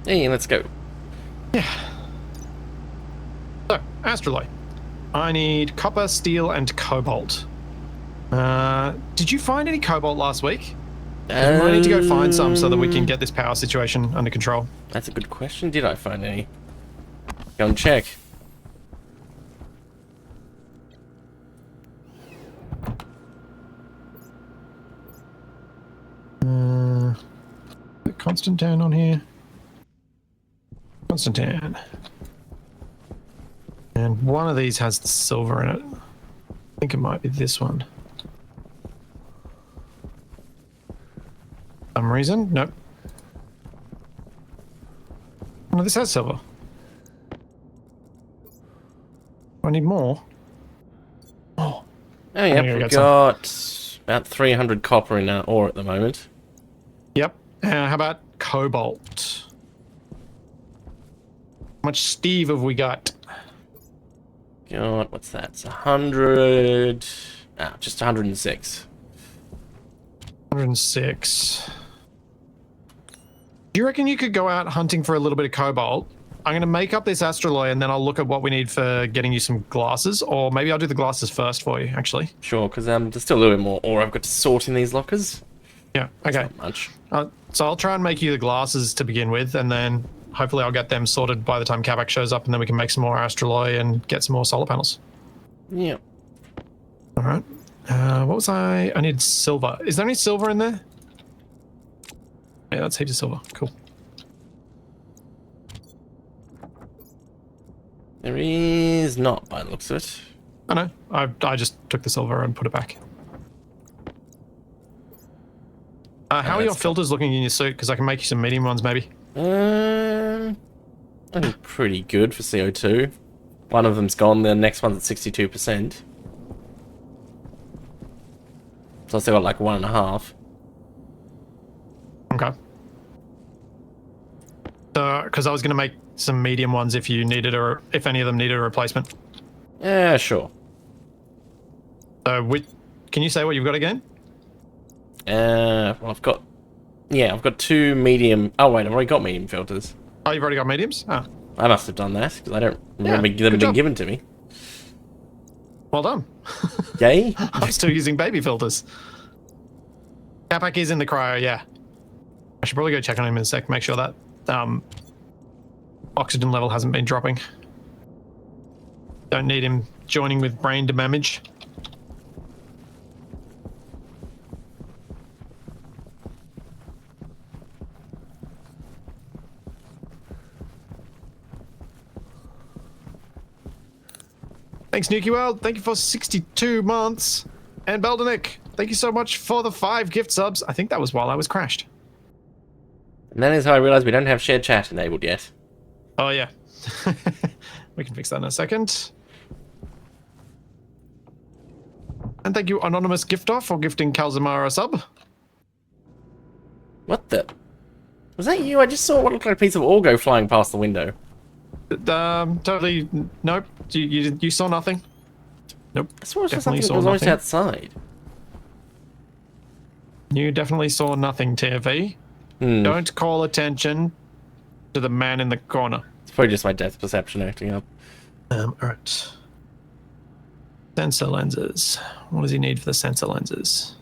Hey, let's go. Yeah. So, astraloy. I need copper, steel, and cobalt. Did you find any cobalt last week? Because we might need to go find some so that we can get this power situation under control. That's a good question. Did I find any? Go and check. Constantan on here. Constantan. And one of these has the silver in it. I think it might be this one. Some reason? Nope. No, this has silver. I need more. Oh. Oh, yep, we've got about 300 copper in our ore at the moment. Yep. How about cobalt? How much Steve have we got? God, what's that? It's 100... Ah, just 106. 106. Do you reckon you could go out hunting for a little bit of cobalt? I'm going to make up this astraloy and then I'll look at what we need for getting you some glasses. Or maybe I'll do the glasses first for you, actually. Sure, because there's still a little bit more ore I've got to sort in these lockers. Yeah, okay. Not much. So I'll try and make you the glasses to begin with, and then hopefully I'll get them sorted by the time Capac shows up, and then we can make some more astraloy and get some more solar panels. Yeah. All right. What was I need silver. Is there any silver in there? Yeah, that's heaps of silver. Cool. There is not, by the looks of it. I know. I just took the silver and put it back. How are your filters looking in your suit? Because I can make you some medium ones, maybe. I think pretty good for CO2. One of them's gone, the next one's at 62%. So I still got like 1.5. Okay. Because I was going to make some medium ones if you needed, or if any of them needed a replacement. Yeah, sure. So, can you say what you've got again? Well, I've got 2 medium. Oh wait, I've already got medium filters. Oh, you've already got mediums? Ah. I must have done that because I don't remember them being given to me. Well done. Yay! I'm still using baby filters. Capac is in the cryo, yeah. I should probably go check on him in a sec, make sure that oxygen level hasn't been dropping. Don't need him joining with brain damage. Thanks, Nuki World. Thank you for 62 months. And Beldenik, thank you so much for the 5 gift subs. I think that was while I was crashed. And that is how I realized we don't have shared chat enabled yet. Oh, yeah. We can fix that in a second. And thank you, Anonymous Gifter, for gifting Kalzamara a sub. What the? Was that you? I just saw what looked like a piece of ore go flying past the window. Totally. Nope. You saw nothing? Nope. I saw something Definitely that saw was almost nothing. outside. You definitely saw nothing, TFE. Don't call attention to the man in the corner. It's probably just my depth perception acting up. Alright. Sensor lenses. What does he need for the sensor lenses?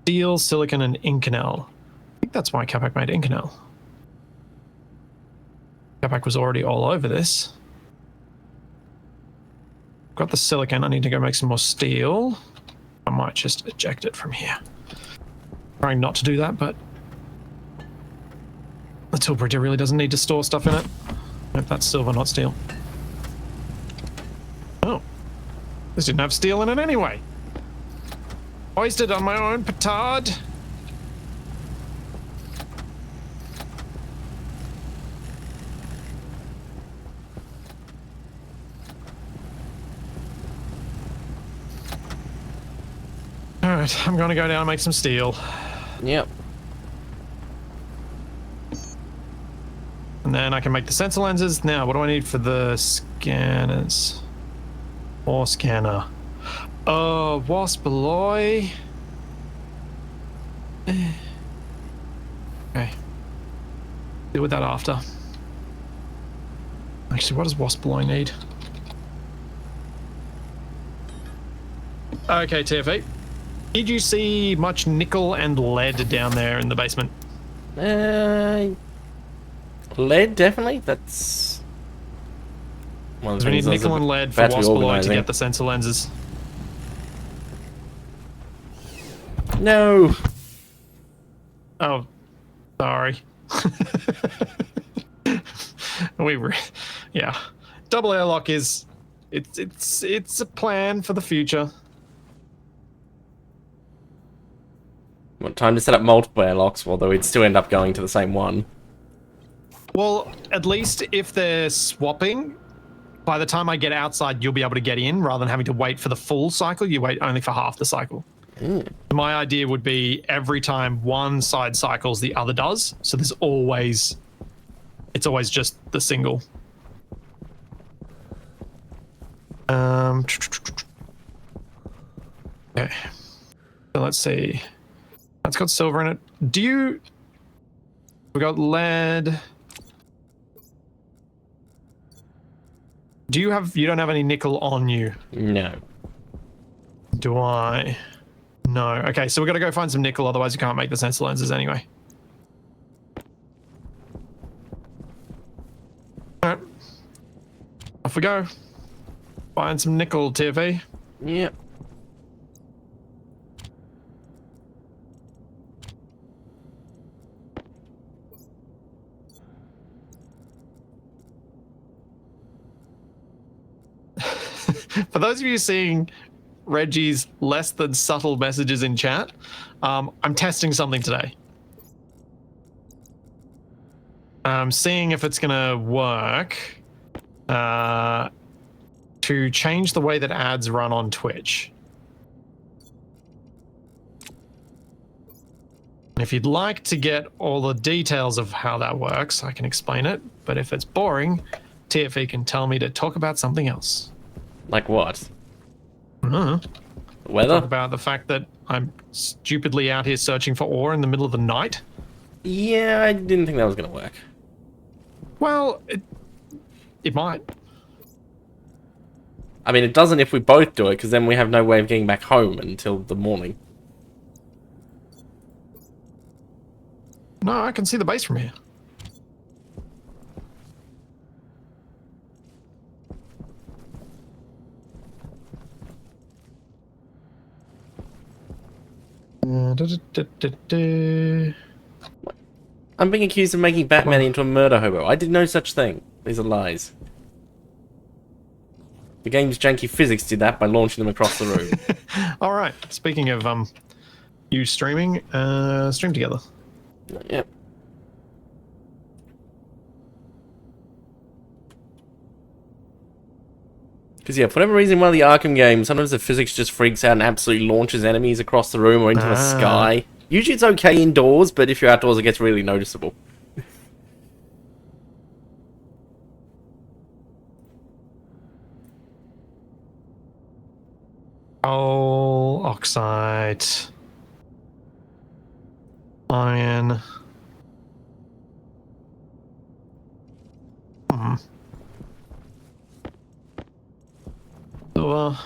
Steel, silicon, and Inconel. I think that's why Capac made Inconel. Capac was already all over this. Got the silicon. I need to go make some more steel. I might just eject it from here. Trying not to do that, but the tool printer really doesn't need to store stuff in it. If that's silver, not steel. Oh. This didn't have steel in it anyway. Hoisted on my own petard. Alright, I'm gonna go down and make some steel. Yep. And then I can make the sensor lenses. Now, what do I need for the scanners? Or scanner. Wasp alloy. Okay. Deal with that after. Actually, what does wasp blowing need? Okay, TFE. Did you see much nickel and lead down there in the basement? Lead, definitely. That's one of the We need things I was nickel and lead for about to be wasp below to organising. get the sensor lenses. No. Oh, sorry. Yeah. Double airlock is it's a plan for the future. What, time to set up multiple airlocks, although we'd still end up going to the same one. Well, at least if they're swapping, by the time I get outside, you'll be able to get in rather than having to wait for the full cycle. You wait only for half the cycle. My idea would be every time one side cycles, the other does. So it's always just the single. Okay. So let's see. That's got silver in it. We got lead. You don't have any nickel on you? No. Do I? No. Okay, so we're gonna go find some nickel, otherwise you can't make the sensor lenses anyway. Alright. Off we go. Find some nickel, TFE. Yep. For those of you seeing Reggie's less than subtle messages in chat, I'm testing something today. I'm seeing if it's gonna work to change the way that ads run on Twitch. If you'd like to get all the details of how that works, I can explain it. But if it's boring, TFE can tell me to talk about something else. Like what? The Weather? Talk about the fact that I'm stupidly out here searching for ore in the middle of the night. Yeah, I didn't think that was going to work. Well, it might. I mean, it doesn't if we both do it, because then we have no way of getting back home until the morning. No, I can see the base from here. I'm being accused of making Batman into a murder hobo. I did no such thing. These are lies. The game's janky physics did that by launching them across the room. All right. Speaking of you streaming, stream together. Yep. Because, yeah, for whatever reason, one of the Arkham games, sometimes the physics just freaks out and absolutely launches enemies across the room or into the sky. Usually it's okay indoors, but if you're outdoors, it gets really noticeable. Coal, oxide, iron. Silver,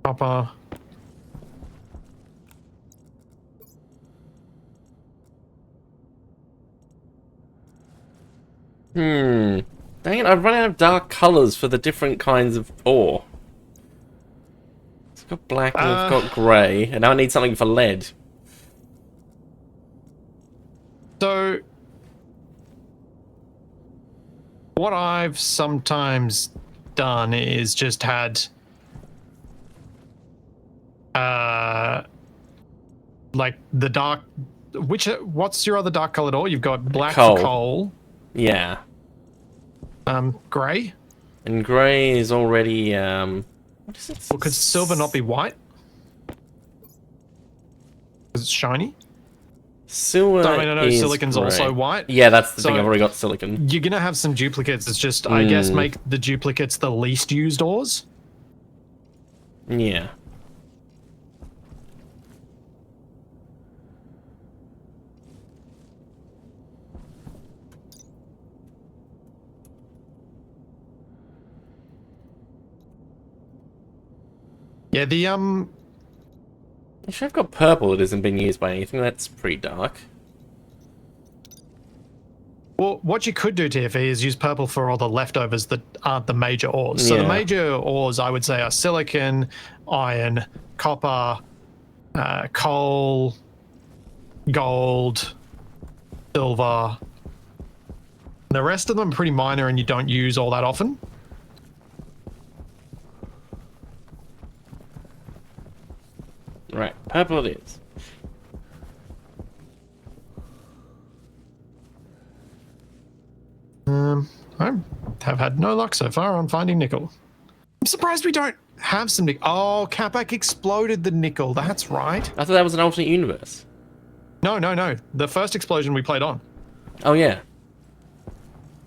copper. Dang it, I've run out of dark colours for the different kinds of ore. It's got black and it's got grey, and now I need something for lead. So, what I've sometimes done is just had like the dark. What's your other dark colored ore? You've got black for coal. Yeah. Grey. And grey is already what is it? Well, could silver not be white? Because it's shiny. Silver. So, I mean, I know is silicon's grey. also white. Yeah, that's the So thing. I've already got silicon. You're gonna have some duplicates. It's just, I guess, make the duplicates the least used ores. Yeah. Yeah, the Actually, I've got purple that isn't being used by anything. That's pretty dark. Well, what you could do, TFE, is use purple for all the leftovers that aren't the major ores. So the Yeah. major ores, I would say, are silicon, iron, copper, coal, gold, silver. The rest of them are pretty minor and you don't use all that often. Right, purple it is. I have had no luck so far on finding nickel. I'm surprised we don't have some nickel. Oh, Capac exploded the nickel. That's right. I thought that was an alternate universe. No. The first explosion we played on. Oh, yeah.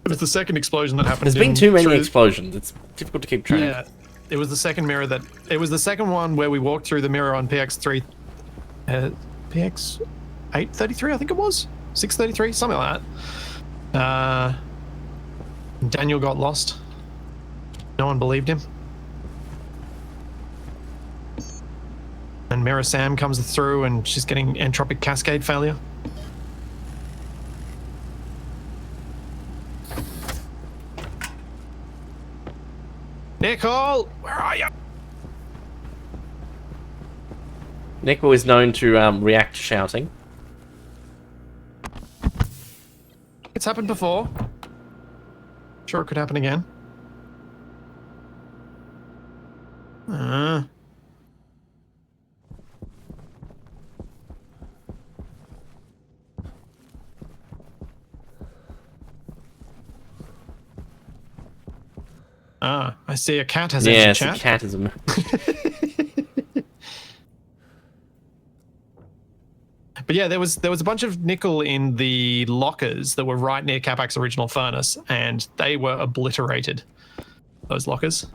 It was the second explosion that happened. There's been too many explosions. It's difficult to keep track. Yeah. It was the second mirror that... It was the second one where we walked through the mirror on PX3... PX 833, I think it was? 633? Something like that. Daniel got lost. No one believed him. And Mirror Sam comes through and she's getting entropic cascade failure. Nicole, where are you? Nickel is known to react to shouting. It's happened before. Sure, it could happen again. I see a cat has entered chat. Yeah, it's a catism. But yeah, there was a bunch of nickel in the lockers that were right near Capac's original furnace, and they were obliterated. Those lockers.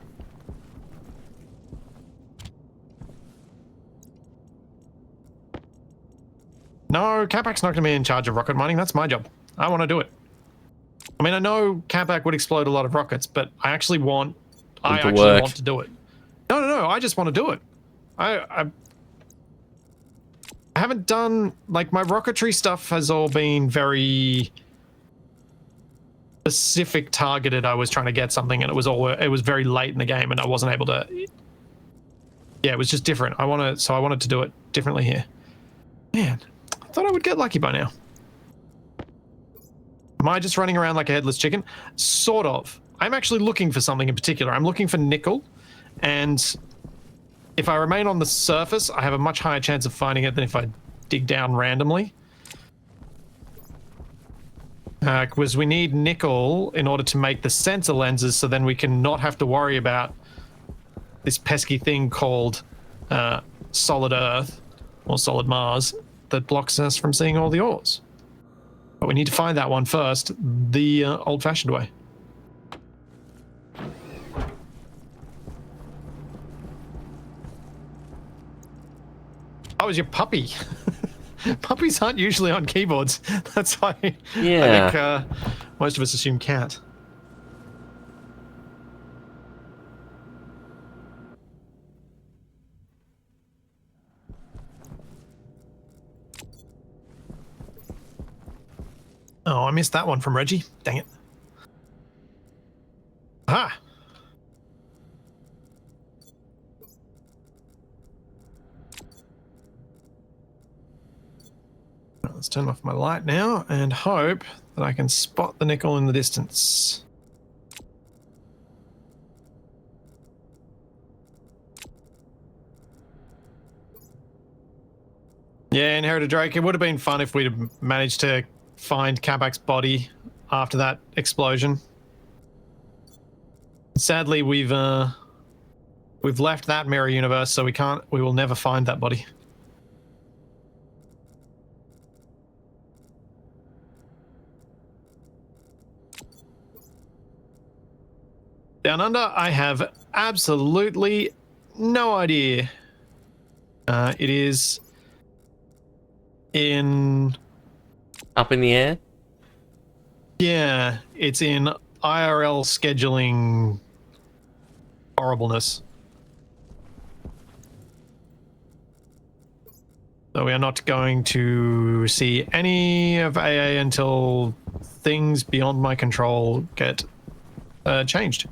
No, Capac's not going to be in charge of rocket mining. That's my job. I want to do it. I mean, I know Capac would explode a lot of rockets, but I actually want to do it. No. I just want to do it. I haven't done, like, my rocketry stuff has all been very specific, targeted. I was trying to get something and it was very late in the game and I wasn't able to. Yeah, it was just different. So I wanted to do it differently here. Man, I thought I would get lucky by now. Am I just running around like a headless chicken? Sort of. I'm actually looking for something in particular. I'm looking for nickel, and if I remain on the surface, I have a much higher chance of finding it than if I dig down randomly. Because we need nickel in order to make the sensor lenses, so then we can not have to worry about this pesky thing called solid Earth, or solid Mars, that blocks us from seeing all the ores. But we need to find that one first, the old-fashioned way. Oh, it was your puppy. Puppies aren't usually on keyboards. That's why I think most of us assume cat. Oh, I missed that one from Reggie. Dang it. Ah! Let's turn off my light now and hope that I can spot the nickel in the distance. Yeah, Inherited Drake. It would have been fun if we'd managed to find Capac's body after that explosion. Sadly, we've left that mirror universe, so we will never find that body. Down under, I have absolutely no idea. It is in... Up in the air? Yeah, it's in IRL scheduling horribleness. So we are not going to see any of AA until things beyond my control get changed.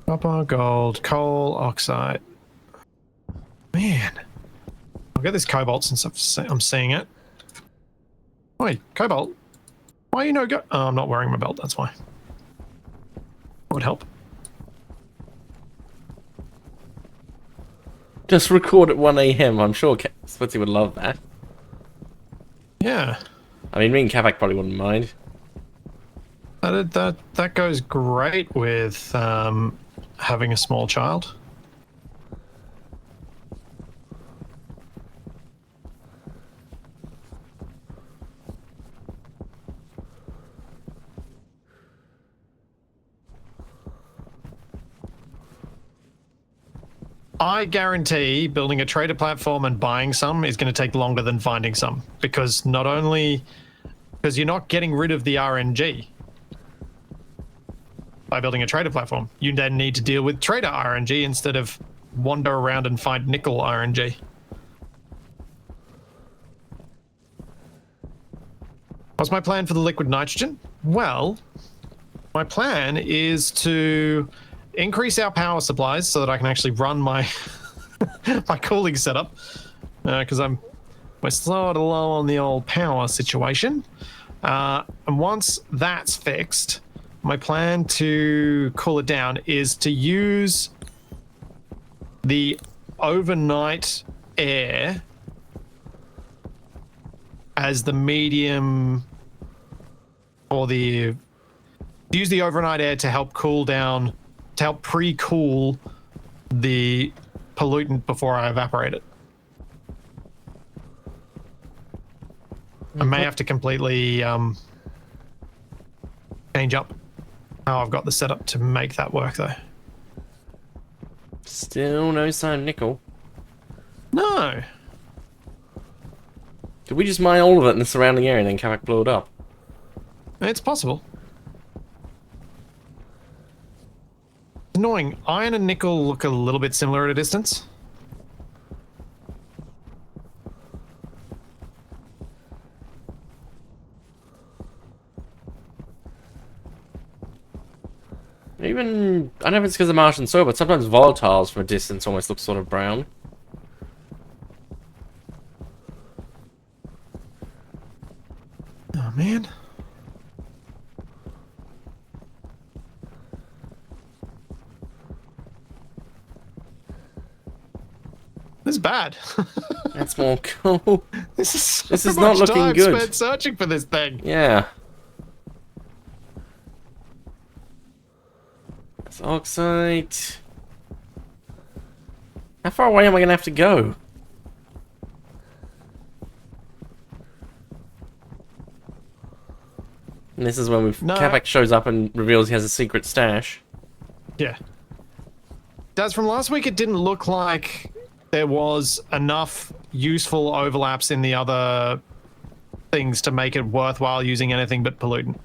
Copper, gold, coal, oxide. Man. I'll get this cobalt since I'm seeing it. Wait, cobalt? Why are you no go? Oh, I'm not wearing my belt, that's why. Would help. Just record at 1 AM. I'm sure Splitsie would love that. Yeah. I mean, me and Capac probably wouldn't mind. That goes great with having a small child. I guarantee building a trader platform and buying some is going to take longer than finding some, because not only because you're not getting rid of the RNG by building a trader platform, you then need to deal with trader RNG instead of wander around and find nickel RNG. What's my plan for the liquid nitrogen? Well, my plan is to increase our power supplies so that I can actually run my my cooling setup, because we're sort of low on the old power situation. And once that's fixed, my plan to cool it down is to use the overnight air as the medium, or use the overnight air to help cool down, to help pre-cool the pollutant before I evaporate it. I may have to completely change up how I've got the setup to make that work, though. Still no sign of nickel. No. Did we just mine all of it in the surrounding area and then Capac blew it up? It's possible. Annoying. Iron and nickel look a little bit similar at a distance. Even, I don't know if it's because of Martian soil, but sometimes volatiles from a distance almost look sort of brown. Oh, man. This is bad. That's more cool. This is so This is much not looking time good. spent searching for this thing. Yeah. That's oxide. How far away am I going to have to go? And this is when Capac shows up and reveals he has a secret stash. Yeah. Daz, from last week, it didn't look like there was enough useful overlaps in the other things to make it worthwhile using anything but pollutant.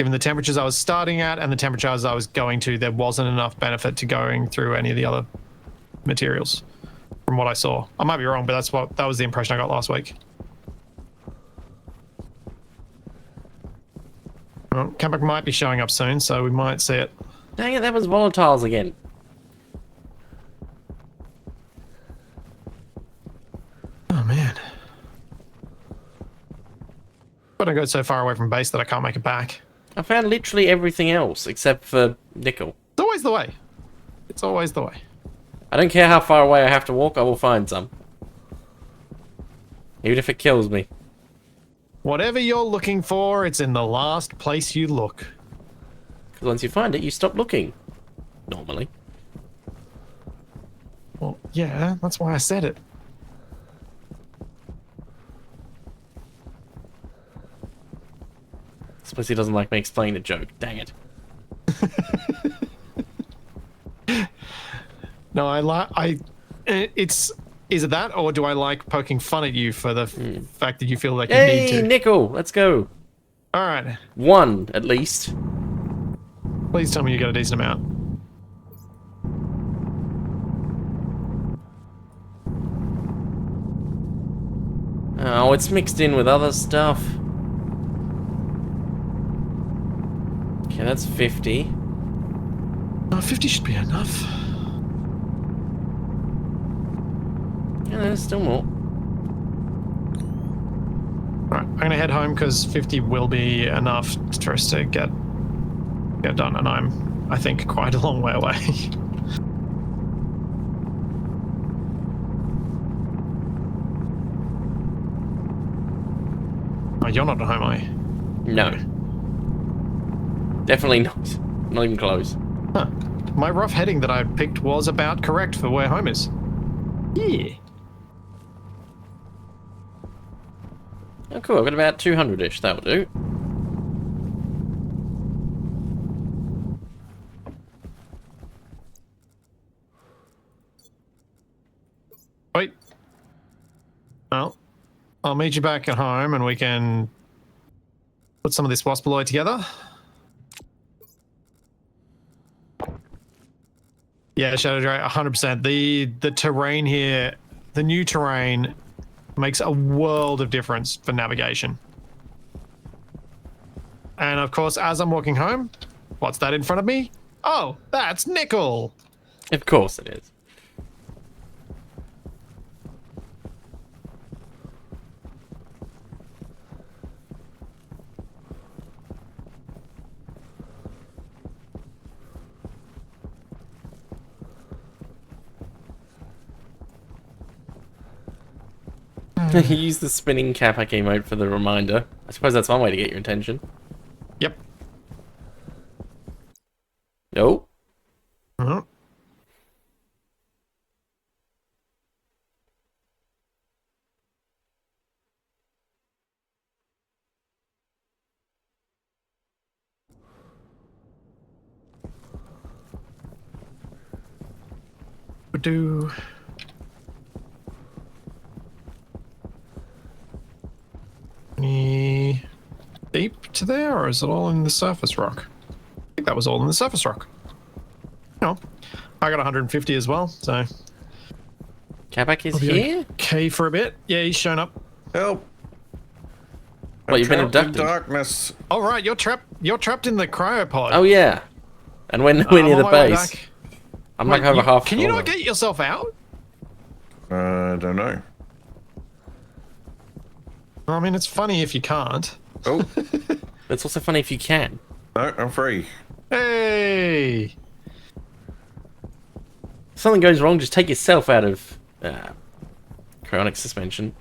Given the temperatures I was starting at and the temperatures I was going to, there wasn't enough benefit to going through any of the other materials, from what I saw. I might be wrong, but that was the impression I got last week. Well, Capac might be showing up soon, so we might see it. Dang it, that was volatiles again. Oh, man. But I go so far away from base that I can't make it back. I found literally everything else except for nickel. It's always the way. It's always the way. I don't care how far away I have to walk, I will find some. Even if it kills me. Whatever you're looking for, it's in the last place you look. Because once you find it, you stop looking. Normally. Well, yeah, that's why I said it. Splitsie doesn't like me explaining the joke. Dang it. No, it's Is it that, or do I like poking fun at you for the fact that you feel like you need Hey, to? nickel! Let's go. All right. 1, at least. Please tell me you got a decent amount. Oh, it's mixed in with other stuff. Okay, that's 50. Oh, 50 should be enough. Yeah, there's still more. All right, I'm gonna head home because 50 will be enough for us to get done, and I'm, I think, quite a long way away. Oh, you're not at home, are you? No. Definitely not. Not even close. Huh. My rough heading that I picked was about correct for where home is. Yeah. Oh, cool. I've got about 200-ish. That'll do. Wait. Well, I'll meet you back at home and we can put some of this waspaloid together. Yeah, Shadow Dray, 100%. The terrain here, the new terrain, makes a world of difference for navigation. And of course, as I'm walking home, what's that in front of me? Oh, that's nickel! Of course it is. Use the spinning Capac emote for the reminder. I suppose that's one way to get your attention. Yep. No. Uh-huh. Do any deep to there, or is it all in the surface rock? I think that was all in the surface rock. No, I got 150 as well, so Capac is I'll be here? okay for a bit. Yeah, he's shown up. Help! What, you've been Trapped in abducted? darkness. All right, you're trapped. You're trapped in the cryopod. Oh, yeah. And when we're near I'm the on my way base. back. I'm Wait, like over half. Can you not get yourself out? I don't know. I mean, it's funny if you can't. Oh, It's also funny if you can. no, I'm free. Hey! If something goes wrong, just take yourself out of cryonic suspension.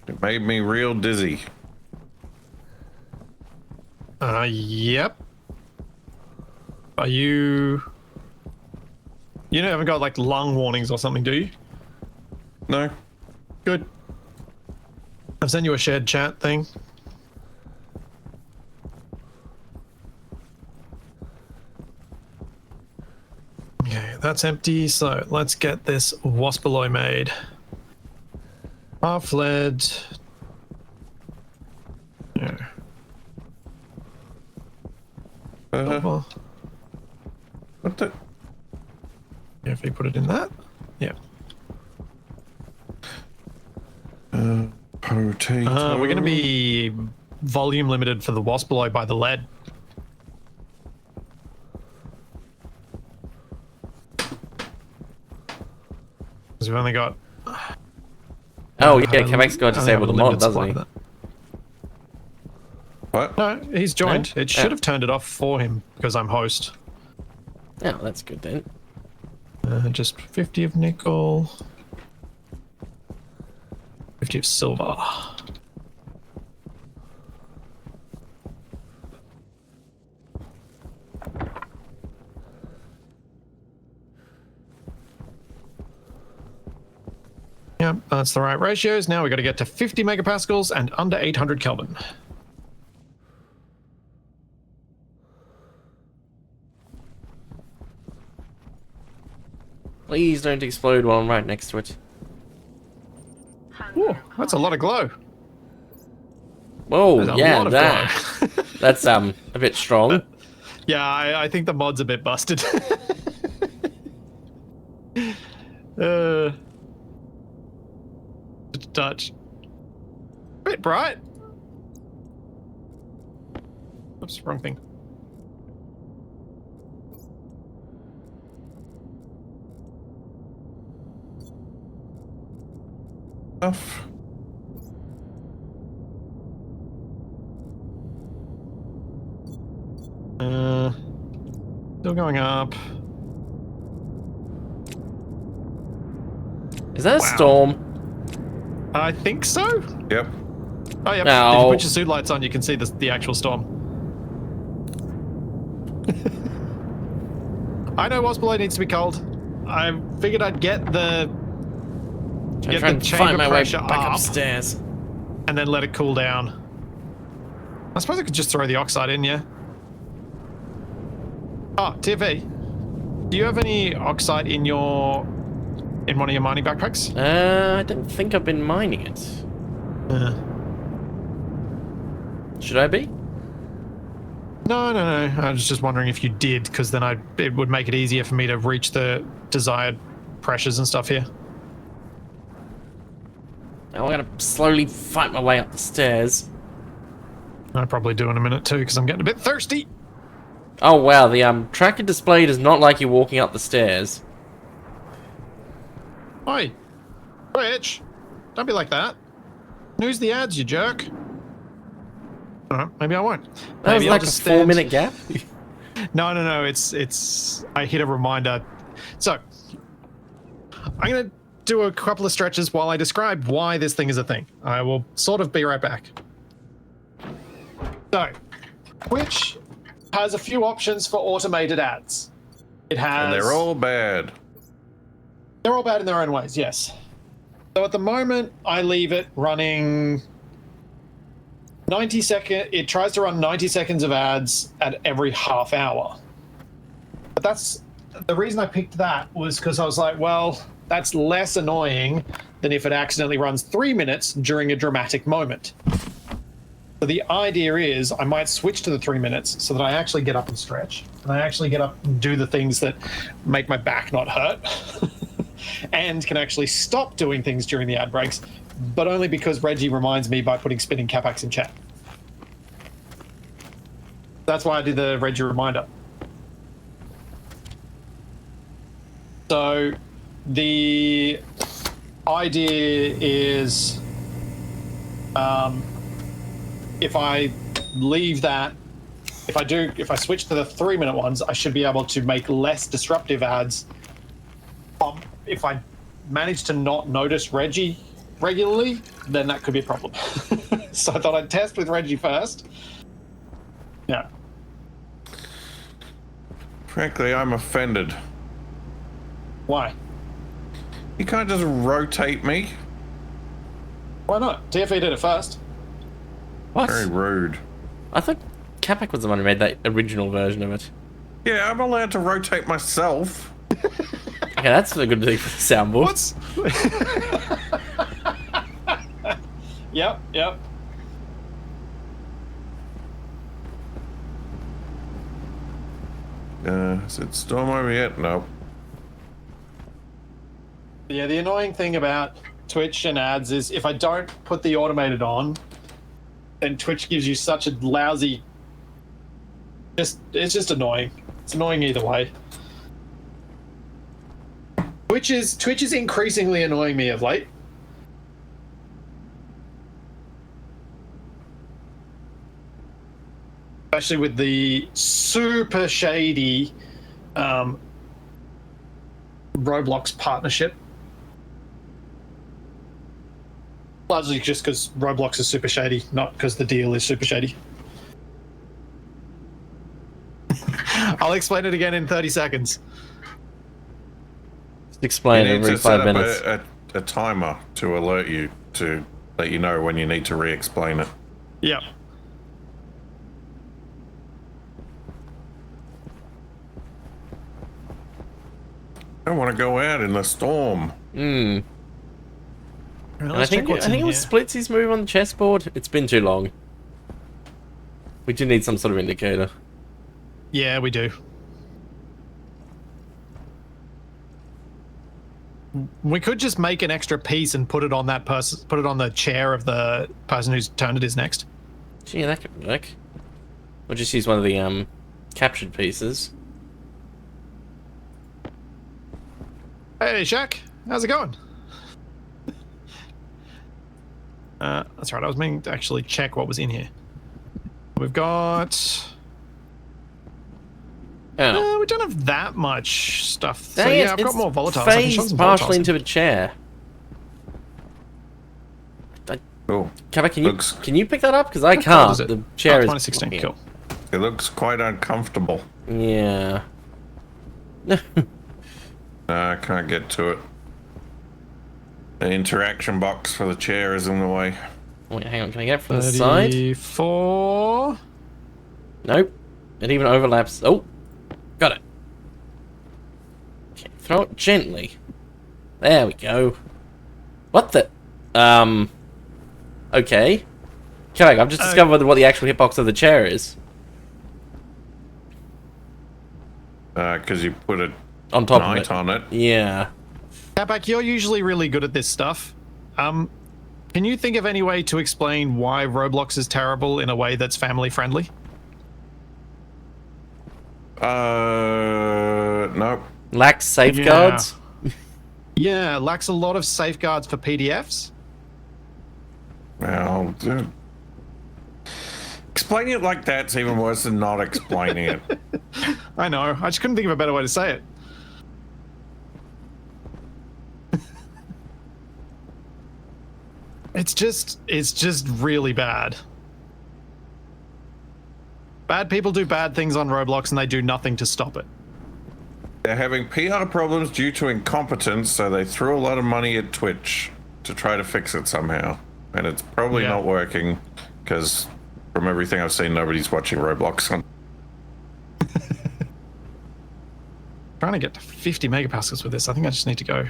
It made me real dizzy. Yep. Are you... You haven't got, like, lung warnings or something, do you? No? Good. I've sent you a shared chat thing. Okay, that's empty, so let's get this waspaloy made. Half lead. Yeah. Silver. What the? Yeah, if we put it in that. Yeah. Potato. We're going to be volume limited for the waspaloy by the lead. Because we've only got... Oh, yeah, Capac's got disabled the mod, doesn't he? What? No, he's joined. No? It should Oh. have turned it off for him because I'm host. Oh, that's good then. Just 50 of nickel. 50 of silver. Yep, that's the right ratios. Now we got to get to 50 megapascals and under 800 Kelvin. Please don't explode while I'm right next to it. Ooh, that's a lot of glow. Whoa, There's a yeah, lot of that. glow. That's a bit strong. Yeah, I think the mod's a bit busted. Just a touch. Bit bright. Oops, wrong thing. Stuff. Still going up. Is that a Wow. storm? I think so. Yep. Oh, yep. No. If you put your suit lights on, you can see the actual storm. I know what's below needs to be cold. I figured I'd get the I'm get trying the to chamber find my way pressure back up upstairs. and then let it cool down. I suppose I could just throw the oxide in, yeah. Oh, TV. Do you have any oxide in one of your mining backpacks? I don't think I've been mining it. Should I be? No. I was just wondering if you did, because then it would make it easier for me to reach the desired pressures and stuff here. Now I'm gonna slowly fight my way up the stairs. I'll probably do in a minute too, because I'm getting a bit thirsty. Oh wow, the tracker display does not like you walking up the stairs. Oi, Rich, don't be like that. News the ads, you jerk. Alright, maybe I won't. That was Maybe like a 4-minute gap. No. It's. I hit a reminder. So, I'm gonna do a couple of stretches while I describe why this thing is a thing. I will sort of be right back. So, Twitch has a few options for automated ads. It has. And they're all bad. They're all bad in their own ways, yes. So at the moment, I leave it running 90 seconds. It tries to run 90 seconds of ads at every half hour. But that's the reason I picked that was because I was like, well, that's less annoying than if it accidentally runs 3 minutes during a dramatic moment. So the idea is I might switch to the 3 minutes so that I actually get up and stretch, and I actually get up and do the things that make my back not hurt, and can actually stop doing things during the ad breaks, but only because Reggie reminds me by putting spinning Capacs in chat. That's why I did the Reggie reminder. So the idea is if I leave that, if I switch to the 3 minute ones, I should be able to make less disruptive ads. If I manage to not notice Reggie regularly, then that could be a problem. So I thought I'd test with Reggie first. Yeah. Frankly, I'm offended. Why? You can't just rotate me. Why not? TFE did it first. What? Very rude. I thought Capac was the one who made that original version of it. Yeah, I'm allowed to rotate myself. Okay, that's a good thing for the soundboard. What's... Yep. Is it storm over yet? No. Yeah, the annoying thing about Twitch and ads is if I don't put the automated on, then Twitch gives you such a lousy... it's just annoying. It's annoying either way. Twitch is increasingly annoying me of late. Especially with the super shady Roblox partnership. Largely just because Roblox is super shady, not because the deal is super shady. I'll explain it again in 30 seconds. Just explain You need every to set 5 up minutes. a timer to alert you, to let you know when you need to re-explain it. Yep. don't want to go out in the storm. Hmm. Right, I think it was Splitsie's move on the chessboard. It's been too long. We do need some sort of indicator. Yeah, we do. We could just make an extra piece and put it on that person. Put it on the chair of the person whose turn it is next. Gee, that could work. We'll just use one of the captured pieces. Hey, Shaq, how's it going? That's right. I was meaning to actually check what was in here. We've got. Oh. We don't have that much stuff. So Dang yeah, it, I've got it's more volatiles. phased partially into a chair. Oh, Capac, can you pick that up? Because I can't. The chair is 2016. Cool. it looks quite uncomfortable. Yeah. I can't get to it. The interaction box for the chair is in the way. Wait, hang on. Can I get it from the side? 34. Nope. It even overlaps. Oh, got it. Okay, throw it gently. There we go. What the? Okay. Okay, I've just discovered what the actual hitbox of the chair is. Because you put a On top knight of it. on it. Yeah. Capac, you're usually really good at this stuff. Can you think of any way to explain why Roblox is terrible in a way that's family friendly? Nope. Lacks safeguards. Yeah, lacks a lot of safeguards for PDFs. Well, dude. Explaining it like that's even worse than not explaining it. I know. I just couldn't think of a better way to say it. It's just really bad. Bad people do bad things on Roblox and they do nothing to stop it. They're having PR problems due to incompetence, so they threw a lot of money at Twitch to try to fix it somehow. And it's probably not working, because from everything I've seen, nobody's watching Roblox on. Trying to get to 50 megapascals with this. I think I just need to go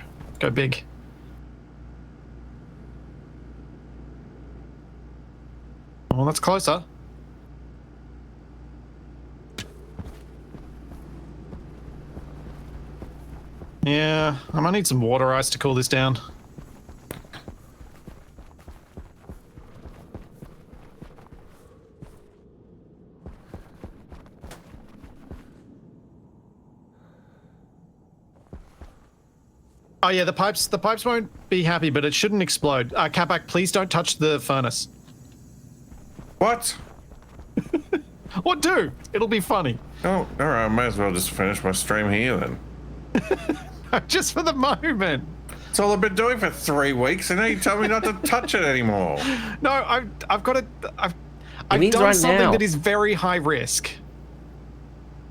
big. Well, that's closer. Yeah, I might need some water ice to cool this down. Oh yeah, the pipes won't be happy, but it shouldn't explode. Capac, please don't touch the furnace. What? What do? It'll be funny. Oh, alright, I might as well just finish my stream here then. Just for the moment. That's all I've been doing for 3 weeks, and now you tell me not to touch it anymore. No, I've got to. I've means done right something now. that is very high risk.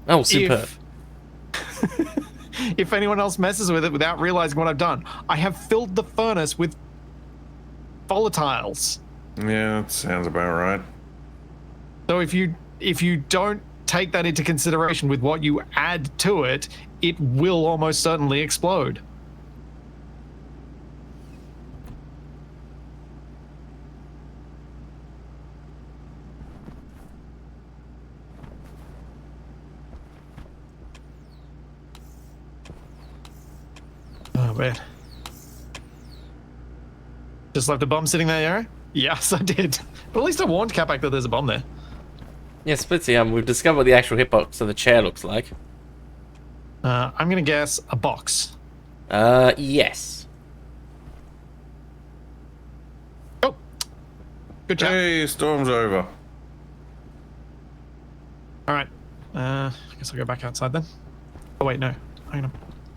Oh, superb. If anyone else messes with it without realizing what I've done, I have filled the furnace with volatiles. Yeah, that sounds about right. So if you don't take that into consideration with what you add to it, it will almost certainly explode. Oh man. Just left a bomb sitting there, Yes, I did. But at least I warned Capac that there's a bomb there. Yeah, Splitsie, we've discovered what the actual hitbox of the chair looks like. I'm gonna guess a box. Yes. Oh, good job. Hey, storm's over. All right. I guess I'll go back outside then. Oh wait, no. I'm gonna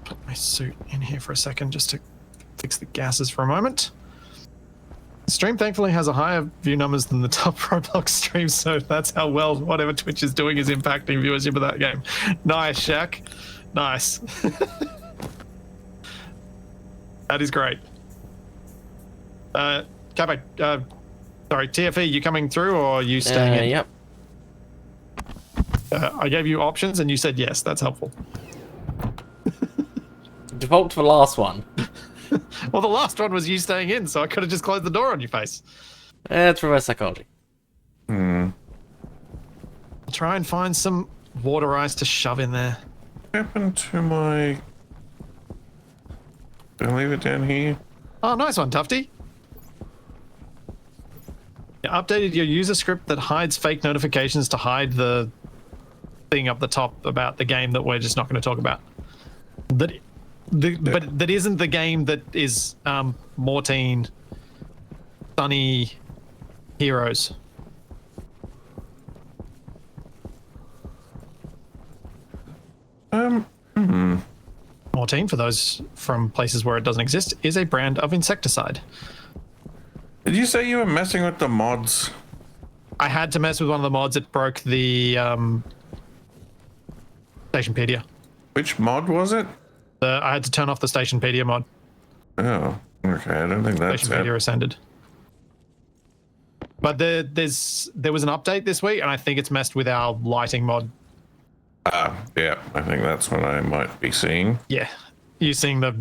put my suit in here for a second just to fix the gases for a moment. The stream thankfully has a higher view numbers than the top Roblox stream, so that's how well whatever Twitch is doing is impacting viewership of that game. Nice, Shaq. Nice. That is great. Capac, sorry, TFE, you coming through or are you staying in? Yep. I gave you options and you said yes. That's helpful. Default to the last one. Well, the last one was you staying in, so I could have just closed the door on your face. It's reverse psychology. Hmm. I'll try and find some water ice to shove in there. What happened to my... Did I leave it down here? Oh, nice one, Tufty. You updated your user script that hides fake notifications to hide the thing up the top about the game that we're just not going to talk about. But that isn't the game that is Mortine Sunny Heroes. Mortine, for those from places where it doesn't exist, is a brand of insecticide. Did you say you were messing with the mods? I had to mess with one of the mods. It broke the Stationpedia. Which mod was it? I had to turn off the Stationpedia mod. Oh, okay. I don't think that's Stationpedia it. Ascended. But there was an update this week, and I think it's messed with our lighting mod. Yeah, I think that's what I might be seeing. Yeah. You seeing the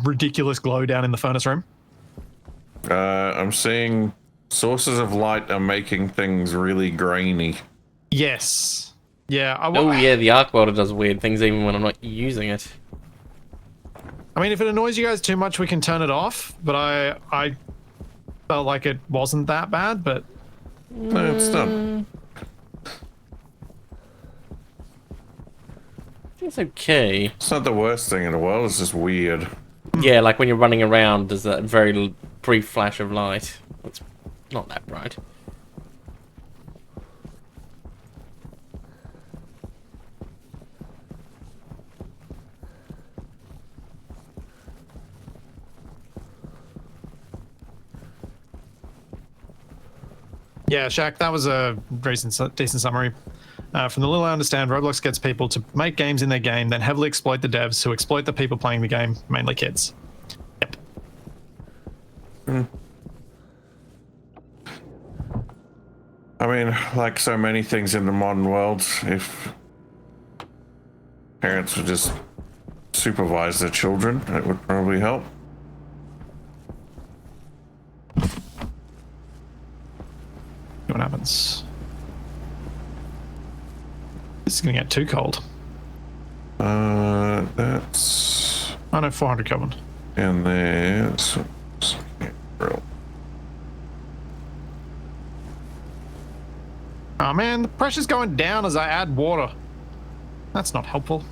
ridiculous glow down in the furnace room? I'm seeing sources of light are making things really grainy. Yes. Yeah. Oh yeah, the arc welder does weird things even when I'm not using it. I mean, if it annoys you guys too much, we can turn it off. But I felt like it wasn't that bad. But No, it's not. It's okay. It's not the worst thing in the world. It's just weird. Yeah, like when you're running around, there's that very brief flash of light. It's not that bright. yeah, Shaq, that was a decent summary. From the little I understand, Roblox gets people to make games in their game, then heavily exploit the devs who exploit the people playing the game, mainly kids. Yep. I mean, like so many things in the modern world, if parents would just supervise their children, it would probably help. See what happens. This is going to get too cold. That's... Oh no, 400 Kelvin. And there's... Real. Oh man, the pressure's going down as I add water. That's not helpful.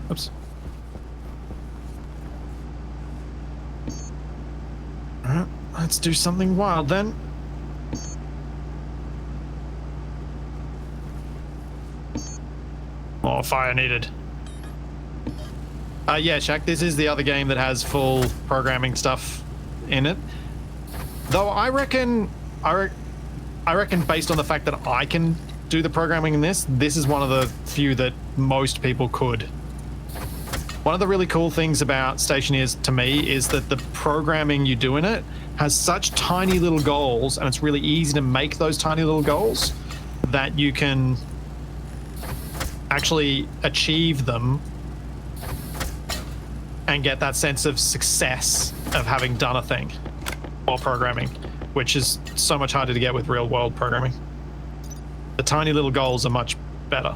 Oops. Alright, let's do something wild then. More fire needed. Yeah, Shaq, this is the other game that has full programming stuff in it. Though I reckon based on the fact that I can do the programming in this is one of the few that most people could. One of the really cool things about Stationeers to me is that the programming you do in it has such tiny little goals, and it's really easy to make those tiny little goals that you can actually achieve them and get that sense of success of having done a thing while programming, which is so much harder to get with real world programming. The tiny little goals are much better.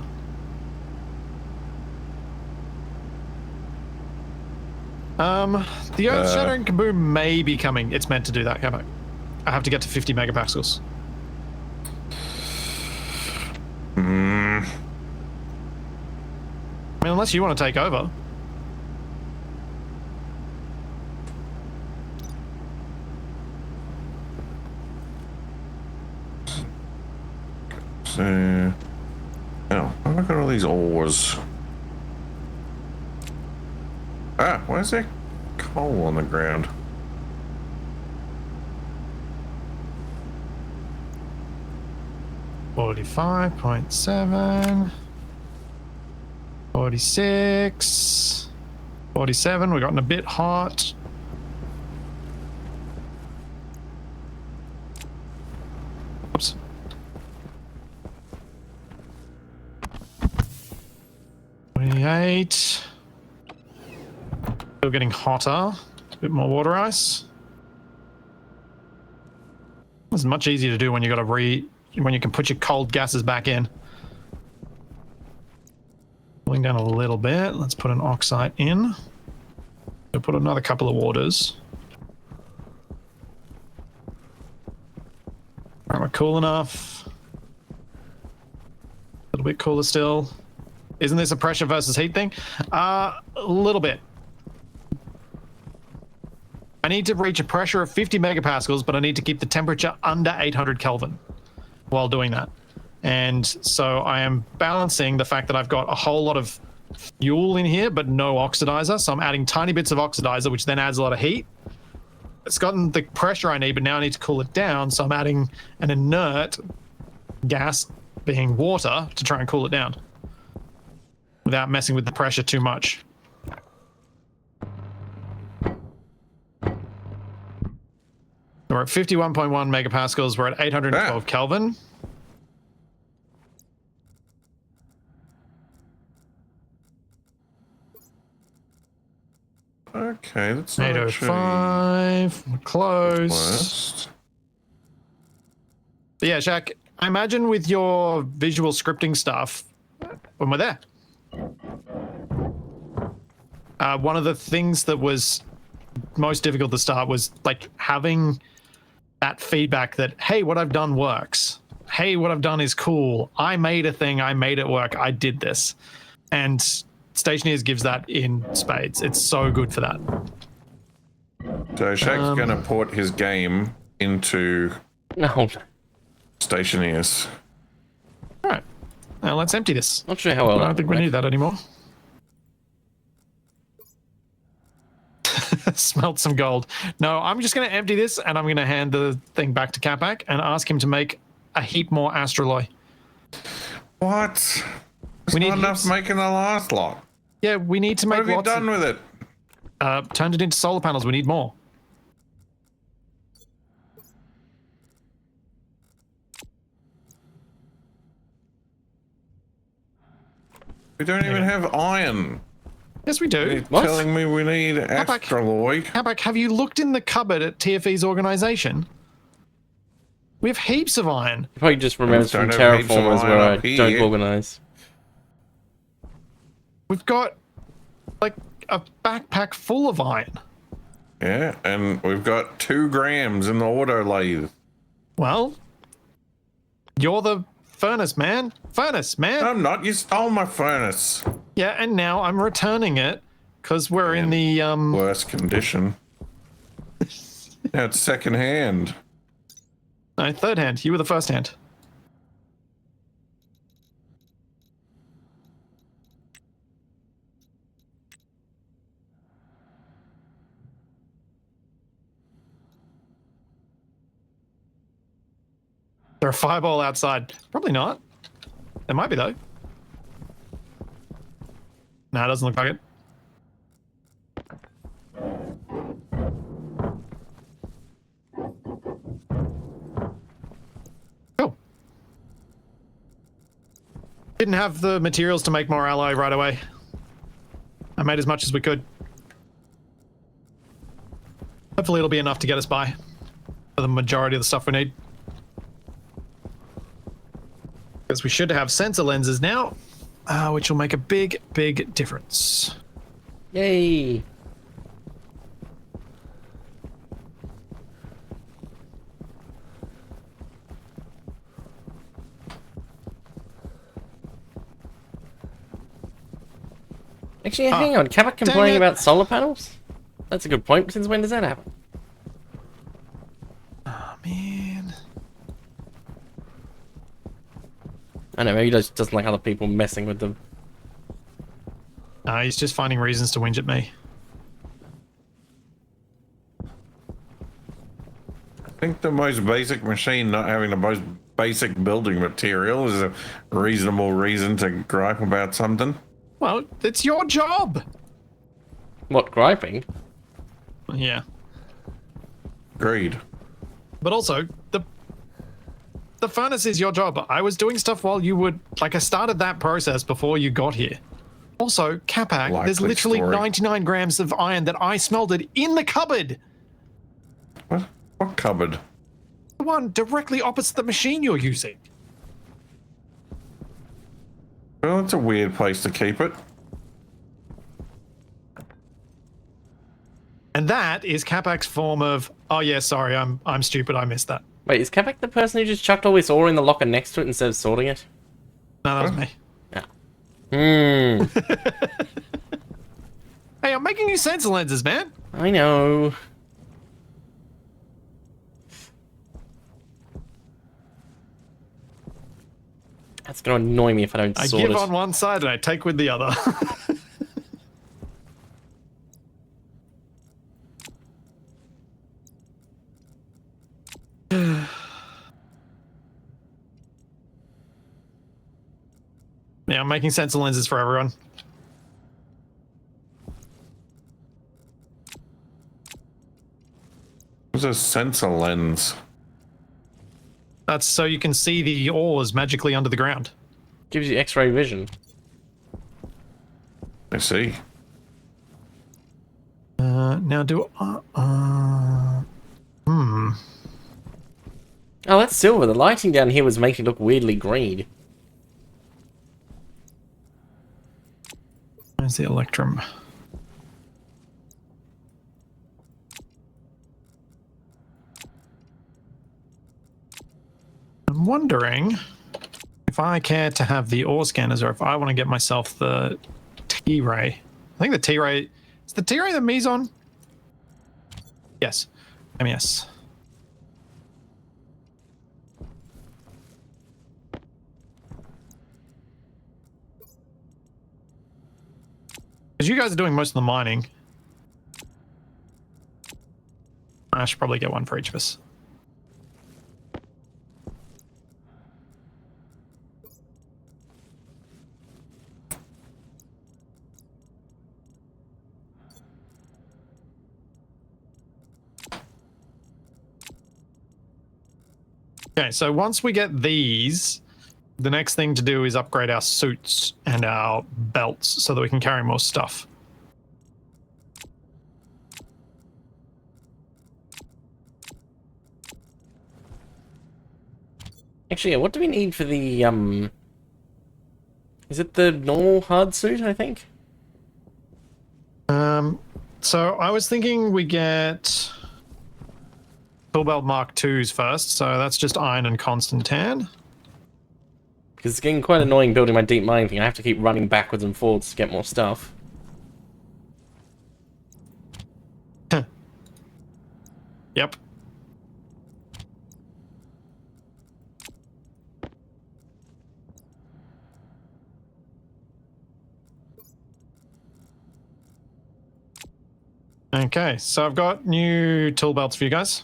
The Earth Shattering Kaboom may be coming. It's meant to do that, Capac. I have to get to 50 megapascals. I mean, unless you want to take over. So... Oh, look at all these ores. Ah, why is there coal on the ground? $45.7, 46, 47. We're gotten a bit hot. Oops. 28. Still getting hotter. A bit more water ice. It's much easier to do when you got to when you can put your cold gases back in. Pulling down a little bit. Let's put an oxide in. We'll put another couple of waters. Alright, we're cool enough. A little bit cooler still. Isn't this a pressure versus heat thing? A little bit. I need to reach a pressure of 50 megapascals, but I need to keep the temperature under 800 Kelvin while doing that. And so I am balancing the fact that I've got a whole lot of fuel in here, but no oxidizer. So I'm adding tiny bits of oxidizer, which then adds a lot of heat. It's gotten the pressure I need, but now I need to cool it down. So I'm adding an inert gas, being water, to try and cool it down without messing with the pressure too much. We're at 51.1 megapascals. We're at 812 Kelvin. Okay, that's 805. We're close. But yeah, Shaq, I imagine with your visual scripting stuff, when we're there, one of the things that was most difficult to start was like having that feedback that, hey, what I've done works. Hey, what I've done is cool. I made a thing. I made it work. I did this. And Stationeers gives that in spades. It's so good for that. So Shaq's going to port his game into Stationeers. All right. Now let's empty this. Not sure how well I don't think we need that anymore. Smelt some gold. No, I'm just going to empty this and I'm going to hand the thing back to Capac and ask him to make a heap more astraloy. What? We need not enough making the last lot. Yeah, we need to make lots. What have you done with it? Turned it into solar panels. We need more. We don't even have iron. Yes, we do. You're telling me we need astraloy? Capac, have you looked in the cupboard at TFE's organization? We have heaps of iron. Probably just remembers from Terraformers where I don't organize. We've got like a backpack full of iron. Yeah, and we've got 2 grams in the auto lathe. Well, you're the furnace man. Furnace man. I'm not. You stole my furnace. Yeah, and now I'm returning it because we're in the worst condition. Now it's second hand. No, third hand. You were the first hand. There a fireball outside? Probably not. There might be though. No, it doesn't look like it. Cool. Didn't have the materials to make more alloy right away. I made as much as we could. Hopefully it'll be enough to get us by for the majority of the stuff we need. Because we should have sensor lenses now, which will make a big, big difference. Yay! Actually, hang on. Capac complaining about solar panels? That's a good point. Since when does that happen? Oh, man. I know, maybe he just doesn't like other people messing with them. He's just finding reasons to whinge at me. I think the most basic machine not having the most basic building material is a reasonable reason to gripe about something. Well, it's your job. What, griping? Yeah. Agreed. But also, the furnace is your job. I was doing stuff while you would... Like, I started that process before you got here. Also, Capac, there's Likely literally story. 99 grams of iron that I smelted in the cupboard. What? What cupboard? The one directly opposite the machine you're using. Well, it's a weird place to keep it. And that is Capac's form of, oh yeah, sorry, I'm stupid, I missed that. Wait, is Capac the person who just chucked all this ore in the locker next to it instead of sorting it? No, that was me. Hmm. Hey, I'm making you sensor lenses, man. I know. That's gonna annoy me if I don't I sort give it. on one side and I take with the other. Yeah, I'm making sensor lenses for everyone. What's a sensor lens? That's so you can see the ores magically under the ground. Gives you X-ray vision. I see. Now do Oh, that's silver. The lighting down here was making it look weirdly green. Where's the electrum? I'm wondering if I care to have the ore scanners or if I want to get myself the T-ray. I think the T-ray... Is the T-ray the meson? Yes. MES. Because you guys are doing most of the mining. I should probably get one for each of us. Okay, so once we get these, the next thing to do is upgrade our suits and our belts so that we can carry more stuff. Actually, yeah, what do we need for the, Is it the normal hard suit, I think? So I was thinking we get Tool Belt Mark IIs first, so that's just iron and constant tan. Because it's getting quite annoying building my deep mine thing. I have to keep running backwards and forwards to get more stuff. Yep. Okay, so I've got new tool belts for you guys.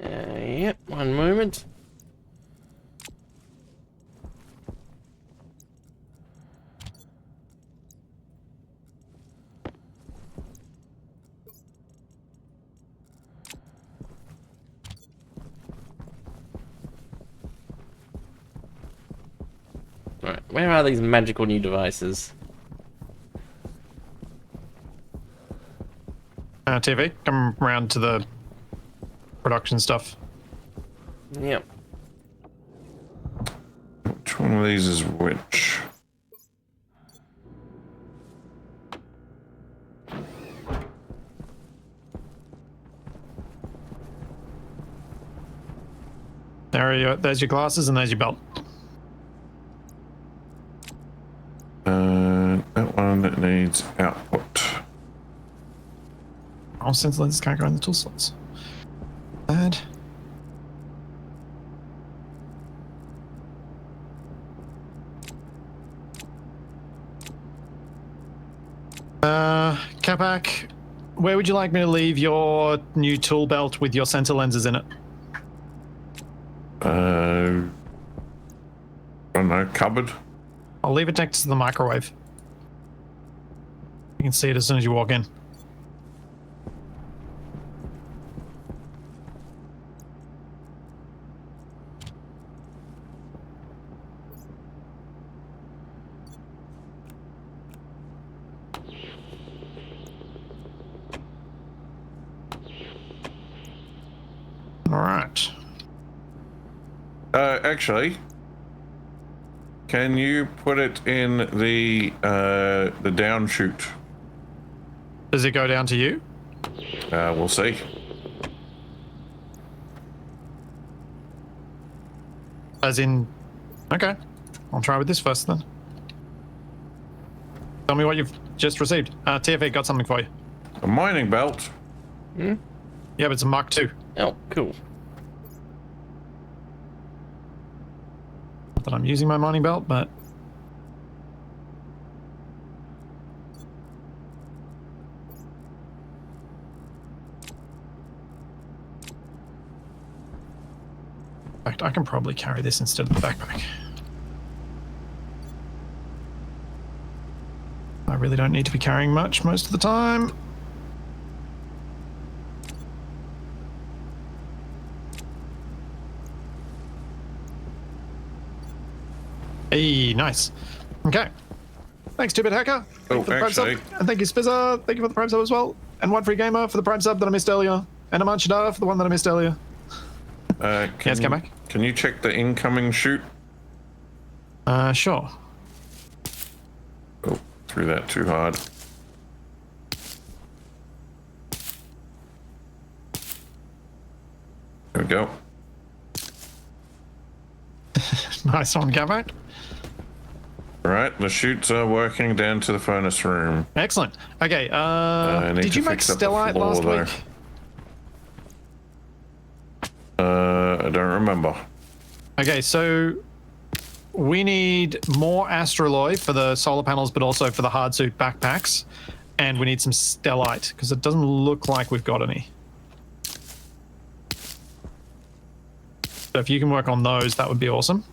Yep, one moment. Right, where are these magical new devices? TV, come around to the production stuff. Yep. Which one of these is which? There's your glasses and there's your belt. That one that needs output. Oh, sensor lenses can't go in the tool slots. Bad. Capac, where would you like me to leave your new tool belt with your sensor lenses in it? I don't know, cupboard. I'll leave it next to the microwave. You can see it as soon as you walk in. All right. Actually, can you put it in the down chute? Does it go down to you? We'll see. As in, okay. I'll try with this first then. Tell me what you've just received. TFA got something for you. A mining belt. Hmm? Yeah, but it's a Mark II. Oh, cool. Not that I'm using my mining belt, but in fact, I can probably carry this instead of the backpack. I really don't need to be carrying much most of the time. Hey, nice. Okay. Thanks, 2-Bit Hacker. Thank you for the Prime sub. And thank you, Spizzer. Thank you for the Prime sub as well. And One Free Gamer for the Prime sub that I missed earlier. And a Manchadar for the one that I missed earlier. Yes, Capac. Can you check the incoming chute? Sure. Oh, threw that too hard. There we go. Nice one, Capac. Right, the chutes are working down to the furnace room. Excellent. Okay, I need did to you make fix up the stellite floor, last though. week? I don't remember. Okay, so we need more astroloy for the solar panels, but also for the hard suit backpacks. And we need some stellite, because it doesn't look like we've got any. So if you can work on those, that would be awesome.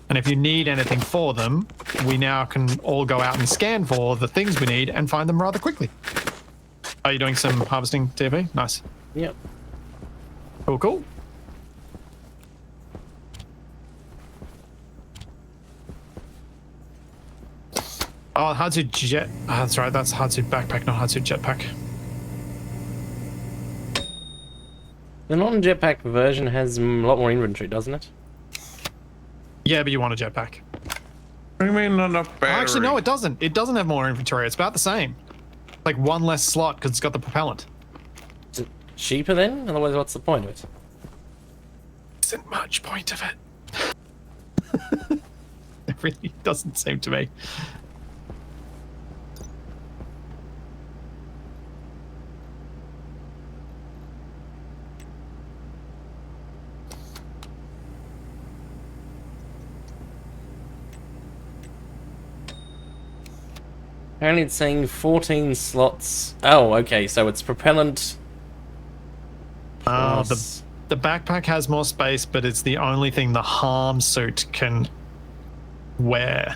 And if you need anything for them, we now can all go out and scan for the things we need and find them rather quickly. Are you doing some harvesting, TFE? Nice. Yep. Cool, cool. Oh, hardsuit jet. Oh, that's right, that's hardsuit backpack, not hardsuit jetpack. The non-jetpack version has a lot more inventory, doesn't it? Yeah, but you want a jetpack. What do you mean not enough battery? Actually, no, it doesn't. It doesn't have more inventory. It's about the same. Like one less slot because it's got the propellant. Is it cheaper then? Otherwise, what's the point of it? Isn't much point of it. It really doesn't seem to me. Apparently it's saying 14 slots. Oh, okay, so it's propellant. plus- The backpack has more space, but it's the only thing the harm suit can wear.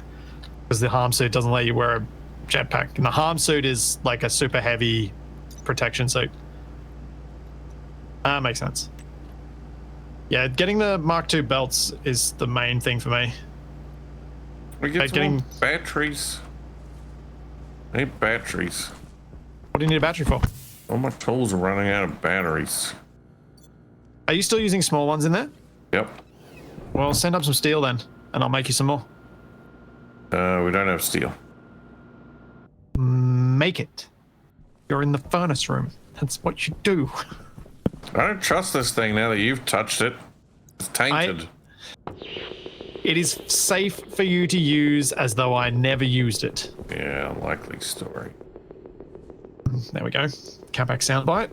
Because the harm suit doesn't let you wear a jetpack. And the harm suit is like a super heavy protection suit. That makes sense. Yeah, getting the Mark II belts is the main thing for me. We get Like some getting- more batteries. I need batteries. What do you need a battery for? All my tools are running out of batteries. Are you still using small ones in there? Yep. Well, send up some steel then, and I'll make you some more. We don't have steel. Make it. You're in the furnace room. That's what you do. I don't trust this thing now that you've touched it. It's tainted. It is safe for you to use as though I never used it. Yeah, likely story. There we go. Capac soundbite.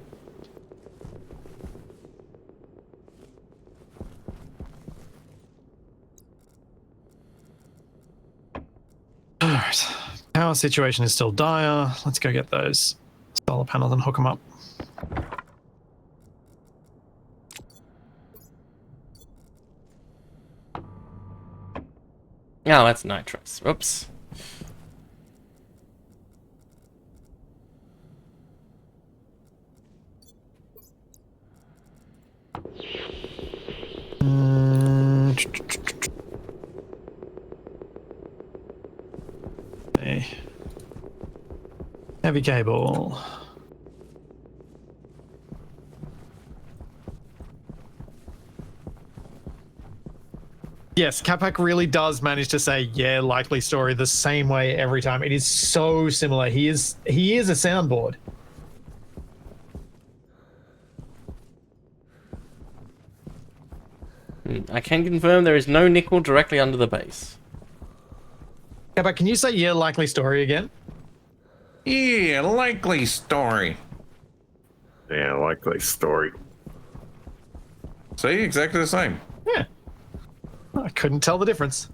Alright. Power situation is still dire. Let's go get those solar panels and hook them up. Oh, that's nitrous. Oops. Okay. Heavy cable. Yes, Capac really does manage to say, yeah, likely story the same way every time. It is so similar. He is a soundboard. I can confirm there is no nickel directly under the base. Capac, can you say, yeah, likely story again? Yeah, likely story. Yeah, likely story. See, exactly the same. Yeah. I couldn't tell the difference.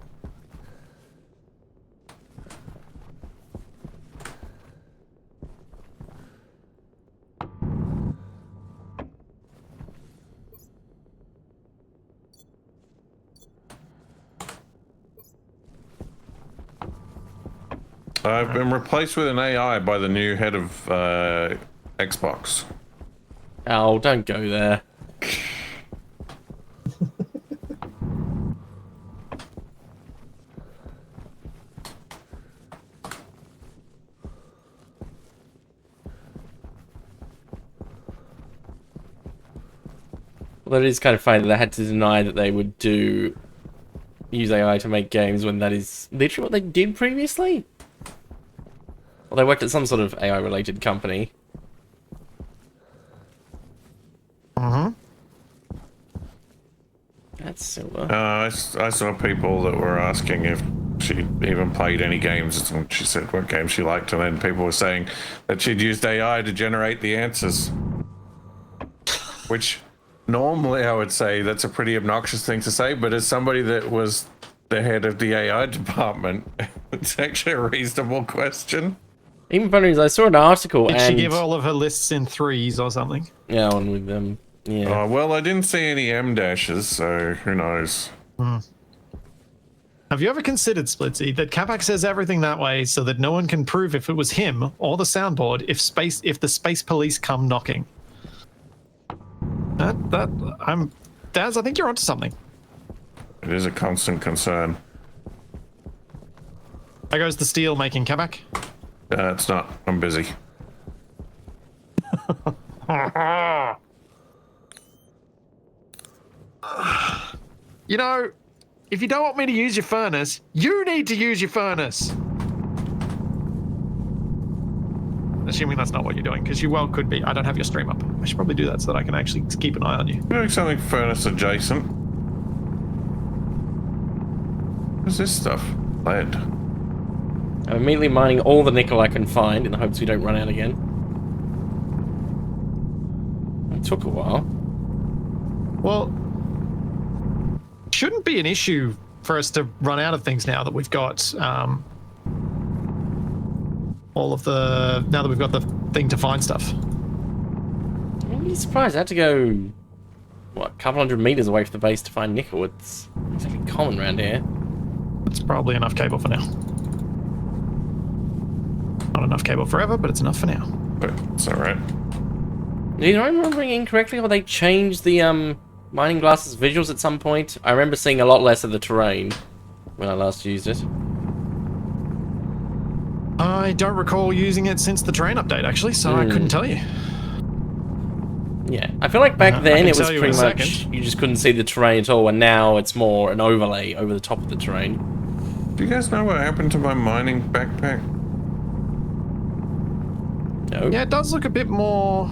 I've been replaced with an AI by the new head of Xbox. Oh, don't go there. Well, it is kind of funny that they had to deny that they would use AI to make games when that is literally what they did previously. Well, they worked at some sort of AI-related company. That's silver. I saw people that were asking if she even played any games, and she said what games she liked, and then people were saying that she'd used AI to generate the answers. Which normally I would say that's a pretty obnoxious thing to say, but as somebody that was the head of the AI department, it's actually a reasonable question. Even funny is I saw an article Did and... she give all of her lists in threes or something? Yeah, one with them. Yeah. Well, I didn't see any M dashes, so who knows? Have you ever considered, Splitsie, that Capac says everything that way so that no one can prove if it was him or the soundboard if the space police come knocking? Daz, I think you're onto something. It is a constant concern. There goes the steel making, Capac. It's not. I'm busy. You know, if you don't want me to use your furnace, you need to use your furnace. Assuming that's not what you're doing, because you well could be. I don't have your stream up. I should probably do that so that I can actually keep an eye on you. Doing something furnace adjacent. What's this stuff? Lead. I'm immediately mining all the nickel I can find in the hopes we don't run out again. It took a while. Well, shouldn't be an issue for us to run out of things now that we've got now that we've got the thing to find stuff. I'm really surprised I had to go, what, a couple hundred meters away from the base to find nickel. It's exactly common around here. It's probably enough cable for now. Not enough cable forever, but it's enough for now. But it's alright. Either I'm remembering incorrectly or they changed the mining glasses visuals at some point. I remember seeing a lot less of the terrain when I last used it. I don't recall using it since the terrain update, actually, so I couldn't tell you. Yeah, I feel like back I then can it was tell you in pretty a much second. you just couldn't see the terrain at all, and now it's more an overlay over the top of the terrain. Do you guys know what happened to my mining backpack? No. Yeah, it does look a bit more...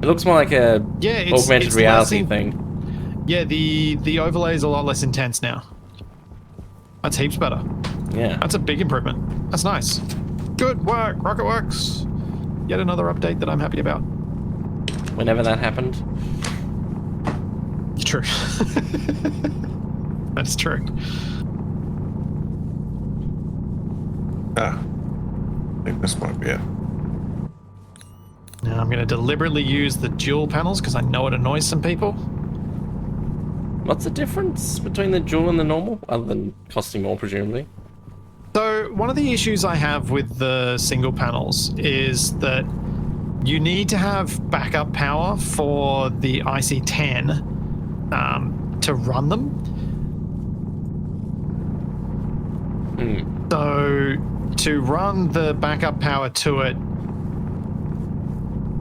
It looks more like a augmented reality thing. Yeah, the overlay is a lot less intense now. That's heaps better. Yeah. That's a big improvement. That's nice. Good work, Rocketworks. Yet another update that I'm happy about. Whenever that happened. True. That's true. I think this might be it. Now I'm going to deliberately use the dual panels because I know it annoys some people. What's the difference between the dual and the normal? Other than costing more, presumably. So one of the issues I have with the single panels is that you need to have backup power for the IC10 to run them. So to run the backup power to it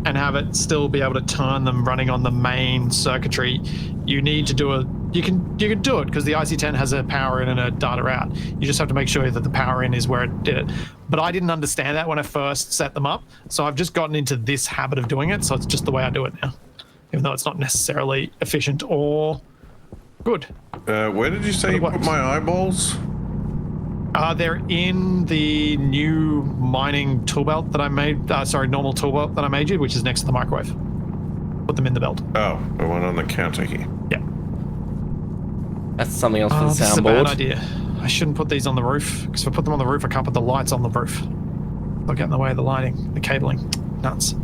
and have it still be able to turn them running on the main circuitry, you need to do you can do it because the IC10 has a power in and a data out. You just have to make sure that the power in is where it did it. But I didn't understand that when I first set them up, so I've just gotten into this habit of doing it. So it's just the way I do it now, even though it's not necessarily efficient or good. Where did you say you put my eyeballs? They're in the new mining tool belt that I made. Normal tool belt that I made you, which is next to the microwave. Put them in the belt. Oh, the one on the counter here. Yeah. That's something else for the This is a soundboard. bad idea. I shouldn't put these on the roof, because if I put them on the roof, I can't put the lights on the roof. They'll get in the way of the lighting, the cabling. Nuts.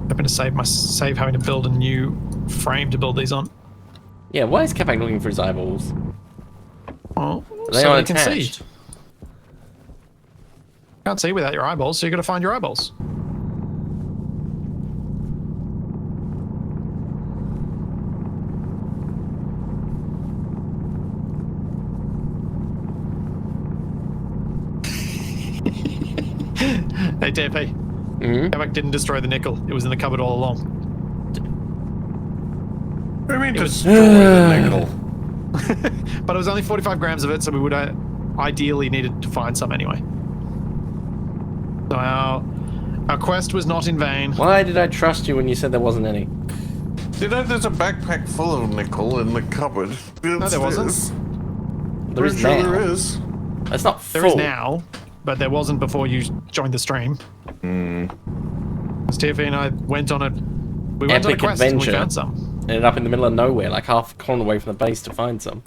Hoping to save having to build a new frame to build these on. Yeah, why is Capac looking for his eyeballs? Well, They so aren't they can see. attached. Can't see without your eyeballs, so you got to find your eyeballs. Hey, TP. Capac didn't destroy the nickel. It was in the cupboard all along. What do you mean destroy the nickel? But it was only 45 grams of it, so we would ideally needed to find some anyway. So our quest was not in vain. Why did I trust you when you said there wasn't any? You know, there's a backpack full of nickel in the cupboard. No, there wasn't. There is Pretty now. sure there is. It's not full. There is now, but there wasn't before you joined the stream. Tiffy and I went on a Epic on a quest adventure. and we found some. Ended up in the middle of nowhere, like half a kilometer away from the base to find some.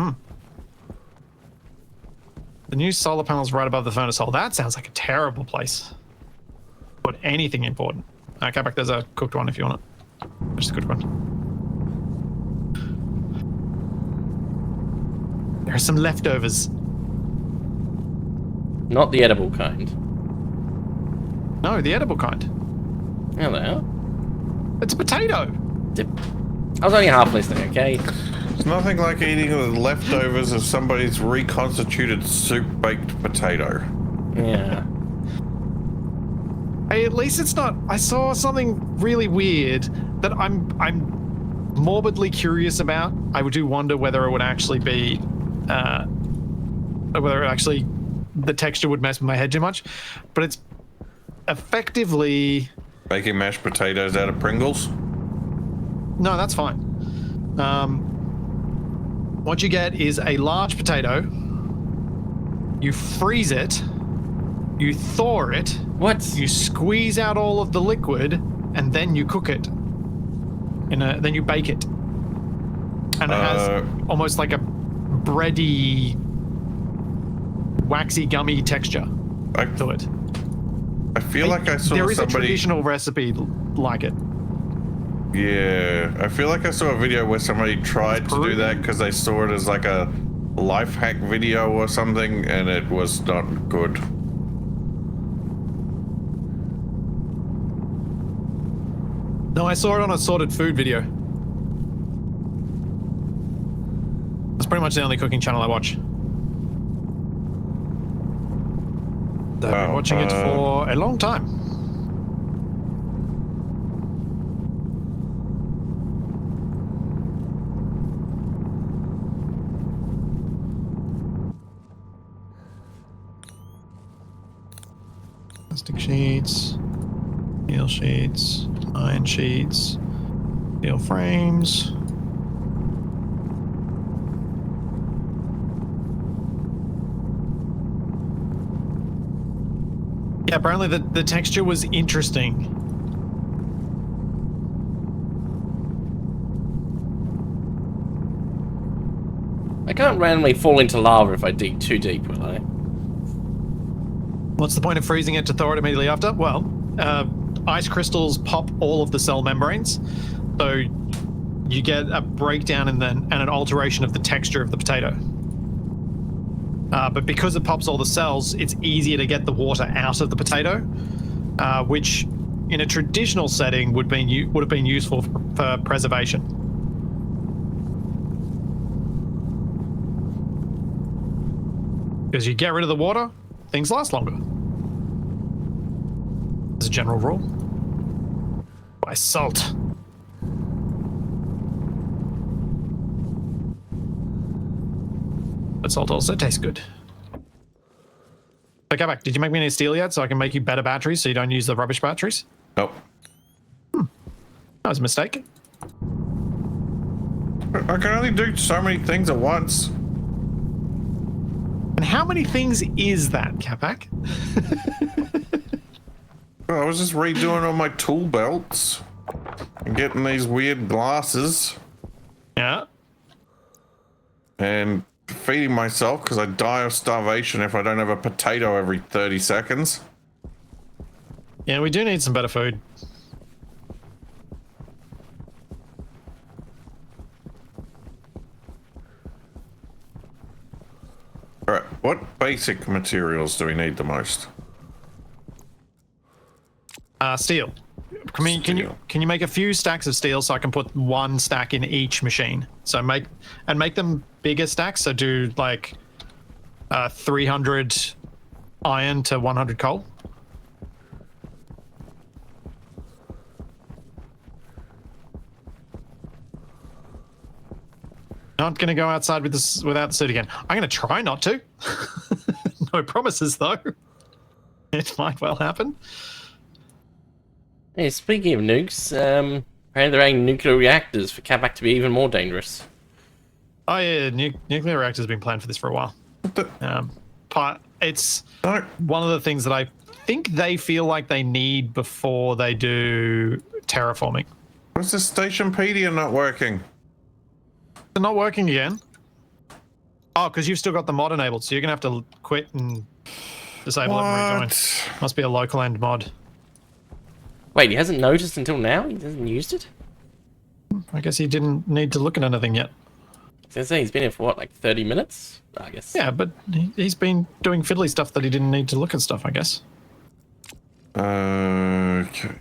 The new solar panels right above the furnace hole. That sounds like a terrible place. Put anything important. Okay, back there's a cooked one if you want it. Just a good one. There are some leftovers. Not the edible kind. No, the edible kind. Yeah, they are. It's a potato. I was only half listening, okay? It's nothing like eating the leftovers of somebody's reconstituted soup-baked potato. Yeah. Hey, at least it's not. I saw something really weird that I'm morbidly curious about. I do wonder whether it would actually be, whether it actually the texture would mess with my head too much. But it's effectively. Making mashed potatoes out of Pringles? No, that's fine. What you get is a large potato. You freeze it. You thaw it. What? You squeeze out all of the liquid, and then you cook it. Then you bake it. And it has almost like a bready, waxy, gummy texture to it. I feel like I saw There is somebody... a traditional recipe like it. Yeah, I feel like I saw a video where somebody tried to do that because they saw it as like a life hack video or something, and it was not good. No, I saw it on a sorted food video. That's pretty much the only cooking channel I watch. I've been watching it for a long time. Plastic sheets, steel sheets, iron sheets, steel frames. Yeah, apparently the texture was interesting. I can't randomly fall into lava if I dig too deep, will I? What's the point of freezing it to thaw it immediately after? Well, ice crystals pop all of the cell membranes, so you get a breakdown and an alteration of the texture of the potato. But because it pops all the cells, it's easier to get the water out of the potato, which in a traditional setting would have been useful for preservation. Because you get rid of the water, things last longer. As a general rule. By salt. salt also tastes good. So, Capac, did you make me any steel yet so I can make you better batteries so you don't use the rubbish batteries? Nope. That was a mistake. I can only do so many things at once. And how many things is that, Capac? I was just redoing all my tool belts and getting these weird glasses Yeah. and feeding myself because I die of starvation if I don't have a potato every 30 seconds. Yeah, we do need some better food. Alright, what basic materials do we need the most? Steel. Can you make a few stacks of steel so I can put one stack in each machine? So make them bigger stacks. So do like 300 iron to 100 coal. Not gonna go outside with this without the suit again. I'm gonna try not to. No promises though. It might well happen. Hey, speaking of nukes, apparently there are nuclear reactors for Capac to be even more dangerous. Oh yeah, nuclear reactors have been planned for this for a while. It's one of the things that I think they feel like they need before they do terraforming. What's the Stationpedia not working? They're not working again. Oh, because you've still got the mod enabled, so you're gonna have to quit and disable it and rejoin. Must be a local end mod. Wait, he hasn't noticed until now? He hasn't used it? I guess he didn't need to look at anything yet. I was gonna say, he's been here for what, like 30 minutes? I guess. Yeah, but he's been doing fiddly stuff that he didn't need to look at stuff, I guess. Okay.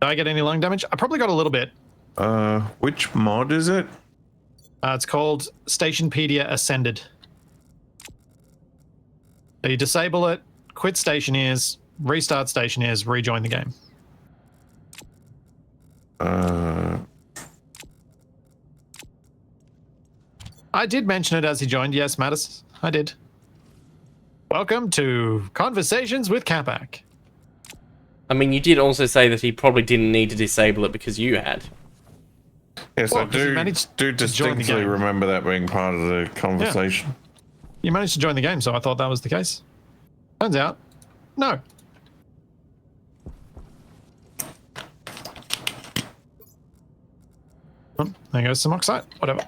Did I get any lung damage? I probably got a little bit. Which mod is it? It's called Stationpedia Ascended. So you disable it, quit Stationeers, restart Stationeers, rejoin the game. I did mention it as he joined. Yes, Mattis, I did. Welcome to Conversations with Capac. I mean, you did also say that he probably didn't need to disable it because you had. Yes, Well, I 'cause you managed do to join the distinctly game. remember that being part of the conversation. You managed to join the game, so I thought that was the case. Turns out, no. Oh, there goes some oxide. Whatever.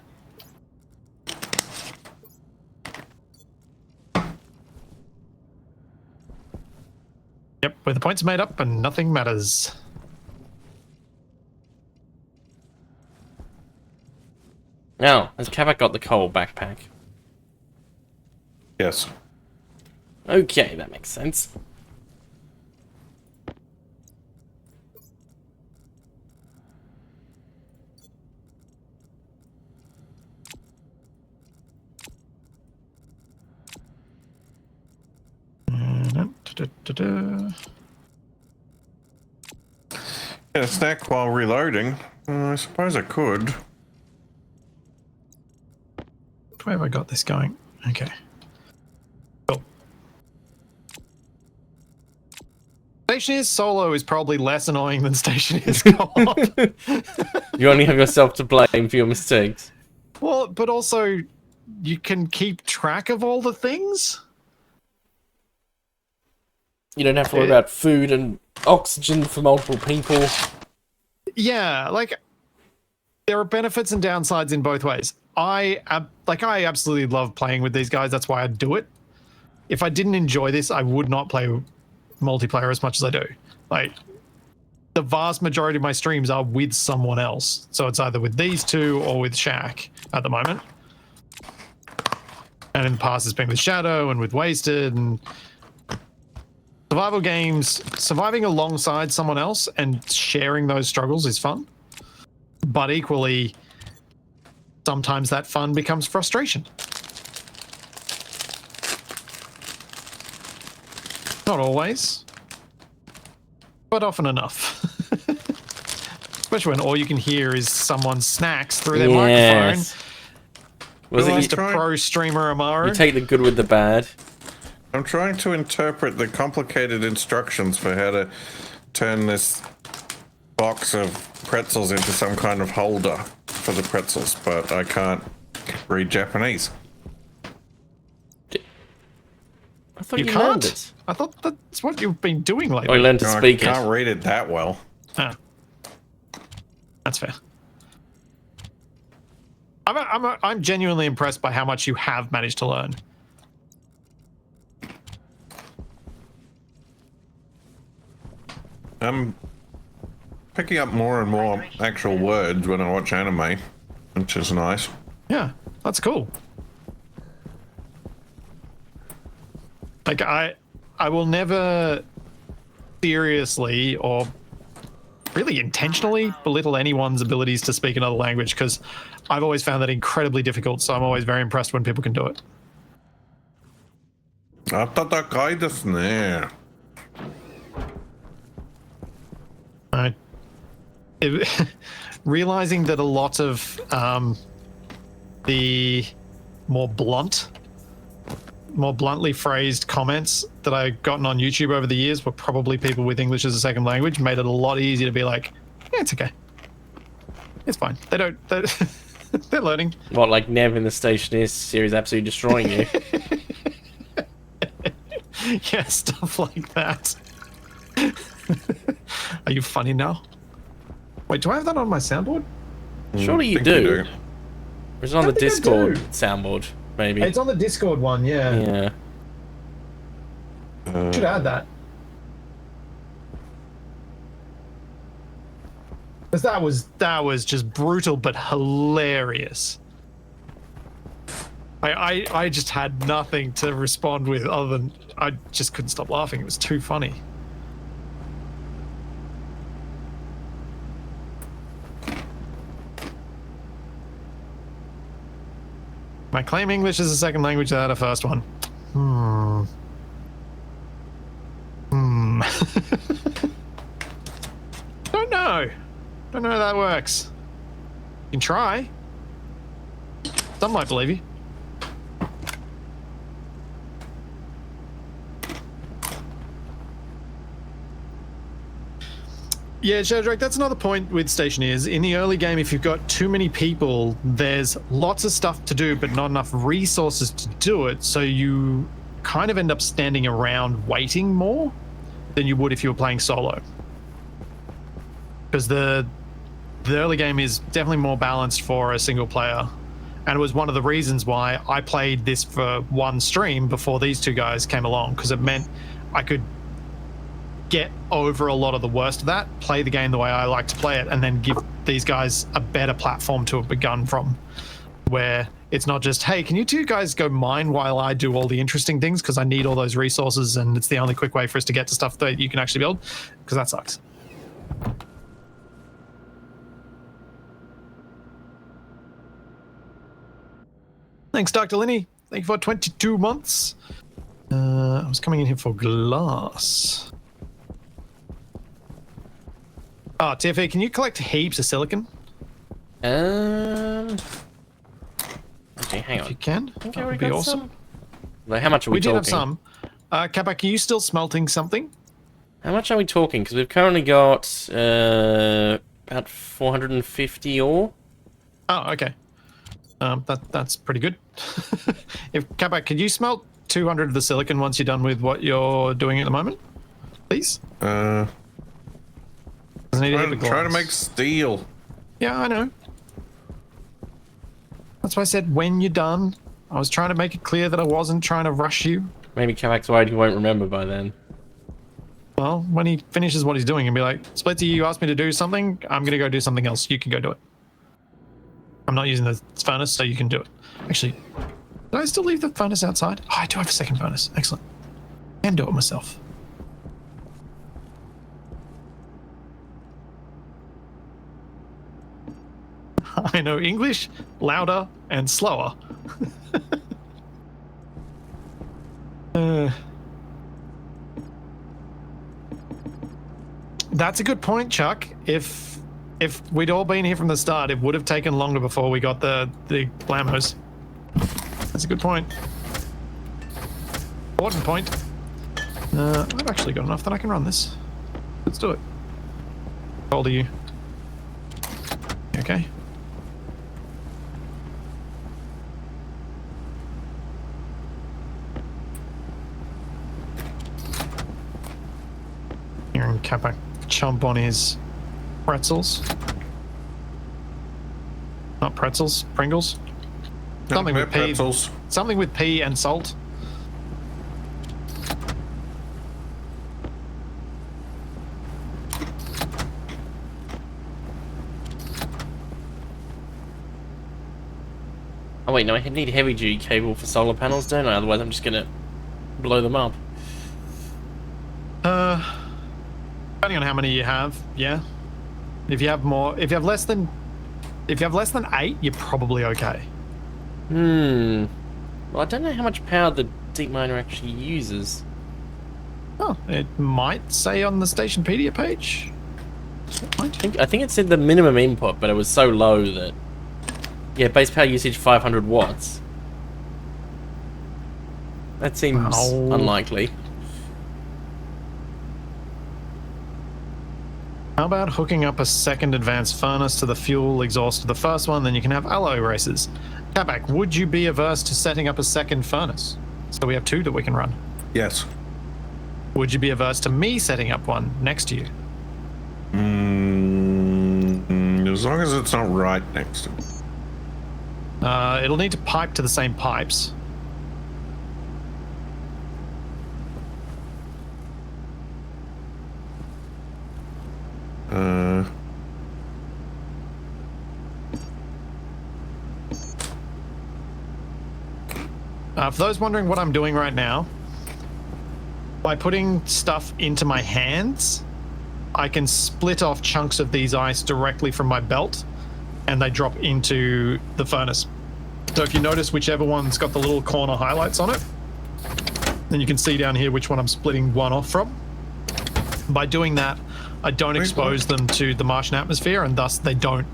Yep, with the points made up and nothing matters. Now, has Capac got the coal backpack? Yes. Okay, that makes sense. Get a snack while reloading. I suppose I could. Where have I got this going? Okay. Cool. Stationeers solo is probably less annoying than Stationeers co-op. You only have yourself to blame for your mistakes. Well, but also, you can keep track of all the things. You don't have to worry about food and oxygen for multiple people. Yeah, like, there are benefits and downsides in both ways. I absolutely love playing with these guys. That's why I do it. If I didn't enjoy this, I would not play multiplayer as much as I do. Like, the vast majority of my streams are with someone else. So it's either with these two or with Shaq at the moment. And in the past, it's been with Shadow and with Wasted. And survival games, surviving alongside someone else and sharing those struggles is fun. But equally, sometimes that fun becomes frustration. Not always, but often enough. Especially when all you can hear is someone's snacks through their microphone. Was Who it wants you, to pro streamer Amaro? you take the good with the bad? I'm trying to interpret the complicated instructions for how to turn this box of pretzels into some kind of holder for the pretzels, but I can't read Japanese. I thought You you learned can't? it. I thought that's what you've been doing Oh, lately. you learned to No, I speak can't it. read it that well. Ah. That's fair. I'm genuinely impressed by how much you have managed to learn. I'm picking up more and more actual words when I watch anime, which is nice. Yeah, that's cool. Like I will never seriously or really intentionally belittle anyone's abilities to speak another language because I've always found that incredibly difficult. So I'm always very impressed when people can do it. 暖かいですね. Realizing that a lot of the more bluntly phrased comments that I've gotten on YouTube over the years were probably people with English as a second language, made it a lot easier to be like, yeah, it's okay. It's fine. They're learning. What, like Nev in the Stationeers series absolutely destroying you? Yeah, stuff like that. Are you funny now? Wait, do I have that on my soundboard? Surely you Think do. It's on the I think I Discord do. soundboard, maybe. It's on the Discord one, yeah. Yeah. Should add that. Because that was just brutal but hilarious. I just had nothing to respond with other than I just couldn't stop laughing. It was too funny. I claim English as a second language without a first one. Don't know. Don't know how that works. You can try. Some might believe you. Yeah, Shadrack, that's another point with Stationeers. In the early game, if you've got too many people, there's lots of stuff to do, but not enough resources to do it, so you kind of end up standing around waiting more than you would if you were playing solo. Because the early game is definitely more balanced for a single player, and it was one of the reasons why I played this for one stream before these two guys came along, because it meant I could get over a lot of the worst of that, play the game the way I like to play it, and then give these guys a better platform to have begun from, where it's not just, hey, can you two guys go mine while I do all the interesting things because I need all those resources and it's the only quick way for us to get to stuff that you can actually build, because that sucks. Thanks, Dr. Linney. Thank you for 22 months. I was coming in here for glass. Oh, TFA, can you collect heaps of silicon? Okay, hang If you on. can, Okay, that we would be got awesome. some. Like, how much are we We did talking? have some. Capac, are you still smelting something? How much are we talking? Because we've currently got about 450 ore. Oh, okay. That's pretty good. If Capac, could you smelt 200 of the silicon once you're done with what you're doing at the moment, please? Trying to make steel. Yeah, I know. That's why I said when you're done. I was trying to make it clear that I wasn't trying to rush you. Maybe Kavak's worried he won't remember by then. Well, when he finishes what he's doing and be like, Splitsie, you asked me to do something, I'm going to go do something else. You can go do it. I'm not using the furnace, so you can do it. Actually, did I still leave the furnace outside? Oh, I do have a second furnace. Excellent. I can do it myself. I know English louder and slower. That's a good point, Chuck. If if we'd all been here from the start, it would have taken longer before we got the blammers. That's a good point. Important point. I've actually got enough that I can run this. Let's do it. How old are you? Okay. Hearing Capac chomp on his pretzels. Not pretzels, Pringles. Something with pea. Pretzels. Something with pea and salt. Oh wait, no, I need heavy duty cable for solar panels, don't I? Otherwise I'm just gonna blow them up. Depending on how many you have, yeah. If you have more, if you have less than 8, you're probably okay. Well, I don't know how much power the deep miner actually uses. Oh, it might say on the Stationpedia page. I think it said the minimum input, but it was so low that... Yeah, base power usage 500 watts. That seems unlikely. How about hooking up a second advanced furnace to the fuel exhaust of the first one, then you can have alloy races? Capac, would you be averse to setting up a second furnace? So we have 2 that we can run. Yes. Would you be averse to me setting up one next to you? As long as it's not right next to me. It'll need to pipe to the same pipes. For those wondering what I'm doing right now, by putting stuff into my hands, I can split off chunks of these ice directly from my belt, and they drop into the furnace. So if you notice whichever one's got the little corner highlights on it, then you can see down here which one I'm splitting one off from. By doing that, I don't expose them to the Martian atmosphere, and thus they don't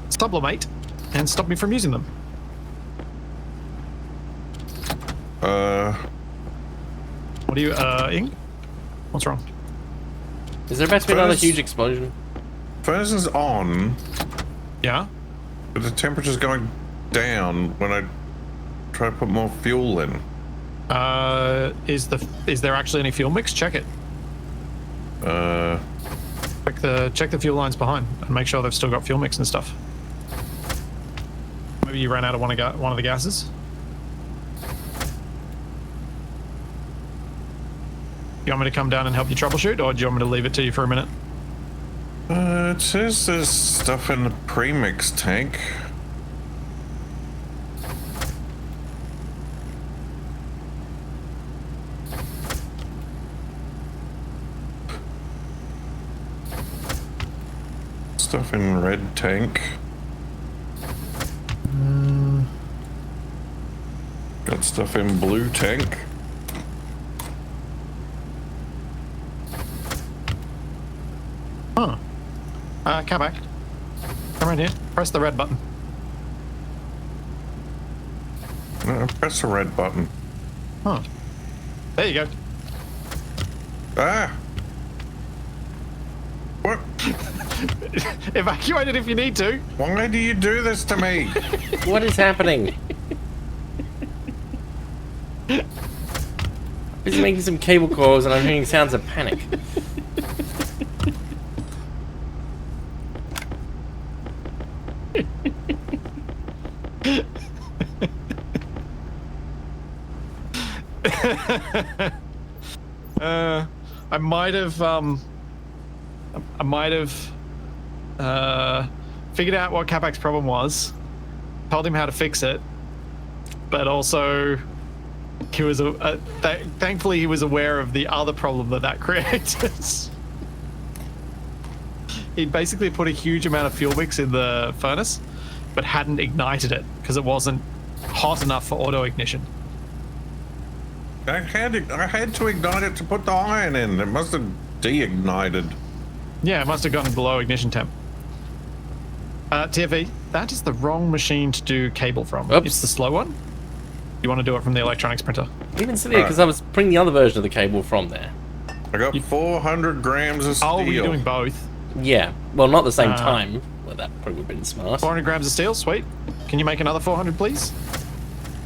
sublimate and stop me from using them. What are you, Ing? What's wrong? Is there about to be another huge explosion? Furnace is on, Yeah? but the temperature's going down when I try to put more fuel in. Is there actually any fuel mix? Check it. Check the fuel lines behind and make sure they've still got fuel mix and stuff. Maybe you ran out of one of the gases. You want me to come down and help you troubleshoot, or do you want me to leave it to you for a minute? It says there's stuff in the premix tank. Stuff in red tank. Got stuff in blue tank. Huh. Capac. Come right here. Press the red button. Press the red button. Huh. There you go. Ah! What? Evacuate it if you need to. Why do you do this to me? What is happening? Busy making some cable calls and I'm hearing sounds of panic. I might have figured out what Capac's problem was, told him how to fix it, but also he was thankfully he was aware of the other problem that created. He'd basically put a huge amount of fuel mix in the furnace, but hadn't ignited it because it wasn't hot enough for auto ignition. I had to ignite it to put the iron in. It must have de-ignited. Yeah, it must have gotten below ignition temp. TFE, that is the wrong machine to do cable from. Oops. It's the slow one. You want to do it from the electronics printer. Even sillier, because I was printing the other version of the cable from there. I got 400 grams of steel. Oh, were you doing both? Yeah, well, not at the same time. Well, that probably would have been smart. 400 grams of steel, sweet. Can you make another 400, please?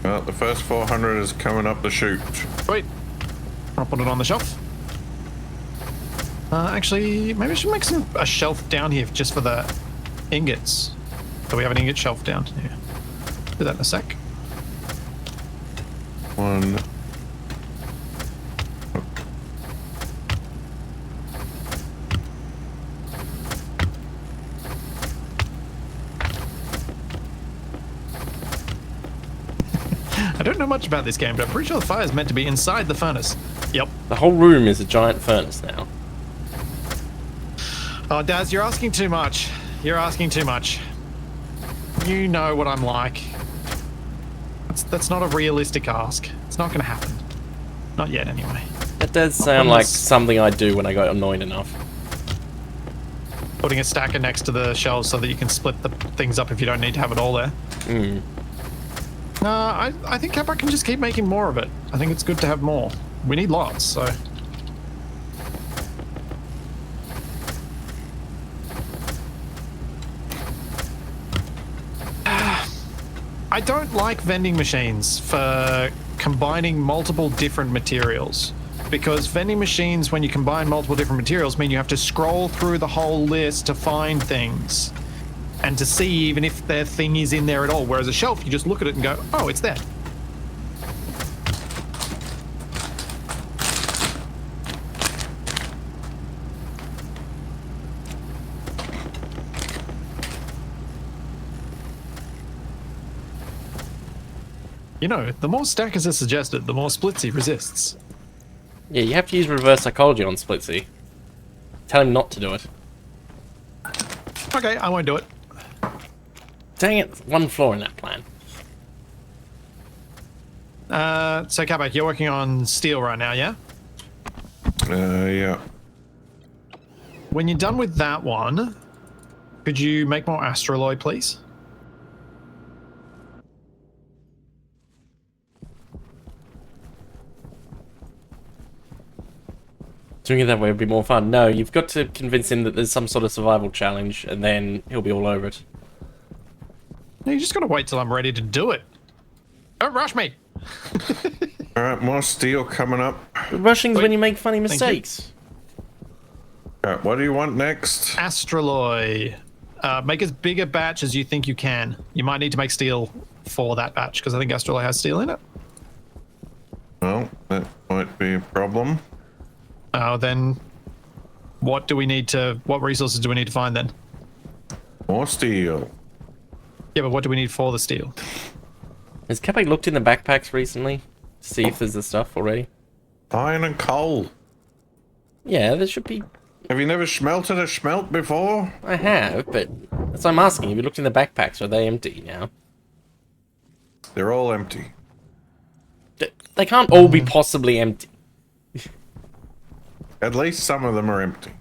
Well, the first 400 is coming up the chute. Sweet. I'll put it on the shelf. Actually, maybe I should make a shelf down here just for the ingots. So we have an ingot shelf down here. Do that in a sec. One. I don't know much about this game, but I'm pretty sure the fire is meant to be inside the furnace. Yep. The whole room is a giant furnace now. Oh, Daz, you're asking too much. You're asking too much. You know what I'm like. That's not a realistic ask. It's not going to happen. Not yet, anyway. That does sound like something I do when I got annoyed enough. Putting a stacker next to the shelves so that you can split the things up if you don't need to have it all there. Mm. I think Capac can just keep making more of it. I think it's good to have more. We need lots, so... I don't like vending machines for combining multiple different materials. Because vending machines, when you combine multiple different materials, mean you have to scroll through the whole list to find things. And to see even if their thing is in there at all. Whereas a shelf, you just look at it and go, oh, it's there. You know, the more stackers are suggested, the more Splitsie resists. Yeah, you have to use reverse psychology on Splitsie. Tell him not to do it. Okay, I won't do it. Dang it, one flaw in that plan. So Capac, you're working on steel right now, yeah? Yeah. When you're done with that one, could you make more astraloy, please? Doing it that way would be more fun. No, you've got to convince him that there's some sort of survival challenge, and then he'll be all over it. No, you just gotta wait till I'm ready to do it. Don't rush me! Alright, more steel coming up. Rushing's when you make funny mistakes. Alright, what do you want next? Astraloy. Make as big a batch as you think you can. You might need to make steel for that batch, because I think Astraloy has steel in it. Well, that might be a problem. Then what resources do we need to find then? More steel. Yeah, but what do we need for the steel? Has Capac looked in the backpacks recently? To see if there's the stuff already? Iron and coal. Yeah, there should be... Have you never smelted a smelt before? I have, but... That's what I'm asking. Have you looked in the backpacks? Are they empty now? They're all empty. They can't all be possibly empty. At least some of them are empty.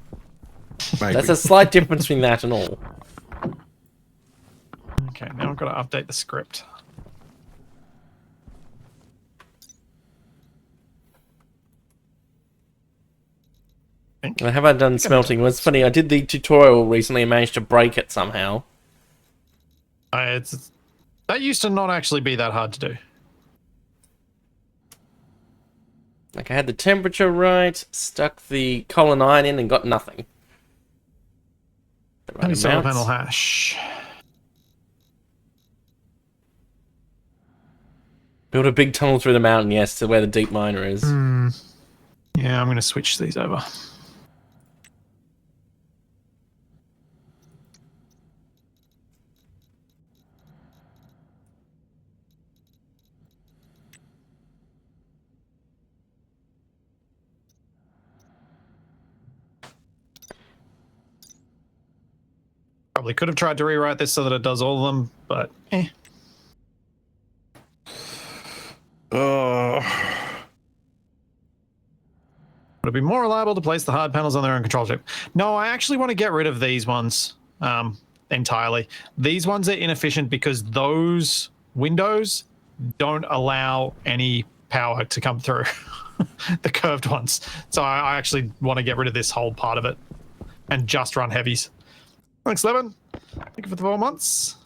Maybe. That's a slight difference between that and all. Okay, now I've got to update the script. I haven't done smelting. Well, it's funny, I did the tutorial recently and managed to break it somehow. That used to not actually be that hard to do. Like, I had the temperature right, stuck the coal and iron in and got nothing. The right Solar amounts. panel hash. Build a big tunnel through the mountain, yes, to where the deep miner is. Yeah, I'm going to switch these over. Probably could have tried to rewrite this so that it does all of them, but eh. Would it be more reliable to place the hard panels on their own control chip? No, I actually want to get rid of these ones entirely. These ones are inefficient because those windows don't allow any power to come through. The curved ones. So I actually want to get rid of this whole part of it and just run heavies. Thanks, Levin. Thank you for the 4 months.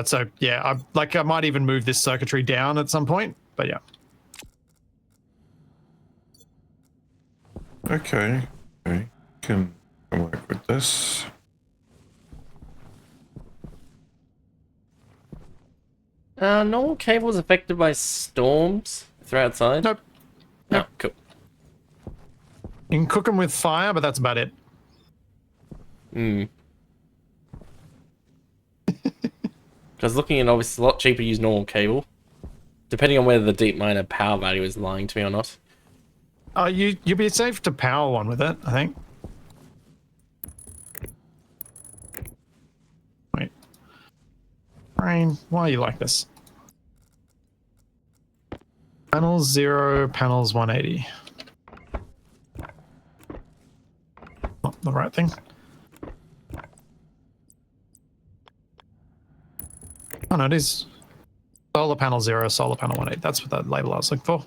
So yeah, I might even move this circuitry down at some point, but yeah. Okay. Can work with this. Normal cables affected by storms if they're outside? Nope. No, cool. You can cook them with fire, but that's about it. Because looking at obviously it's a lot cheaper to use normal cable. Depending on whether the deep miner power value is lying to me or not. You'd be safe to power one with it, I think. Wait. Brain, why are you like this? Panels 0, panels 180. Not the right thing. Oh no, it is solar panel 0, solar panel 180. That's what that label I was looking for.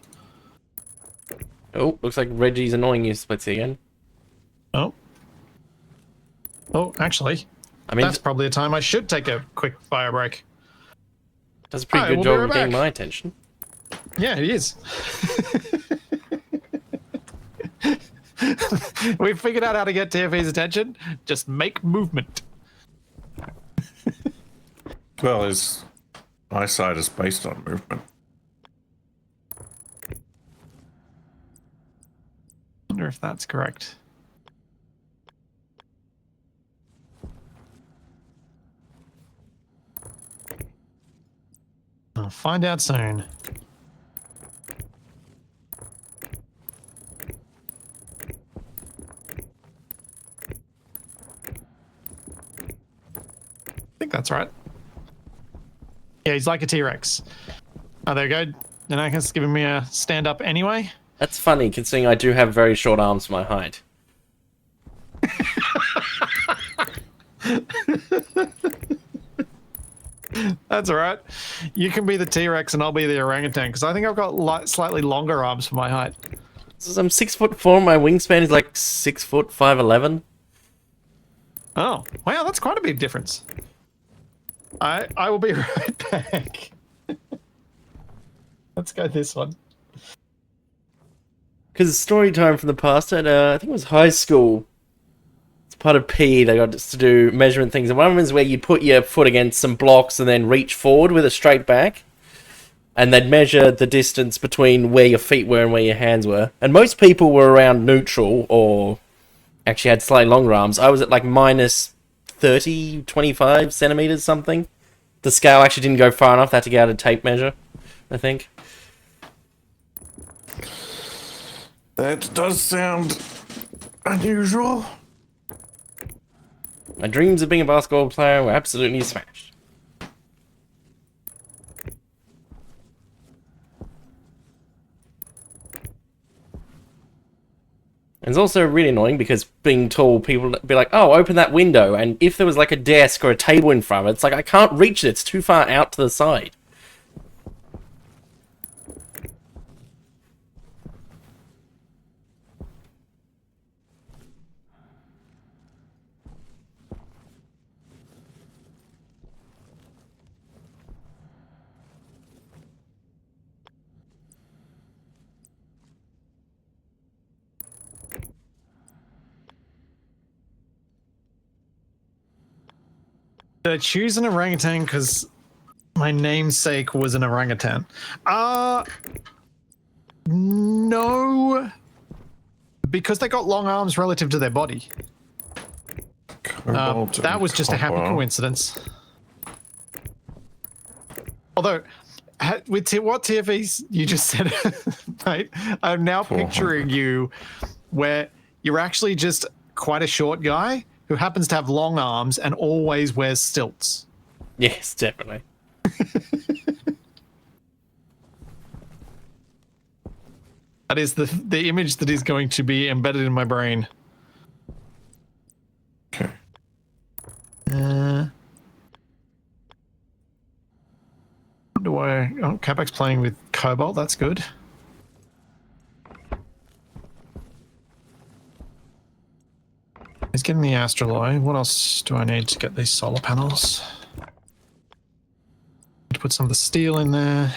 Oh, looks like Reggie's annoying you, Splitsie, again. Oh, actually, I mean, that's probably a time I should take a quick fire break. does a pretty good we'll job be of right getting back. my attention. Yeah, it is. We figured out how to get TFE's attention. Just make movement. Well, his eyesight is based on movement. Wonder if that's correct. I'll find out soon. I think that's right. Yeah, he's like a T-Rex. Oh, there we go. And I guess giving me a stand up anyway. That's funny, considering I do have very short arms for my height. That's all right. You can be the T-Rex and I'll be the orangutan because I think I've got slightly longer arms for my height. So I'm 6'4", my wingspan is like 6 foot 5'11". Oh, wow, that's quite a big difference. I will be right back. Let's go this one. Because story time from the past at, I think it was high school. It's part of PE, they got us to do measuring things. And one of them is where you put your foot against some blocks and then reach forward with a straight back. And they'd measure the distance between where your feet were and where your hands were. And most people were around neutral or actually had slightly longer arms. I was at like minus 30, 25 centimeters something. The scale actually didn't go far enough. They had to get out a tape measure, I think. That does sound unusual. My dreams of being a basketball player were absolutely smashed. And it's also really annoying because being tall, people would be like, oh, open that window. And if there was like a desk or a table in front of it, it's like, I can't reach it. It's too far out to the side. Did I choose an orangutan because my namesake was an orangutan? No. Because they got long arms relative to their body. That was just a happy coincidence. Although, with what TFEs you just said, mate, I'm now picturing you where you're actually just quite a short guy who happens to have long arms and always wears stilts. Yes, definitely. That is the image that is going to be embedded in my brain. Okay. Oh, Capac's playing with Cobalt. That's good. He's getting the Astraloy. What else do I need to get these solar panels? To put some of the steel in there.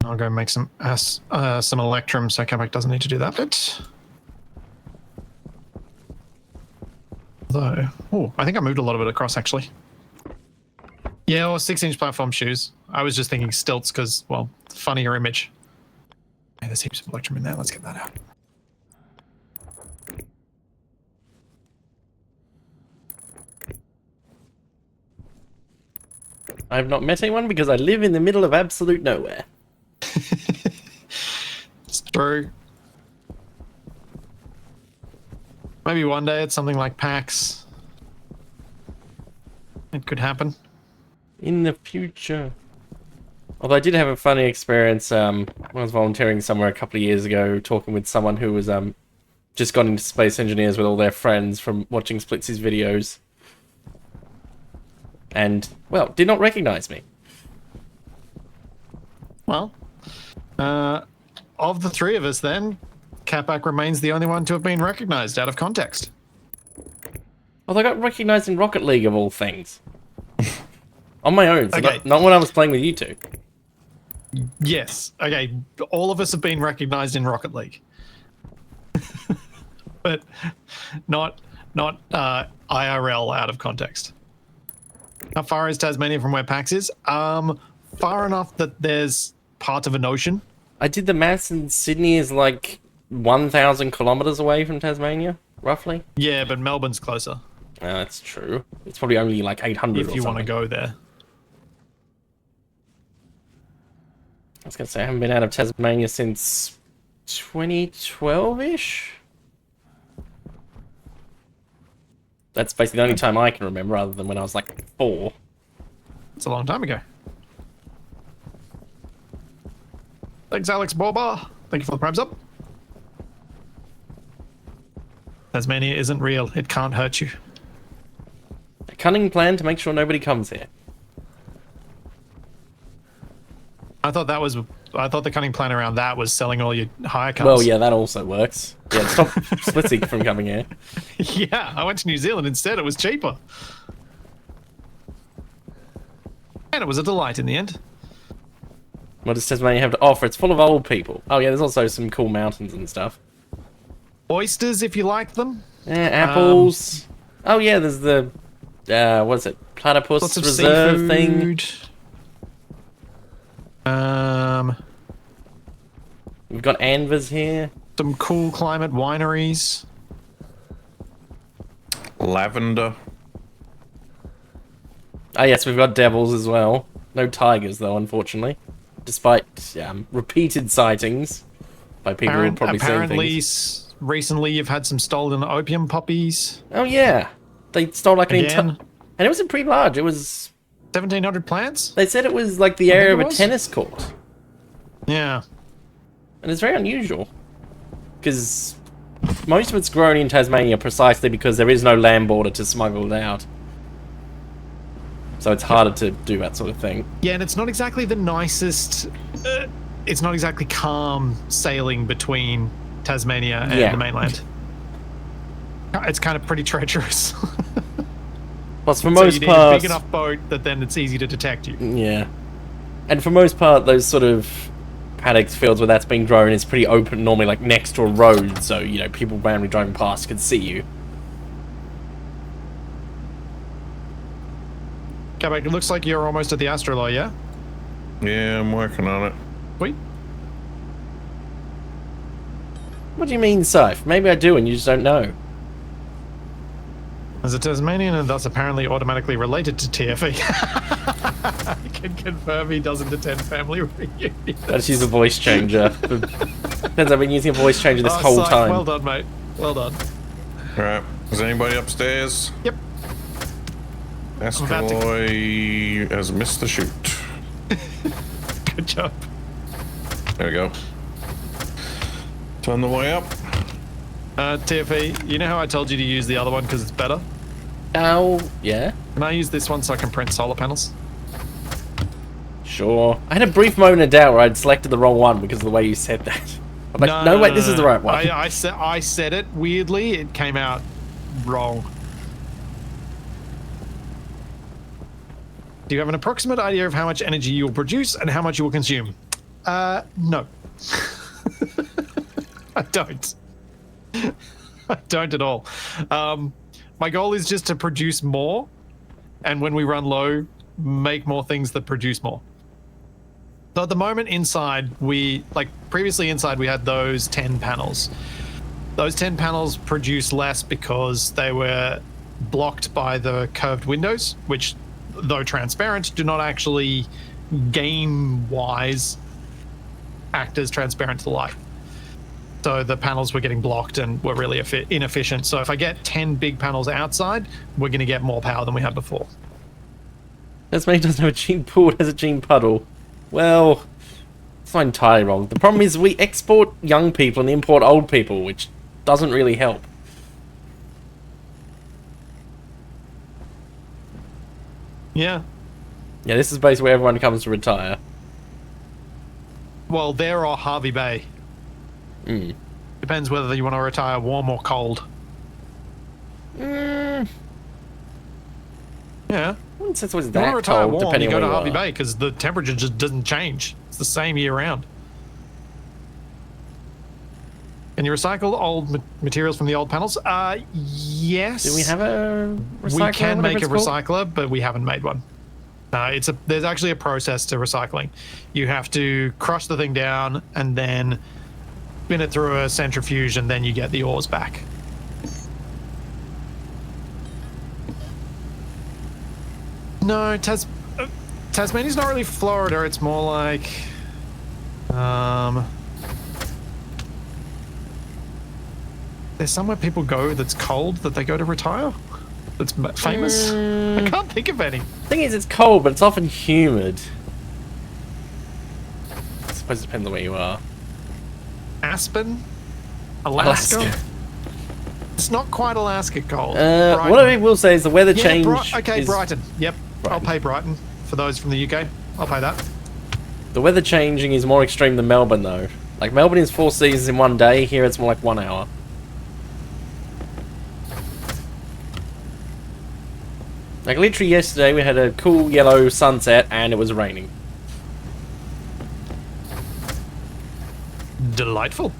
I'll go make some Electrum so Capac doesn't need to do that bit. Though, oh, I think I moved a lot of it across actually. Yeah, or 6-inch platform shoes. I was just thinking stilts because, well, funnier image. Hey, there's heaps of Electrum in there. Let's get that out. I've not met anyone because I live in the middle of absolute nowhere. It's true. Maybe one day it's something like PAX. It could happen. In the future. Although I did have a funny experience when I was volunteering somewhere a couple of years ago, talking with someone who was just gone into space engineers with all their friends from watching Splitsie's videos. And, well, did not recognize me. Well, of the three of us then, Capac remains the only one to have been recognized out of context. Although I got recognized in Rocket League of all things. On my own, so Okay. not when I was playing with you two. Yes. Okay. All of us have been recognized in Rocket League. But not IRL out of context. How far is Tasmania from where PAX is? Far enough that there's part of an ocean. I did the maths, and Sydney is like 1,000 kilometers away from Tasmania, roughly. Yeah, but Melbourne's closer. That's true. It's probably only like 800 If or you want to something. go there. I was going to say, I haven't been out of Tasmania since 2012-ish? That's basically the only time I can remember, other than when I was like 4. It's a long time ago. Thanks, Alex Boba. Thank you for the prime sub. Tasmania isn't real. It can't hurt you. A cunning plan to make sure nobody comes here. I thought the cunning plan around that was selling all your hire cars. Well, yeah, that also works. Yeah, stop Splitsie from coming here. Yeah, I went to New Zealand instead. It was cheaper. And it was a delight in the end. What does Tasmania have to offer? It's full of old people. Oh yeah, there's also some cool mountains and stuff. Oysters, if you like them. Apples. Oh yeah, there's the what is it? Platypus Lots of reserve thing. seafood. We've got Anvers here. Some cool climate wineries. Lavender. Oh yes, we've got devils as well. No tigers though, unfortunately. Despite repeated sightings by people who have probably seen Apparently, things. recently you've had some stolen opium poppies. Oh yeah, they stole like an Again. entire, and it wasn't pretty large. It was. 1,700 plants? They said it was like the area of it a was. tennis court, Yeah. and it's very unusual because most of it's grown in Tasmania precisely because there is no land border to smuggle it out. So it's harder to do that sort of thing. Yeah, and it's not exactly the nicest. It's not exactly calm sailing between Tasmania and the mainland. It's kind of pretty treacherous. Plus, for So most you need a part, big enough boat that then it's easy to detect you. yeah, and for most part, those sort of paddocks, fields where that's being grown is pretty open, normally like next to a road, so you know people randomly driving past can see you. Capac, it looks like you're almost at the Astroloy, yeah? Yeah, I'm working on it. Sweet. What do you mean, Scythe? Maybe I do, and you just don't know. As a Tasmanian and thus apparently automatically related to TFE, I can confirm he doesn't attend family reunions. Let's use a voice changer. Depends, I've been using a voice changer this whole Scythe, time. well done, mate. Well done. All right. Is anybody upstairs? Yep. Asteroid has missed the shoot. Good job. There we go. Turn the way up. TFE, you know how I told you to use the other one because it's better? Oh, yeah. Can I use this one so I can print solar panels? Sure. I had a brief moment of doubt where I'd selected the wrong one because of the way you said that. I'm like, no, wait, this is the right one. I said it weirdly. It came out wrong. Do you have an approximate idea of how much energy you will produce and how much you will consume? No. I don't. I don't at all. My goal is just to produce more, and when we run low, make more things that produce more. So at the moment inside, previously inside we had those 10 panels. Those 10 panels produce less because they were blocked by the curved windows, which, though transparent, do not actually game-wise act as transparent to the light. So the panels were getting blocked and were really inefficient. So if I get 10 big panels outside, we're going to get more power than we had before. Tasmania doesn't have a gene pool, it has a gene puddle. Well, it's not entirely wrong. The problem is we export young people and import old people, which doesn't really help. Yeah. Yeah, this is basically where everyone comes to retire. Well, there or Harvey Bay. Depends whether you want to retire warm or cold. Yeah. I wouldn't say it's always You want to that retire cold, warm, depending you on go where to you Harvey are. Bay because the temperature just doesn't change. It's the same year round. Can you recycle old materials from the old panels? Yes. Do we have a recycler? We can make a whatever it's called? recycler, but we haven't made one. There's actually a process to recycling. You have to crush the thing down and then spin it through a centrifuge, and then you get the ores back. No, Tasmania's not really Florida. It's more like, there's somewhere people go that's cold that they go to retire. That's famous. I can't think of any. The thing is, it's cold, but it's often humid. I suppose it depends on where you are. Aspen, Alaska. It's not quite Alaska cold. What I will say is the weather change. Is, Brighton. Yep, Brighton. I'll pay Brighton for those from the UK. I'll pay that. The weather changing is more extreme than Melbourne, though. Like Melbourne is 4 seasons in one day. Here, it's more like 1 hour. Like literally yesterday, we had a cool yellow sunset, and it was raining. Delightful.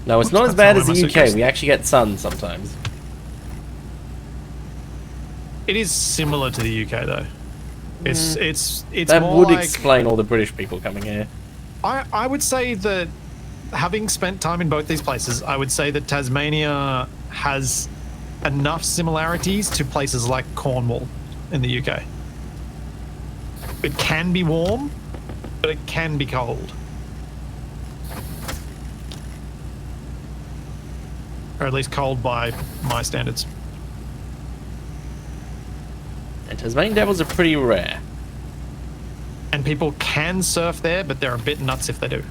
No, it's Oops, not as that's bad not as where the my UK. suitcase- We actually get sun sometimes. It is similar to the UK though. It's That more would like, explain all the British people coming here. I would say that, having spent time in both these places, I would say that Tasmania has enough similarities to places like Cornwall in the UK. It can be warm, but it can be cold. Or at least cold by my standards. And Tasmanian devils are pretty rare. And people can surf there, but they're a bit nuts if they do.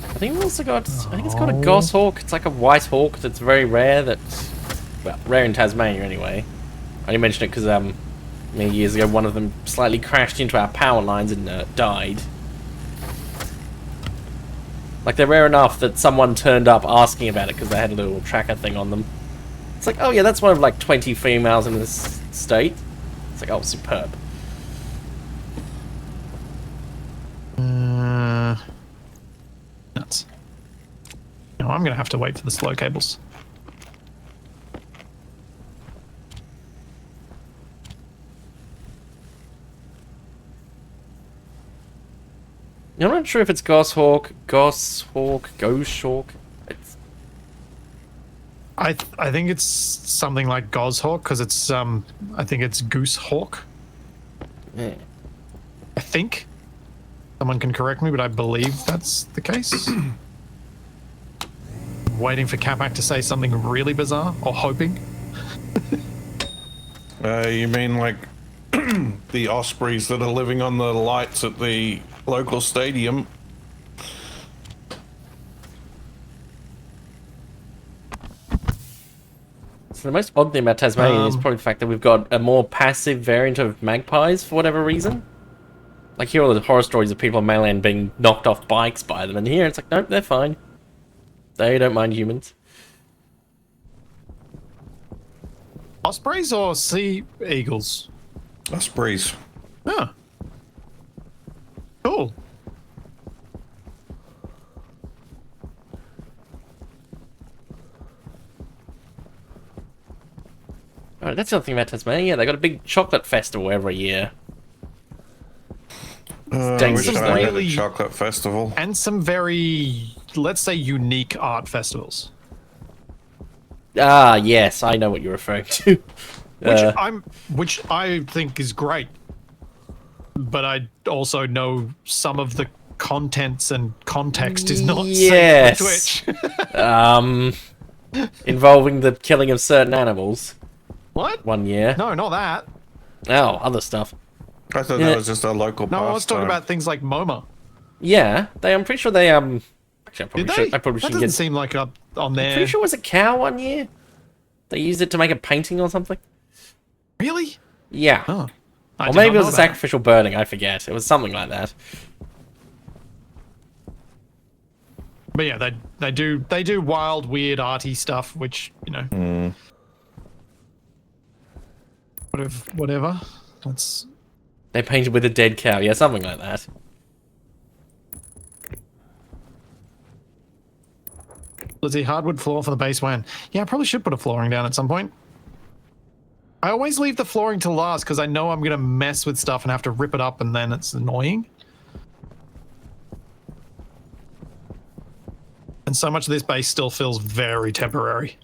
I think we've also got, I think it's called a goshawk. It's like a white hawk that's very rare. That's, well, rare in Tasmania anyway. I only mention it because many years ago one of them slightly crashed into our power lines and died. Like they're rare enough that someone turned up asking about it because they had a little tracker thing on them. It's like, oh yeah, that's one of like 20 females in this state. It's like, oh, superb. Nuts. No, I'm going to have to wait for the slow cables. I'm not sure if it's goshawk, ghost hawk. It's... I think it's something like Goshawk because it's I think it's Goosehawk. Yeah. I think. Someone can correct me, but I believe that's the case. Waiting for Capac to say something really bizarre, or hoping. You mean like the ospreys that are living on the lights at the local stadium? So the most odd thing about Tasmania is probably the fact that we've got a more passive variant of magpies for whatever reason. Like, here are all the horror stories of people on mainland being knocked off bikes by them, and here it's like, nope, they're fine. They don't mind humans. Ospreys or sea eagles? Ospreys. Yeah. Cool. Oh, that's the other thing about Tasmania. They got a big chocolate festival every year. I wish Some I had a really- chocolate festival. And some very, let's say, unique art festivals. Ah, yes, I know what you're referring to. Which I think is great. But I also know some of the contents and context is not Yes. safe for Twitch. Involving the killing of certain animals What? one year. No, not that. Oh, other stuff. I thought Yeah. that was just a local No, I was talking pastime. about things like MoMA. Yeah, I'm pretty sure they, actually, Did they? I probably That should doesn't get... seem like up on there. Pretty sure it was a cow one year. They used it to make a painting or something. Really? Yeah. Oh. I Or did maybe not it was know a that. sacrificial burning, I forget. It was something like that. But yeah, they do wild, weird, arty stuff, which, you know. Whatever. That's They painted with a dead cow. Yeah, something like that. let's see, hardwood floor for the base WAN. Yeah, I probably should put a flooring down at some point. I always leave the flooring to last because I know I'm gonna mess with stuff and have to rip it up, and then it's annoying. And so much of this base still feels very temporary.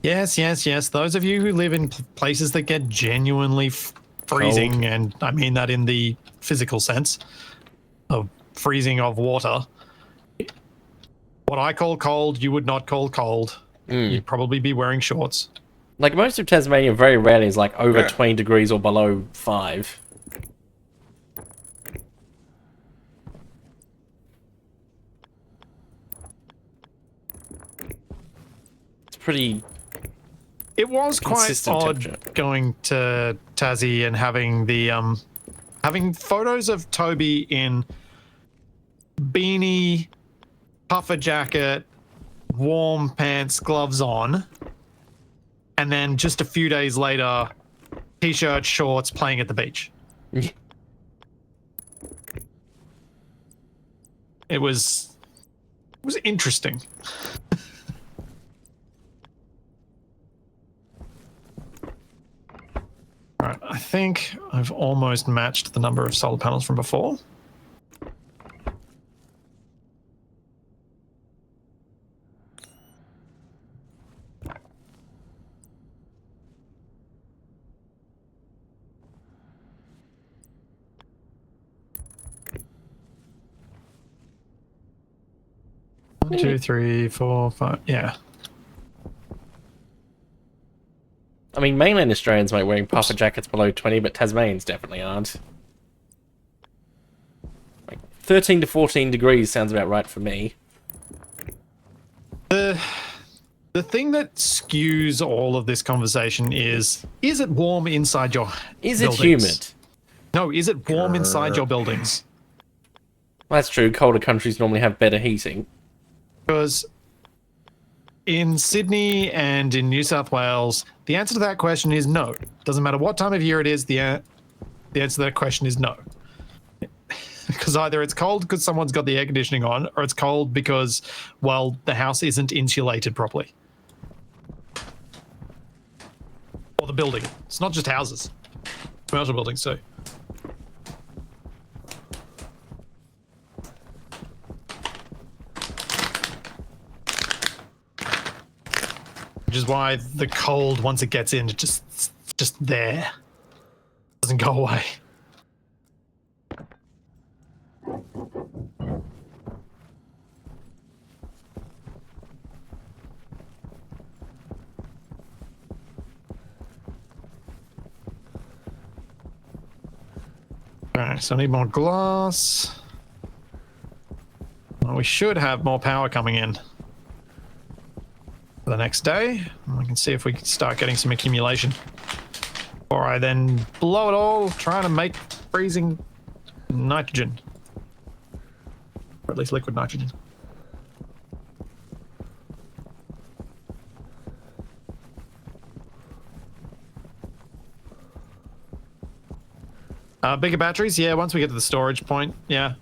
Yes, yes, yes. Those of you who live in places that get genuinely freezing, Cold. and I mean that in the physical sense of freezing of water. What I call cold, you would not call cold. You'd probably be wearing shorts. Like, most of Tasmania very rarely is like over Yeah. 20 degrees or below 5. It's pretty... It was quite Consistent odd temperature. going to Tassie and having the having photos of Toby in beanie, puffer jacket, warm pants, gloves on, and then just a few days later, t-shirt, shorts, playing at the beach. It was interesting. Right, I think I've almost matched the number of solar panels from before. One, 2, 3, 4, 5. Yeah. I mean, mainland Australians might wearing puffer jackets below 20, but Tasmanians definitely aren't. Like, 13 to 14 degrees sounds about right for me. The thing that skews all of this conversation is it warm inside your Is buildings? it humid? No, is it warm inside your buildings? Well, that's true. Colder countries normally have better heating. Because in Sydney and in New South Wales, the answer to that question is no. Doesn't matter what time of year it is, the answer to that question is no. Because either it's cold because someone's got the air conditioning on, or it's cold because, well, the house isn't insulated properly. Or the building. It's not just houses. Commercial buildings too. why the cold, once it gets in, it's just there. Doesn't go away. Alright, so I need more glass. Well, we should have more power coming in for the next day. We can see if we can start getting some accumulation. Or I then blow it all, trying to make freezing nitrogen. Or at least liquid nitrogen. Bigger batteries, yeah, once we get to the storage point, yeah.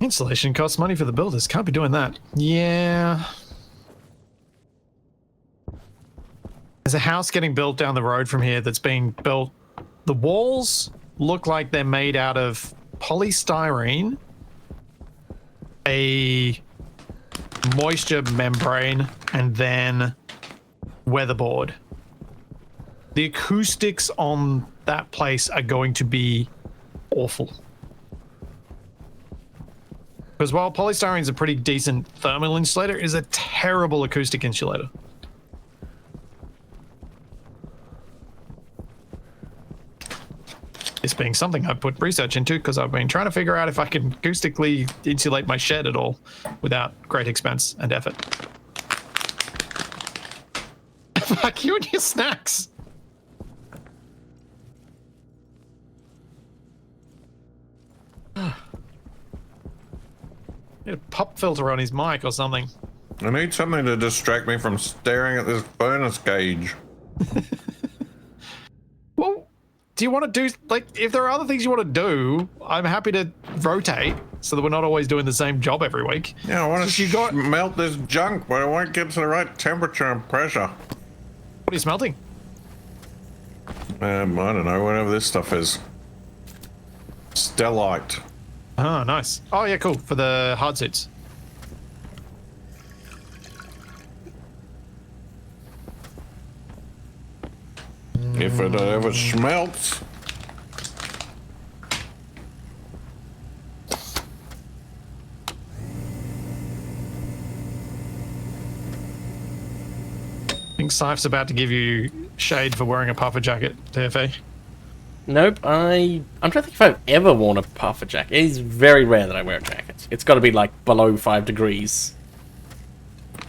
Installation costs money for the builders. Can't be doing that. Yeah. There's a house getting built down the road from here that's being built. The walls look like they're made out of polystyrene, a moisture membrane, and then weatherboard. The acoustics on that place are going to be awful. Because while polystyrene is a pretty decent thermal insulator, it is a terrible acoustic insulator. This being something I've put research into because I've been trying to figure out if I can acoustically insulate my shed at all without great expense and effort. Fuck you and your snacks! Need a pop filter on his mic or something. I need something to distract me from staring at this furnace gauge. Well, do you want to do, like, if there are other things you want to do, I'm happy to rotate so that we're not always doing the same job every week. Yeah, I want to melt this junk, but it won't get to the right temperature and pressure. What are you smelting? I don't know, whatever this stuff is. Stellite. Oh, nice. Oh, yeah, cool. For the hard suits. If it ever smelts. I think Sife's about to give you shade for wearing a puffer jacket, TFA. Nope, I'm trying to think if I've ever worn a puffer jacket. It is very rare that I wear a jacket. It's got to be like below 5 degrees.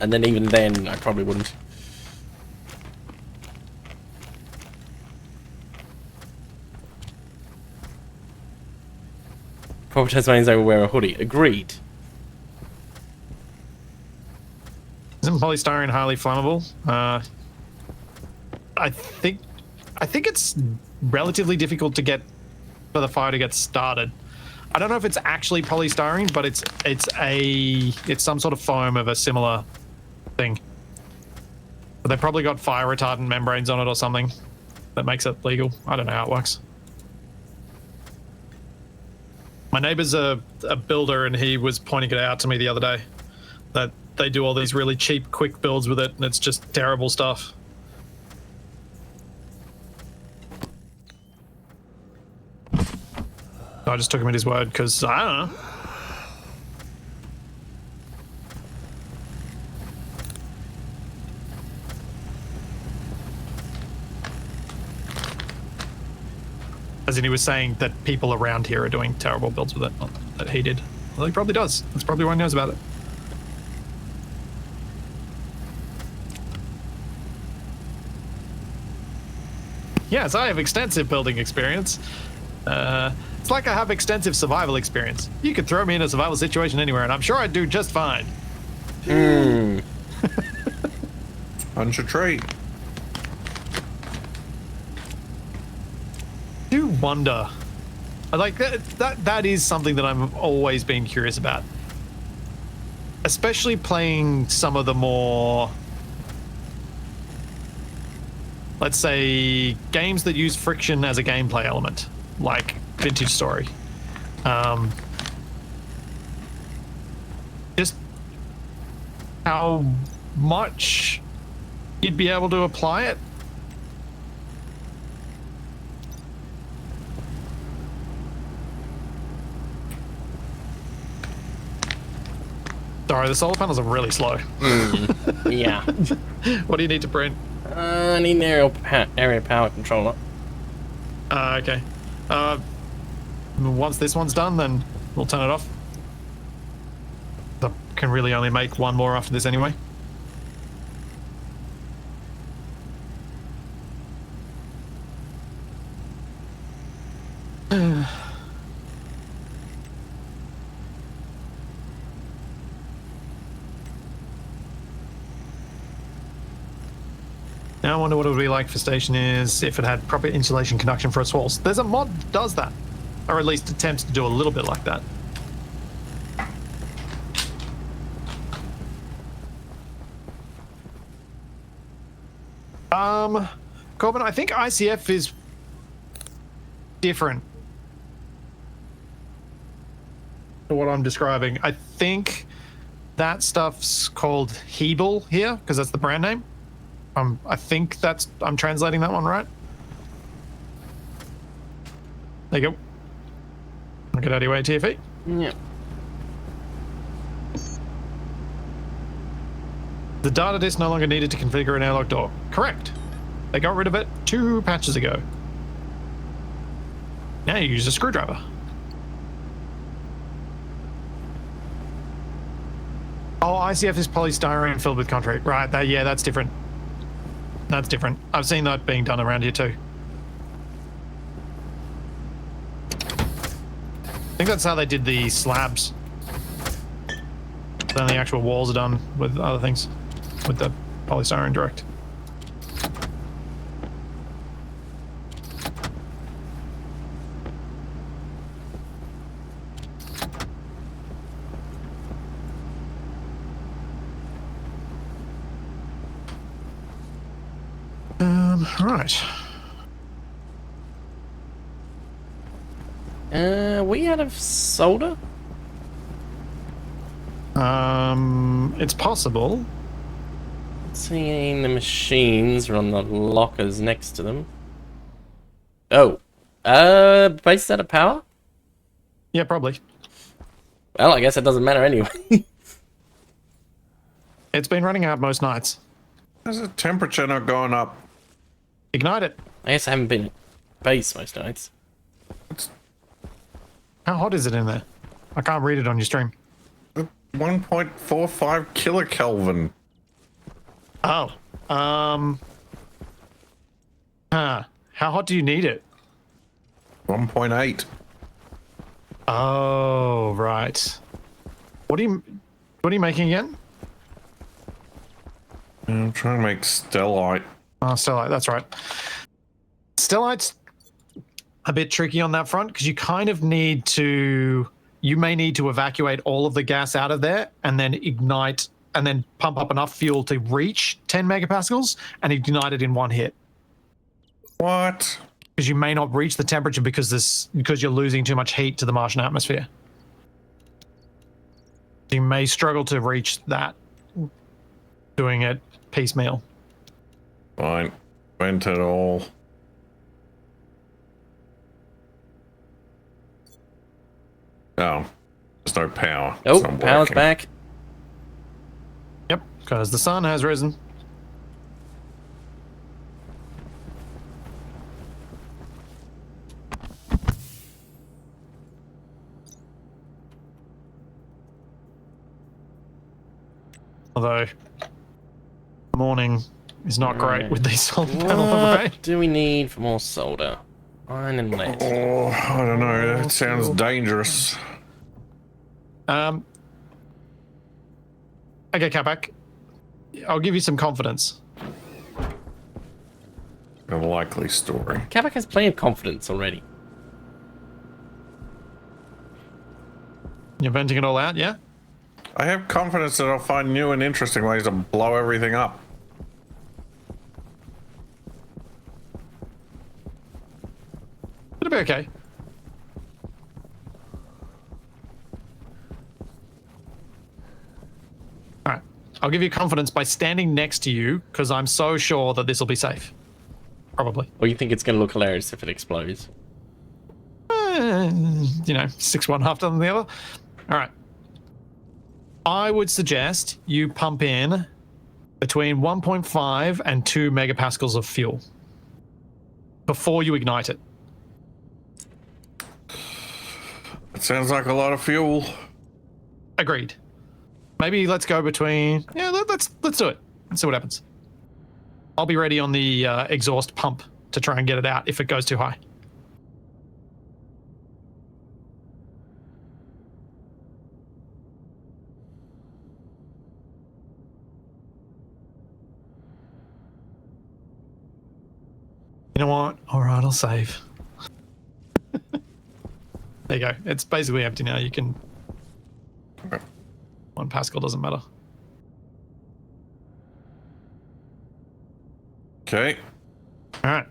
And then even then, I probably wouldn't. Proper Tasmanians I will wear a hoodie. Agreed. Isn't polystyrene highly flammable? I think it's relatively difficult to get for the fire to get started. I don't know if it's actually polystyrene, but it's some sort of foam of a similar thing. But they probably got fire retardant membranes on it or something that makes it legal. I don't know how it works. My neighbor's a builder, and he was pointing it out to me the other day that they do all these really cheap, quick builds with it, and it's just terrible stuff. I just took him at his word because I don't know. As in, he was saying that people around here are doing terrible builds with it, not that he did. Well, he probably does. That's probably why he knows about it. Yes, I have extensive building experience. It's like I have extensive survival experience. You could throw me in a survival situation anywhere, and I'm sure I'd do just fine. Punch a tree. I do wonder. Like that is something that I'm always been curious about. Especially playing some of the more let's say games that use friction as a gameplay element, like Vintage Story. Just how much you'd be able to apply it. Sorry, the solar panels are really slow. Yeah. What do you need to print? I need an area power controller. Okay. Once this one's done, then we'll turn it off. I can really only make one more after this anyway. Now I wonder what it would be like for Stationeers if it had proper insulation conduction for its walls. There's a mod that does that, or at least attempts to do a little bit like that. Corbin, I think ICF is different to what I'm describing. I think that stuff's called Hebel here, because that's the brand name. I think I'm translating that one right. There you go. I'll get out of your way, TFE. Yeah. The data disk no longer needed to configure an airlock door. Correct. They got rid of it 2 patches ago. Now you use a screwdriver. Oh, ICF is polystyrene filled with concrete. Right, yeah, that's different. That's different. I've seen that being done around here too. I think that's how they did the slabs. Then the actual walls are done with other things, with the polystyrene direct. Right. We out of solder? It's possible. Seeing the machines are on the lockers next to them. Oh. Base out of power? Yeah, probably. Well, I guess it doesn't matter anyway. It's been running out most nights. How's the temperature not going up? Ignite it. I guess I haven't been at base most nights. How hot is it in there? I can't read it on your stream. 1.45 kilokelvin. Oh. How hot do you need it? 1.8. Oh, right. What are you making again? I'm trying to make stellite. Oh, stellite, that's right. Stellite's a bit tricky on that front because you kind of need to, you may need to evacuate all of the gas out of there and then ignite and then pump up enough fuel to reach 10 megapascals and ignite it in one hit. What? Because you may not reach the temperature because you're losing too much heat to the Martian atmosphere. You may struggle to reach that doing it piecemeal. Fine. Vent it all. Oh. There's no power. Oh, It's not power's working. back. Yep, because the sun has risen. Although, morning is not great with these solar panel array. What do we need for more solder? Iron and lead. Oh, I don't know. That sounds dangerous. Okay, Capac. I'll give you some confidence. A likely story. Capac has plenty of confidence already. You're venting it all out, yeah? I have confidence that I'll find new and interesting ways to blow everything up. Okay. All right. I'll give you confidence by standing next to you because I'm so sure that this will be safe. Probably. Or you think it's going to look hilarious if it explodes? You know, 6 one half than the other. All right. I would suggest you pump in between 1.5 and 2 megapascals of fuel before you ignite it. It sounds like a lot of fuel. Agreed. Maybe let's go between. Yeah, let's do it. Let's see what happens. I'll be ready on the exhaust pump to try and get it out if it goes too high. You know what? All right, I'll save. There you go. It's basically empty now. You can. 1 Pascal doesn't matter. Okay. All right.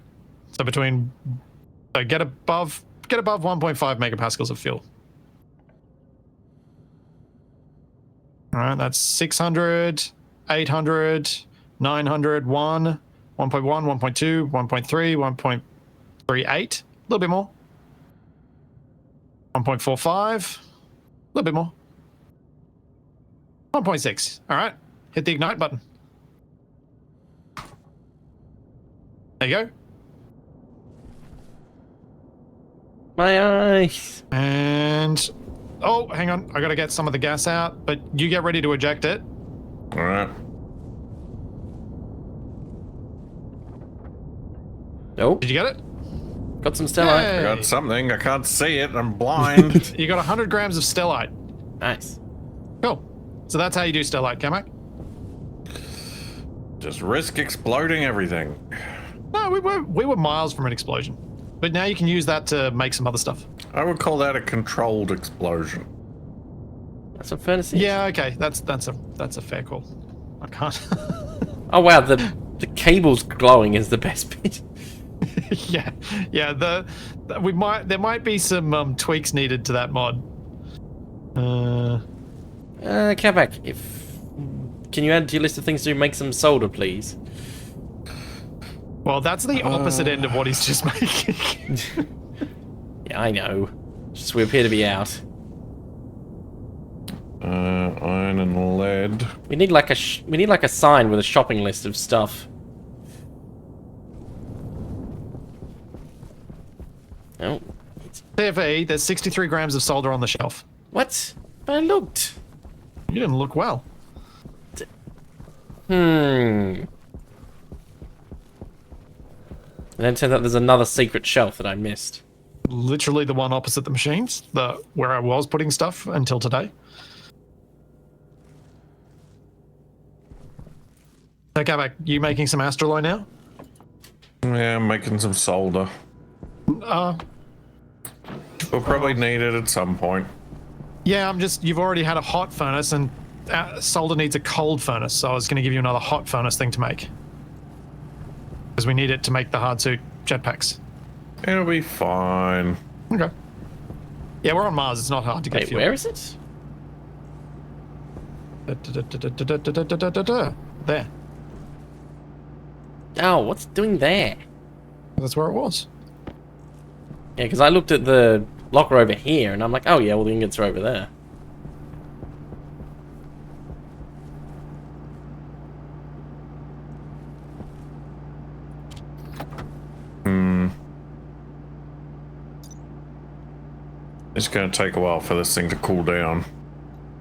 So get above 1.5 megapascals of fuel. All right, that's 600, 800, 900, 1, 1.1, 1.2, 1.3, 1.38, a little bit more. 1.45, a little bit more. 1.6. All right, hit the ignite button. There you go. My eyes. And oh, hang on, I gotta get some of the gas out, but you get ready to eject it. All right. Nope. Did you get it? Got some stellite. Yay. I got something. I can't see it. I'm blind. You got 100 grams of stellite. Nice. Cool. So that's how you do stellite, Capac. Just risk exploding everything. No, we were miles from an explosion, but now you can use that to make some other stuff. I would call that a controlled explosion. That's what furnace is. Yeah, okay, that's a fair call. I can't. Oh wow, the cable's glowing is the best bit. yeah. There might be some tweaks needed to that mod. Capac, can you add to your list of things to make some solder, please? Well, that's the opposite end of what he's just making. Yeah, I know. Just we appear to be out. Iron and lead. We need like a sign with a shopping list of stuff. Oh. TFE, there's 63 grams of solder on the shelf. What? But I looked. You didn't look well. And then it turns out there's another secret shelf that I missed. Literally the one opposite the machines, where I was putting stuff until today. Okay, Capac, you making some astraloy now? Yeah, I'm making some solder. We'll probably need it at some point. Yeah, you've already had a hot furnace and solder needs a cold furnace, so I was going to give you another hot furnace thing to make. Because we need it to make the hardsuit jetpacks. It'll be fine. Okay. Yeah, we're on Mars. It's not hard to get Wait, fuel. where is it? There. Oh, what's it doing there? That's where it was. Yeah, because I looked at the locker over here, and I'm like, oh yeah, well the ingots are over there. It's going to take a while for this thing to cool down.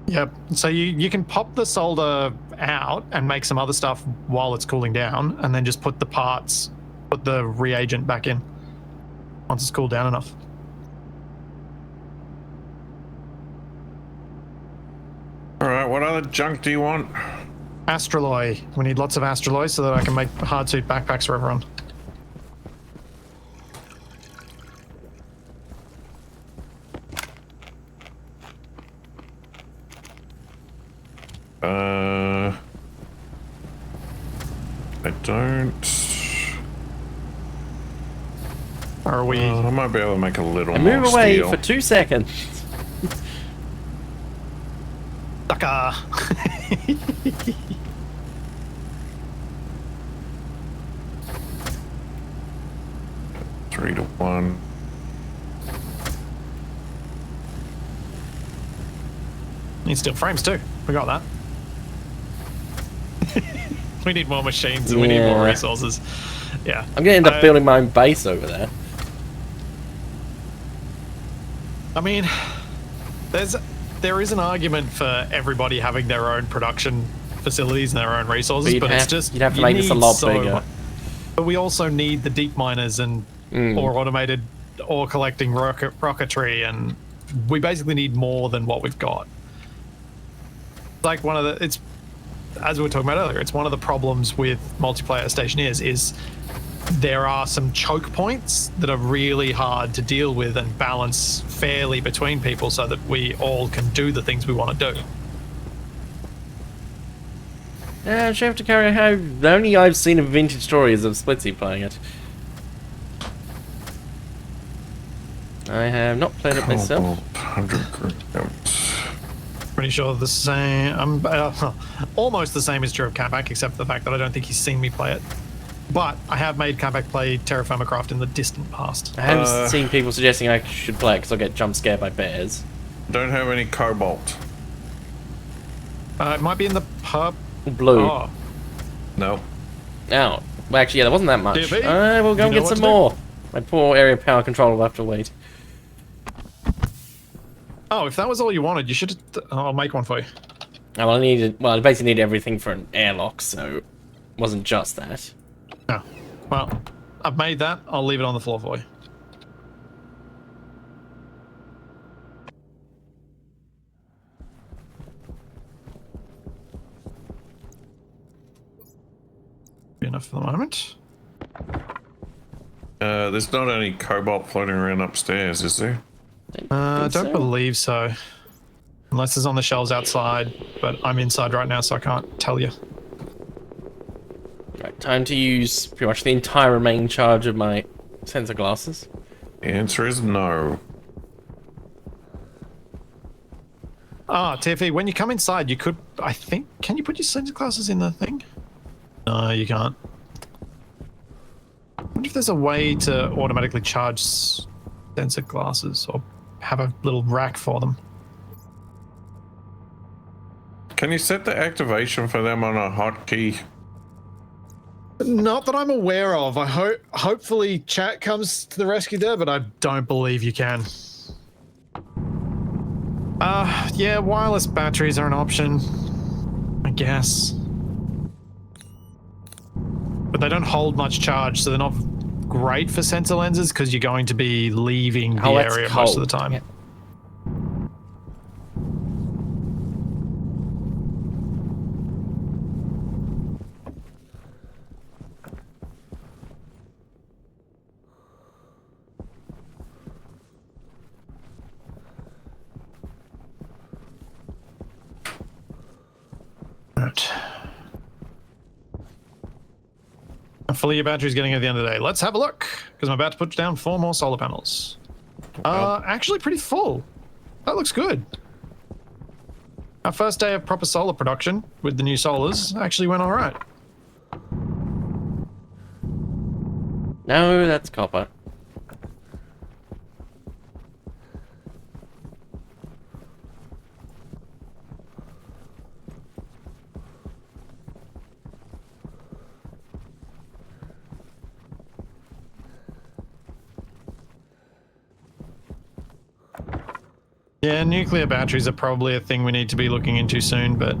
Yep. So you can pop the solder out and make some other stuff while it's cooling down, and then just put the reagent back in once it's cooled down enough. Alright, what other junk do you want? Astraloy. We need lots of astraloy so that I can make hardsuit backpacks for everyone. I don't... Or are we... I might be able to make a little And more move away steel. for 2 seconds. Sucker! 3-1. Need steel frames too. We got that. We need more machines and we need more Yeah. resources. Yeah. I'm gonna end up building my own base over there. I mean, there is an argument for everybody having their own production facilities and their own resources, But but it's just you'd have to make this a lot so bigger. much. But we also need the deep miners and ore automated ore collecting rocketry, and we basically need more than what we've got. Like it's as we were talking about earlier, it's one of the problems with multiplayer Stationeers is there are some choke points that are really hard to deal with and balance fairly between people so that we all can do the things we want to do. Chef to carry how the only I've seen of vintage stories of Splitsie playing it. I have not played it myself. 100 grams. Pretty sure the same. Almost the same is true of Capac, except for the fact that I don't think he's seen me play it. But I have made Capac play Terra Firma Craft in the distant past. I have seen people suggesting I should play it because I'll get jump scared by bears. Don't have any cobalt. It might be in the pub. Blue. Oh, No. Well, actually, yeah, there wasn't that much. DFE? I will go You and know get what some to do? more. My poor area power controller will have to wait. oh, if that was all you wanted, you should. I'll make one for you. Oh, well, I basically needed everything for an airlock, so it wasn't just that. No. Well, I've made that. I'll leave it on the floor for you. Be enough for the moment. There's not any cobalt floating around upstairs, is there? I Think don't so. believe so. Unless it's on the shelves outside, but I'm inside right now, so I can't tell you. Right, time to use pretty much the entire remaining charge of my sensor glasses. The answer is no. Ah, TFE, when you come inside, you could, I think, can you put your sensor glasses in the thing? No, you can't. I wonder if there's a way to automatically charge sensor glasses or have a little rack for them. Can you set the activation for them on a hotkey? Not that I'm aware of. I hopefully chat comes to the rescue there, but I don't believe you can. Yeah, wireless batteries are an option, I guess. But they don't hold much charge, so they're not great for sensor lenses because you're going to be leaving the that's area most of the cold. time. Yeah. Right. How full your battery's getting at the end of the day? Let's have a look, because I'm about to put down 4 more solar panels. Actually pretty full. That looks good. Our first day of proper solar production with the new solars actually went all right. No, that's copper. Yeah, nuclear batteries are probably a thing we need to be looking into soon, but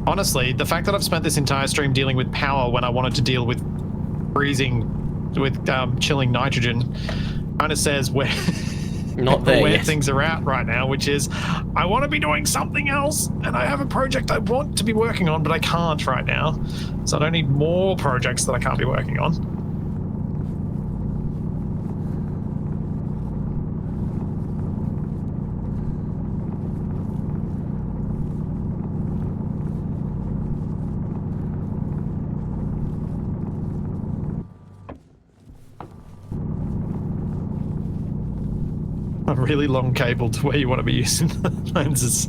honestly, the fact that I've spent this entire stream dealing with power when I wanted to deal with chilling nitrogen kind of says where Not there where yet. things are at right now, which is I want to be doing something else, and I have a project I want to be working on, but I can't right now. So I don't need more projects that I can't be working on. really long cable to where you want to be using the lenses.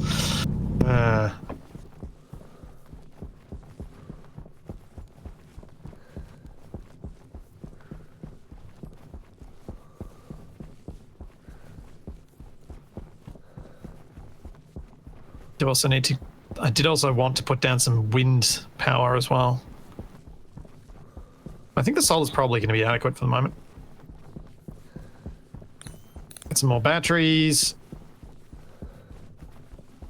I did also want to put down some wind power as well. I think the solar's probably going to be adequate for the moment. Get some more batteries.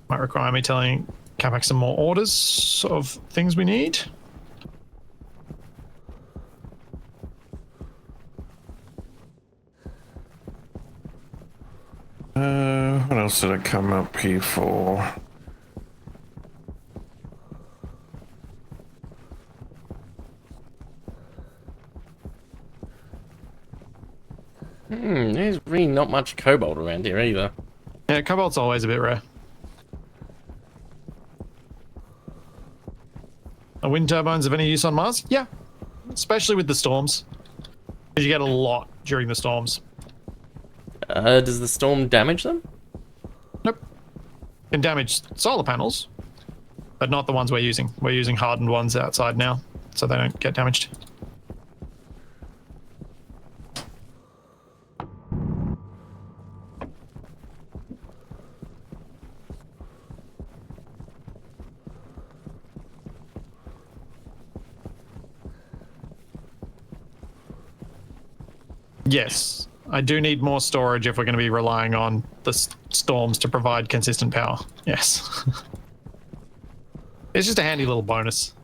Might require me telling Capac some more orders of things we need. What else did I come up here for? There's really not much cobalt around here either. Yeah, cobalt's always a bit rare. Are wind turbines of any use on Mars? Yeah, especially with the storms. Because you get a lot during the storms. Does the storm damage them? Nope. Can damage solar panels, but not the ones we're using. We're using hardened ones outside now, so they don't get damaged. Yes, I do need more storage if we're going to be relying on the storms to provide consistent power. Yes. It's just a handy little bonus.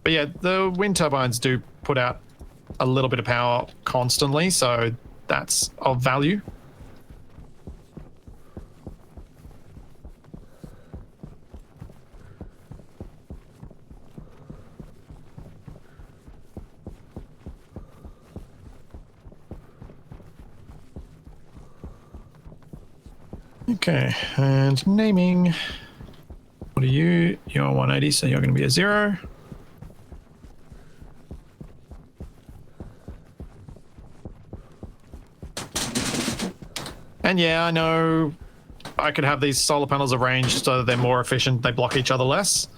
But yeah, the wind turbines do put out a little bit of power constantly, so that's of value. Okay, and naming. What are you? You're 180, so you're going to be a 0. And yeah, I know I could have these solar panels arranged so that they're more efficient, they block each other less,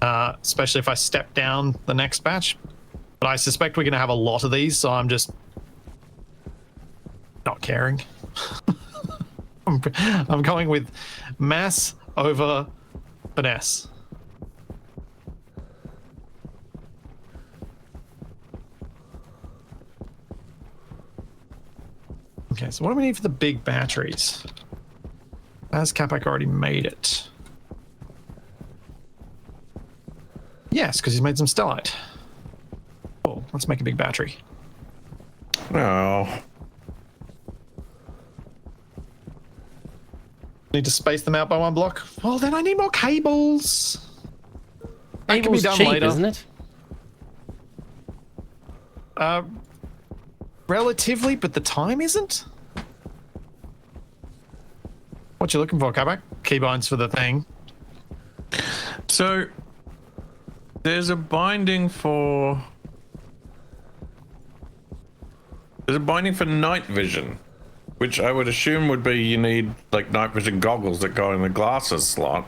especially if I step down the next batch. But I suspect we're going to have a lot of these, so I'm just not caring. I'm going with mass over finesse. Okay, so what do we need for the big batteries? Has Capac already made it? Yes, because he's made some stellite. Oh, let's make a big battery. No. Need to space them out by 1 block? Well, then I need more cables. That can be Cable's done cheap, later. isn't it? Relatively, but the time isn't. What you looking for, Capac? Keybinds for the thing. So there's a binding for night vision, which I would assume would be you need like night vision goggles that go in the glasses slot.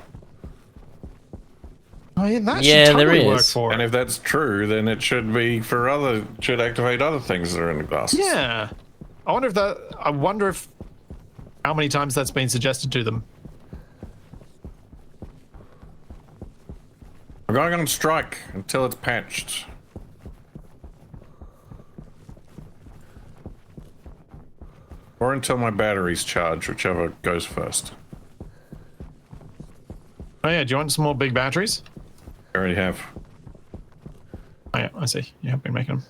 Oh yeah, that Yeah, should totally there work is. for And it. if that's true, then it should be should activate other things that are in the glasses. Yeah. I wonder if how many times that's been suggested to them. I'm going on strike until it's patched. Or until my battery's charged, whichever goes first. Oh yeah, do you want some more big batteries? I already have. Oh yeah, I see. You have been making them.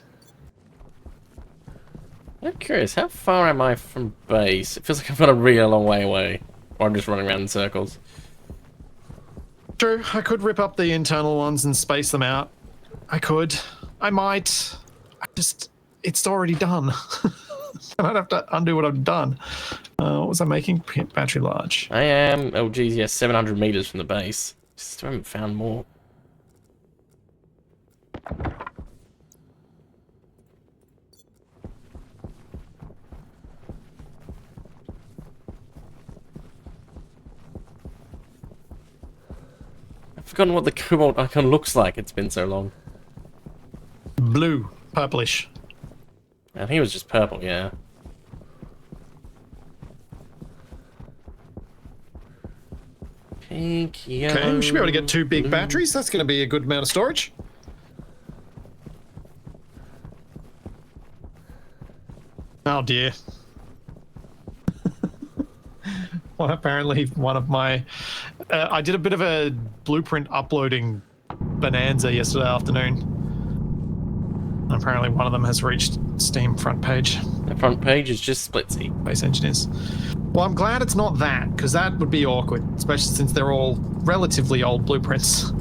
I'm curious, how far am I from base? It feels like I've got a real long way away. Or I'm just running around in circles. True, I could rip up the internal ones and space them out. I could. I might. It's already done. I don't have to undo what I've done. What was I making? Battery large. I am, oh geez, yes, 700 meters from the base. Just haven't found more. forgotten what the cobalt icon looks like. It's been so long. Blue, purplish. I think it was just purple, yeah. Pink, yellow... Okay, we should be able to get 2 big batteries. That's going to be a good amount of storage. Oh dear. Well, apparently one of my... I did a bit of a blueprint uploading bonanza yesterday afternoon. Apparently one of them has reached Steam front page. The front page is just Splitsie. Base Engineers. Well, I'm glad it's not that, because that would be awkward, especially since they're all relatively old blueprints.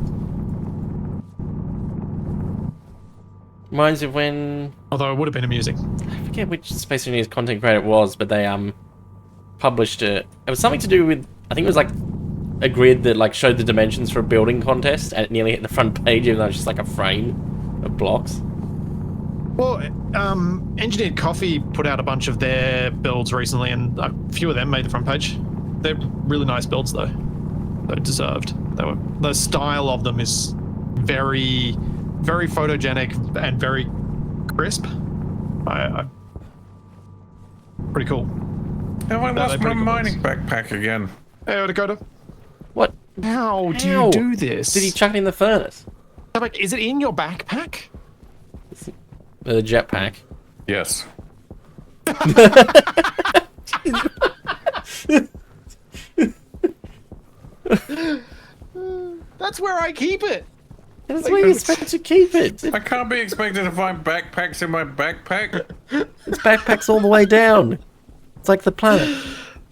Reminds me of when... Although it would have been amusing. I forget which Space Engineers content creator it was, but they published it. It was something to do with... I think it was like a grid that like showed the dimensions for a building contest, and it nearly hit the front page, even though it's just like a frame of blocks. Well, Engineered Coffee put out a bunch of their builds recently, and a few of them made the front page. They're really nice builds, though. They're deserved. The style of them is very, very photogenic and very crisp. Pretty cool. Have I lost my pretty cool mining backpack again? Hey, Dakota. What? How do you do this? Did he chuck it in the furnace? Is it in your backpack? The jetpack. Yes. That's where I keep it. That's where you expect to keep it. I can't be expected to find backpacks in my backpack. It's backpacks all the way down. It's like the planet.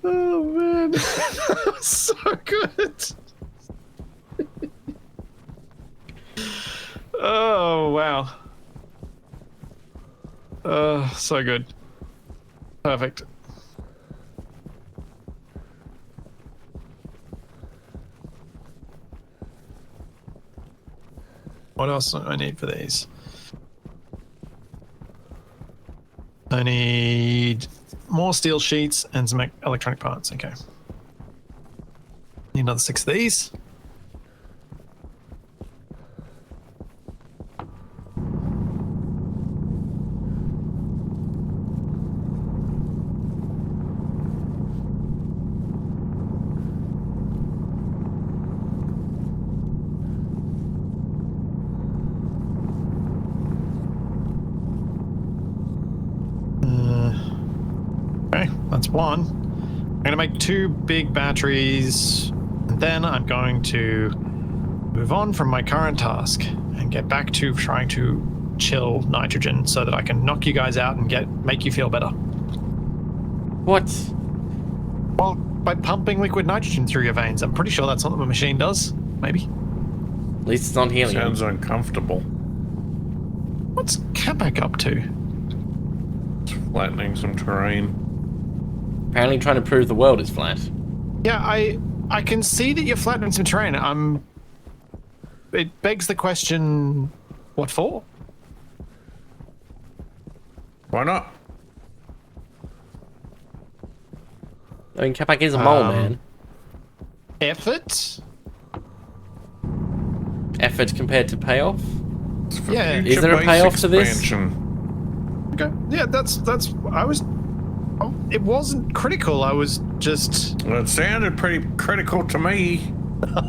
Oh man, that was so good. Oh wow. So good. Perfect. What else do I need for these? I need more steel sheets and some electronic parts. Okay. Need another 6 of these. Okay, that's one. I'm going to make 2 big batteries, and then I'm going to move on from my current task and get back to trying to chill nitrogen so that I can knock you guys out and make you feel better. What? Well, by pumping liquid nitrogen through your veins. I'm pretty sure that's not what the machine does. Maybe. At least it's not helium. Sounds uncomfortable. What's Capac up to? It's flattening some terrain. Apparently trying to prove the world is flat. Yeah, I can see that you're flattening some terrain. It begs the question, what for? Why not? I mean, Capac is a mole, man. Effort? Effort compared to payoff? It's for Yeah. future Is there a base payoff to this? expansion. Okay. Yeah, it wasn't critical. I was just Well, it sounded pretty critical to me.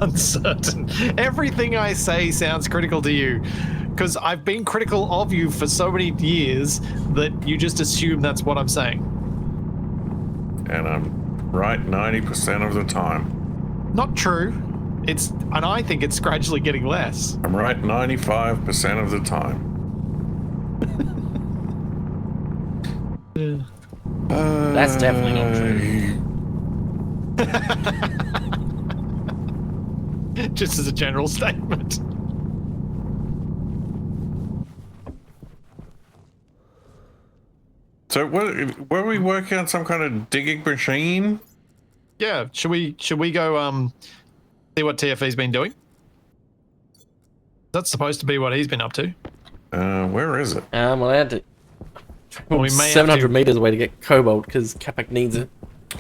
uncertain. Everything I say sounds critical to you. Because I've been critical of you for so many years that you just assume that's what I'm saying. And I'm right 90% of the time. Not true. And I think it's gradually getting less. I'm right 95% of the time. That's definitely not true. Just as a general statement. So were we working on some kind of digging machine? Yeah, should we go see what TFE's been doing? That's supposed to be what he's been up to. Where is it? Well, I had to Well, we may have 700 to- meters away to get cobalt because Capac needs it.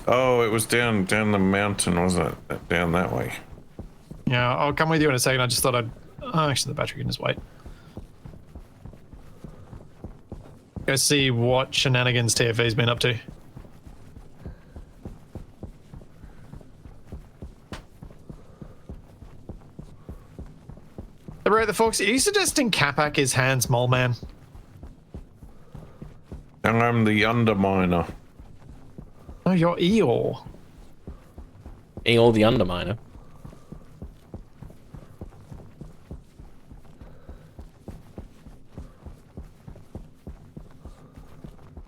Oh, it was down the mountain, wasn't it? Down that way. Yeah, I'll come with you in a second. I just thought I'd... Oh, actually, the battery can just wait. Go see what shenanigans TFE's been up to. Right, the folks, are you suggesting Capac is Hans Moleman? And I'm the underminer. Oh, you're Eeyore. Eeyore the Underminer.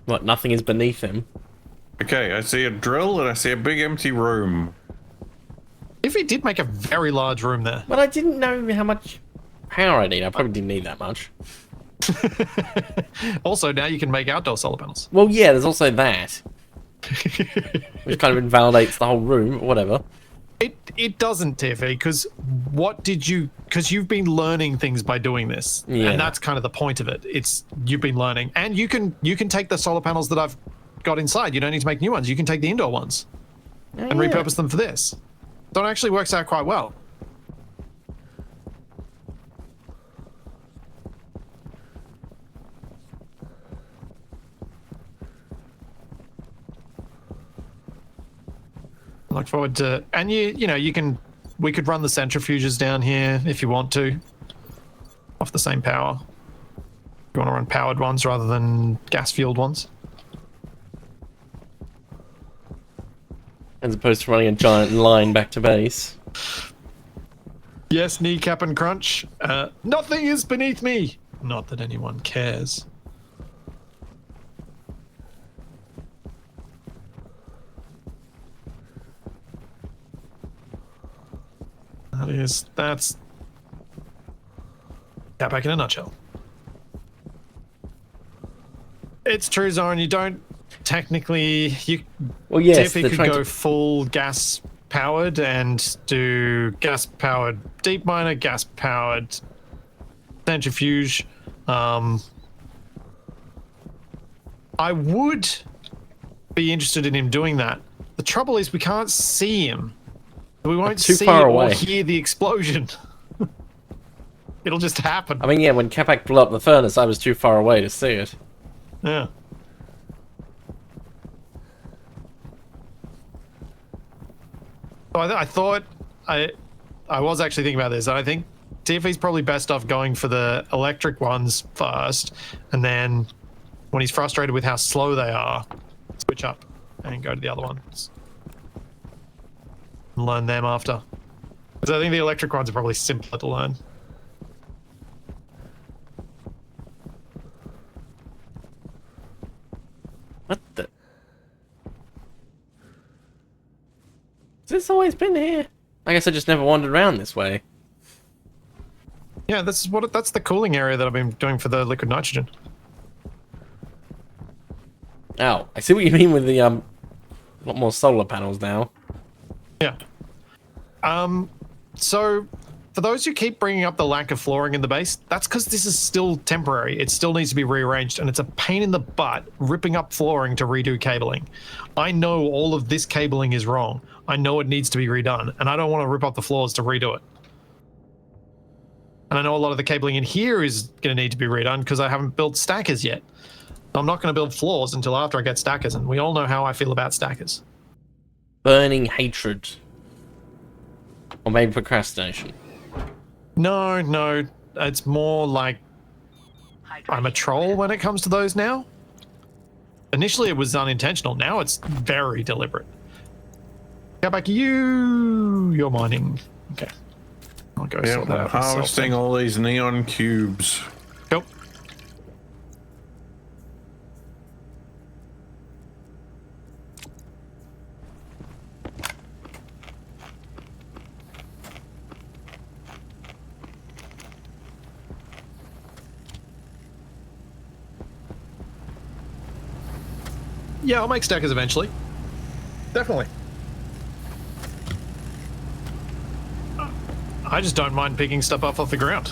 What, nothing is beneath him? Okay, I see a drill and I see a big empty room. If he did make a very large room there. But I didn't know how much power I need. I probably didn't need that much. Also, now you can make outdoor solar panels. Well, yeah, there's also that. Which kind of invalidates the whole room, whatever. It doesn't, TFE, because because you've been learning things by doing this. Yeah. And that's kind of the point of it. It's you've been learning. And you can take the solar panels that I've got inside. You don't need to make new ones. You can take the indoor ones and repurpose them for this. So it actually works out quite well. Look forward to, and we could run the centrifuges down here if you want to, off the same power. You want to run powered ones rather than gas-fueled ones. As opposed to running a giant line back to base. Yes, kneecap and crunch. Nothing is beneath me. Not that anyone cares. That's Capac in a nutshell. It's true, Zoran, you don't technically, Well, yes, TFE they're could trying go to... full gas powered and do gas powered deep miner, gas powered centrifuge. I would be interested in him doing that. The trouble is we can't see him. We won't too see far or away. hear the explosion. It'll just happen. I mean, yeah, when Capac blew up the furnace, I was too far away to see it. Yeah. So I thought I was actually thinking about this. I think TFE's probably best off going for the electric ones first, and then when he's frustrated with how slow they are, switch up and go to the other ones. And learn them after. Because I think the electric ones are probably simpler to learn. What the... Has this always been here? I guess I just never wandered around this way. Yeah, that's the cooling area that I've been doing for the liquid nitrogen. Oh, I see what you mean with the, a lot more solar panels now. Yeah. So for those who keep bringing up the lack of flooring in the base, that's because this is still temporary. It still needs to be rearranged, and it's a pain in the butt ripping up flooring to redo cabling. I know all of this cabling is wrong. I know it needs to be redone, and I don't want to rip up the floors to redo it. And I know a lot of the cabling in here is going to need to be redone because I haven't built stackers yet. I'm not going to build floors until after I get stackers, and we all know how I feel about stackers. Burning hatred. Or maybe procrastination. No, it's more like I'm a troll when it comes to those now. Initially, it was unintentional. Now it's very deliberate. Go back, you're mining. Okay. I'll go Yeah, sort that out myself harvesting then. all these neon cubes. Cool. Yeah, I'll make stackers eventually. Definitely. I just don't mind picking stuff up off the ground.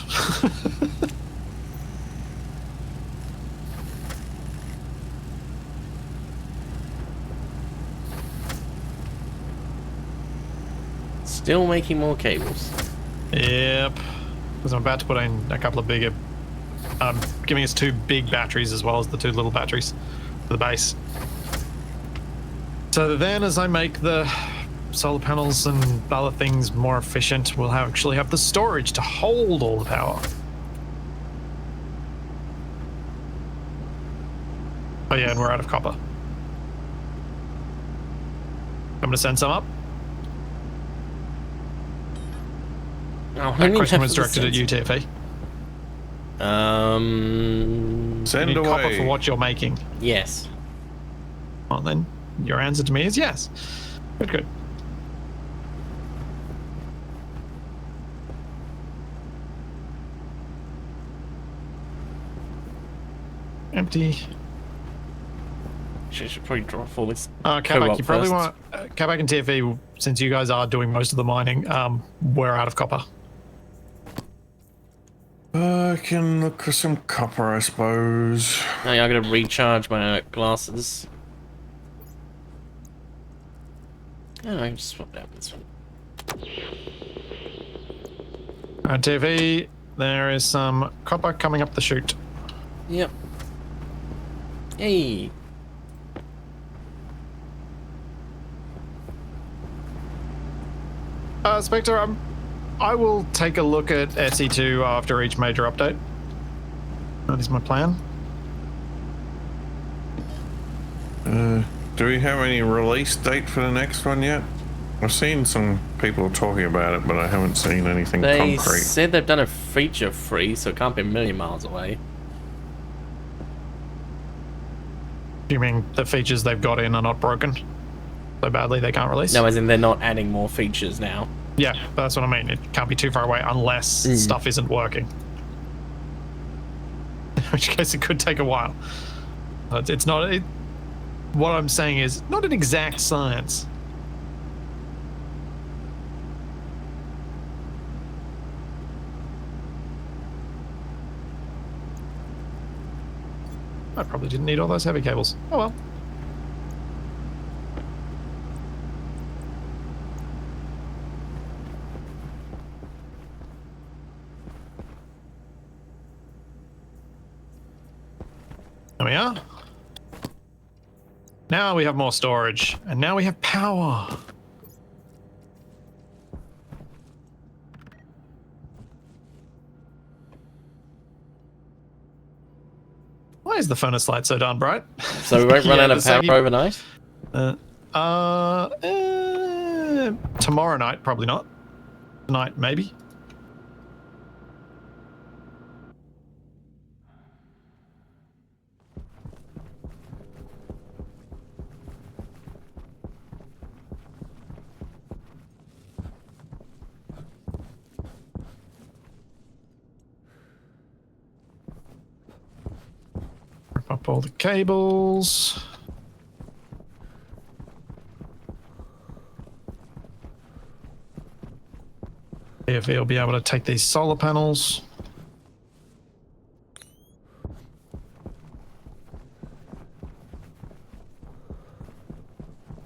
Still making more cables. Yep. Because I'm about to put in a couple of bigger... giving us 2 big batteries as well as the 2 little batteries for the base. So then as I make the solar panels and other things more efficient, we'll actually have the storage to hold all the power. Oh yeah, and we're out of copper. I'm gonna send some up. Oh, That question was directed at you, TFE. Send You need copper away. for what you're making. Yes. Well, then your answer to me is yes. Good, good. Empty. She should probably drop all this. Capac, co-op you probably first. want Capac and TFE, since you guys are doing most of the mining. We're out of copper. I can look for some copper, I suppose. Oh, yeah, I'm gonna recharge my glasses. Oh, I can just swap out this one. Alright, TFE, there is some copper coming up the chute. Yep. Hey. Spectre, I will take a look at SE2 after each major update. That is my plan. Do we have any release date for the next one yet? I've seen some people talking about it, but I haven't seen anything They concrete. said they've done a feature free, so it can't be a million miles away. You mean the features they've got in are not broken so badly they can't release? No, as in they're not adding more features now. Yeah, that's what I mean. It can't be too far away unless stuff isn't working. In which case it could take a while. It's not... what I'm saying is not an exact science. I probably didn't need all those heavy cables. Oh well. There we are. Now we have more storage, and now we have power. Why is the furnace light so darn bright? So we won't run Yeah, out of the power saggy- overnight? Tomorrow night, probably not. Tonight, maybe. Rip up all the cables. If he'll be able to take these solar panels.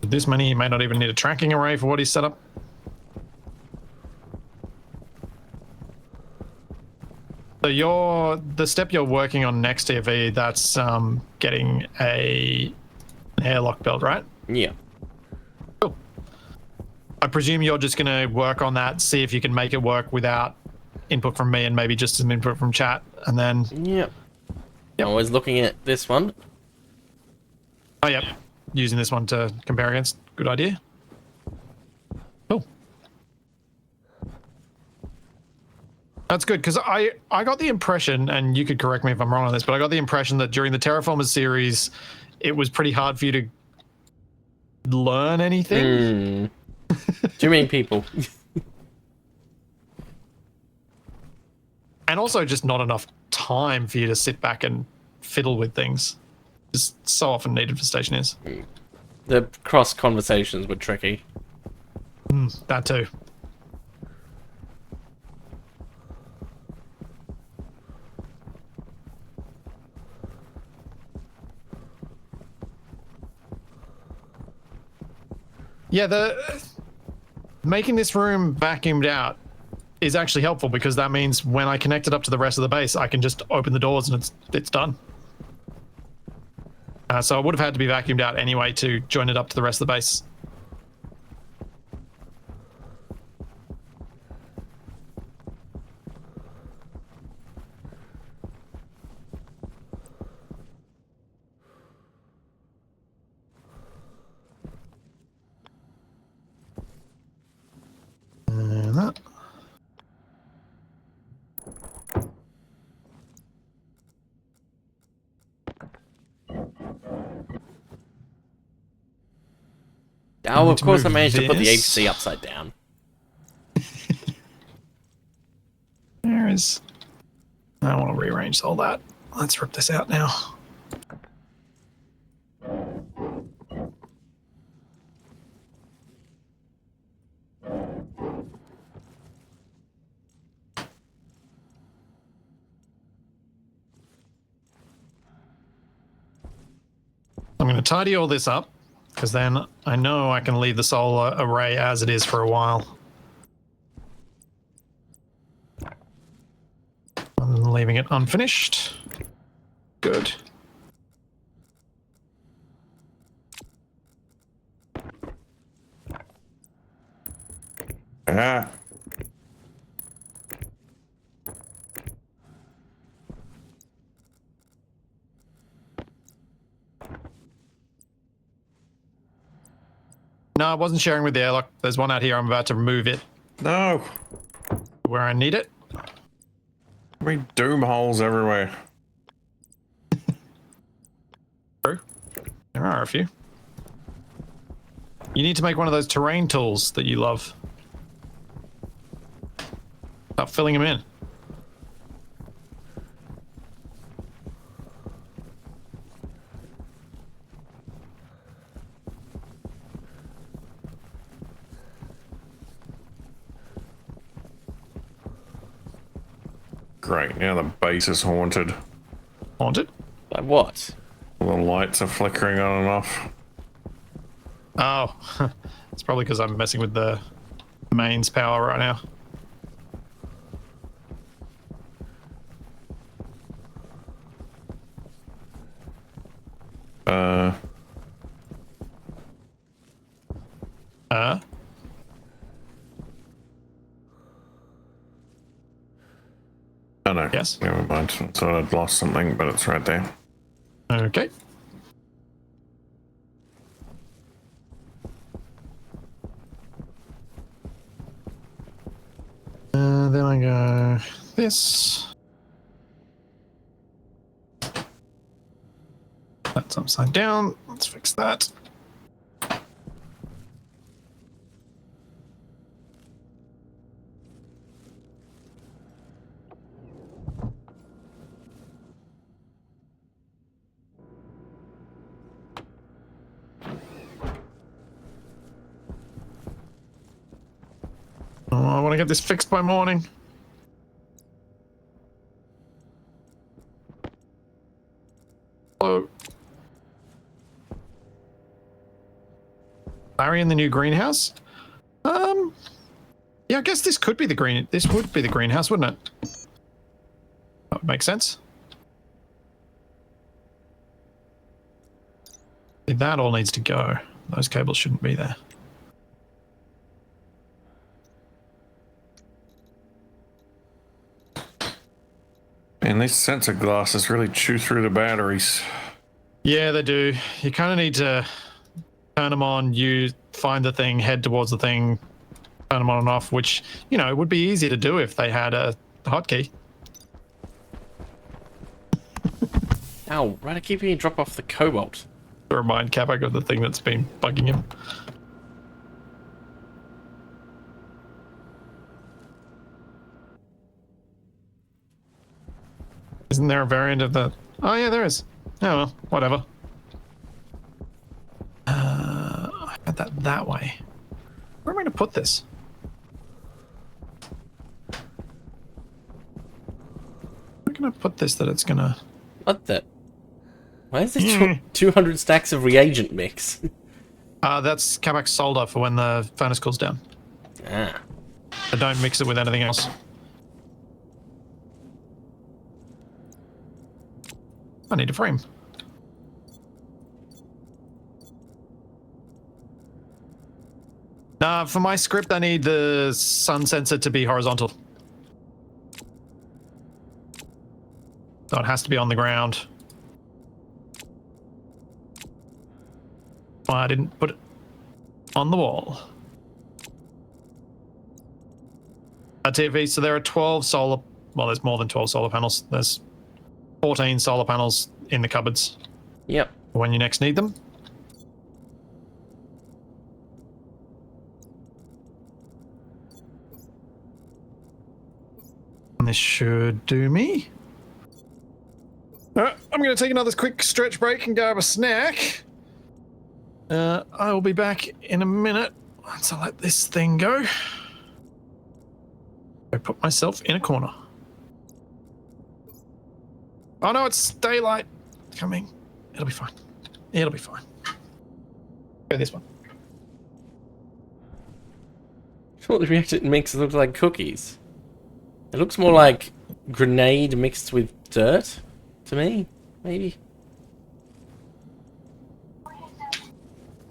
This many, he may not even need a tracking array for what he's set up. So the step you're working on next to TFE, that's getting an airlock build, right? Yeah. Cool. I presume you're just going to work on that, see if you can make it work without input from me and maybe just some input from chat, and then... Yep. I was looking at this one. Oh, yep. Using this one to compare against. Good idea. Cool. That's good, because I got the impression, and you could correct me if I'm wrong on this, but I got the impression that during the Terraformers series, it was pretty hard for you to learn anything. Too many people. And also just not enough time for you to sit back and fiddle with things. Just so often needed for Stationeers. The cross conversations were tricky. That too. Yeah, making this room vacuumed out is actually helpful because that means when I connect it up to the rest of the base, I can just open the doors and it's done. So I would have had to be vacuumed out anyway to join it up to the rest of the base. And that. Oh, of course I move managed to put the this. HC upside down. There is. I want to rearrange all that. Let's rip this out now. I'm going to tidy all this up because then I know I can leave the solar array as it is for a while. I'm leaving it unfinished. Good. Ah. No, I wasn't sharing with the airlock. There's one out here. I'm about to remove it No. where I need it. We doom holes everywhere. True. There are a few. You need to make one of those terrain tools that you love. Stop filling them in. Great, now the base is haunted. Haunted? Like what? The lights are flickering on and off. Oh, it's probably because I'm messing with the mains power right now. Oh no. Yes. Never mind. I thought I'd lost something, but it's right there. Okay. Then I go this. That's upside down. Let's fix that. Oh, I want to get this fixed by morning. Hello. Larry in the new greenhouse? Yeah, I guess this could be the green. This would be the greenhouse, wouldn't it? That would make sense. That all needs to go. Those cables shouldn't be there. And these sensor glasses really chew through the batteries. Yeah, they do. You kind of need to turn them on, you find the thing, head towards the thing, turn them on and off, which, you know, would be easy to do if they had a hotkey. Ow, right, I keep hearing drop off the cobalt. To remind Capac of the thing that's been bugging him. Isn't there a variant of the... Oh, yeah, there is. Oh, well, whatever. I had that way. Where am I going to put this? Where can I put this that it's going to... What the? Why is there 200 stacks of reagent mix? That's Capac's solder for when the furnace cools down. Ah. But don't mix it with anything else. I need a frame. For my script, I need the sun sensor to be horizontal. So it has to be on the ground. Well, I didn't put it on the wall. TV, so there are 12 solar... Well, there's more than 12 solar panels. There's 14 solar panels in the cupboards. Yep. When you next need them. And this should do me. I'm going to take another quick stretch break and grab a snack. I will be back in a minute once I let this thing go. I put myself in a corner. Oh no, it's daylight coming. It'll be fine. It'll be fine. Go this one. What the reaction mix looks like cookies. It looks more like grenade mixed with dirt to me, maybe.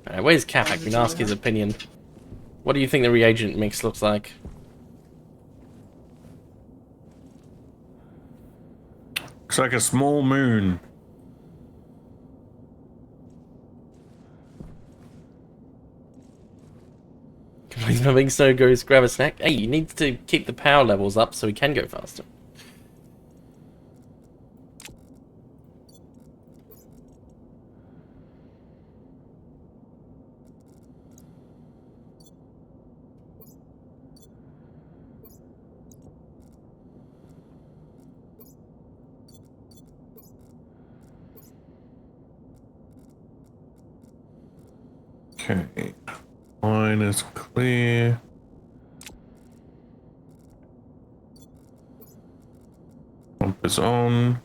Alright, where's Capac? We can ask his opinion. What do you think the reagent mix looks like? Looks like a small moon. He's not being so goes grab a snack. Hey, you need to keep the power levels up so we can go faster. Okay. Line is clear. Pump is on.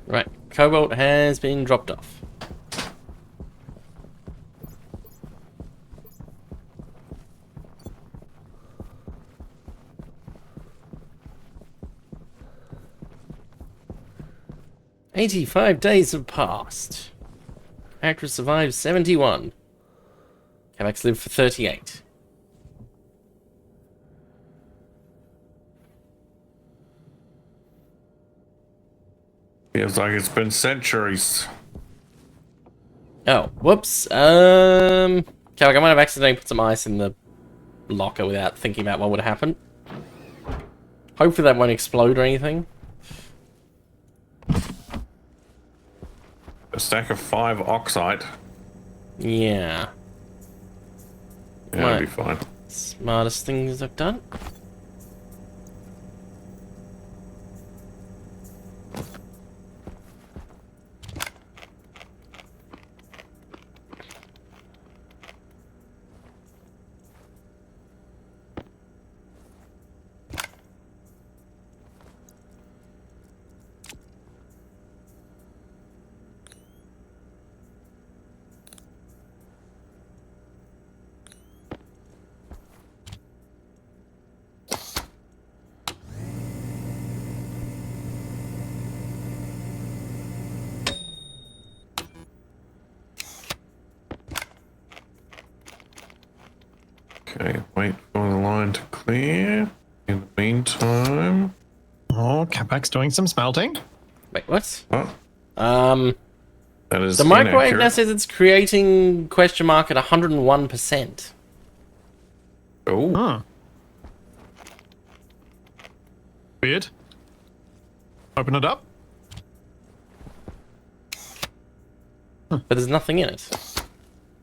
Right, cobalt has been dropped off. "85 days have passed. Actress survived 71. Capac's lived for 38. Feels like it's been centuries. Oh, whoops. Capac, I might have accidentally put some ice in the locker without thinking about what would happen. Hopefully that won't explode or anything. A stack of 5 oxide. Yeah. Yeah, it'll be fine. Smartest things I've done. Okay, wait for the line to clear. In the meantime... Oh, Capac's doing some smelting. Wait, what? Oh, that is The microwave now inaccurate. says it's creating question mark at 101%. Oh, Huh. Weird. Open it up. But there's nothing in it.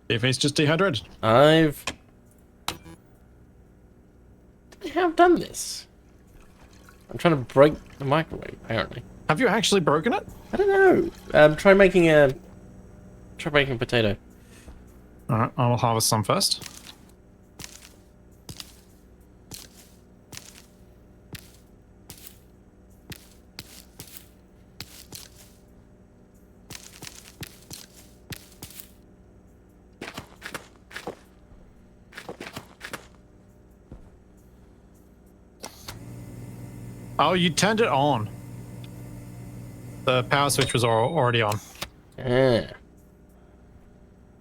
If it's just dehydrated. I have done this. I'm trying to break the microwave, apparently. Have you actually broken it? I don't know. Try making a potato. Alright, I will harvest some first. Oh, you turned it on. The power switch was already on. Yeah.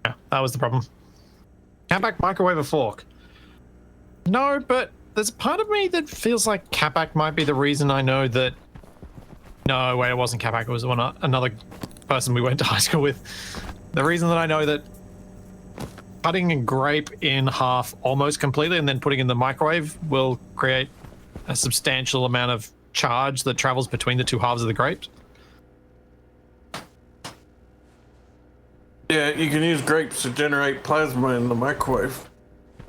Yeah, that was the problem. Capac microwave a fork. No, but there's a part of me that feels like Capac might be the reason I know that... No, wait, it wasn't Capac. It was another person we went to high school with. The reason that I know that cutting a grape in half almost completely and then putting it in the microwave will create a substantial amount of charge that travels between the two halves of the grape. Yeah, you can use grapes to generate plasma in the microwave.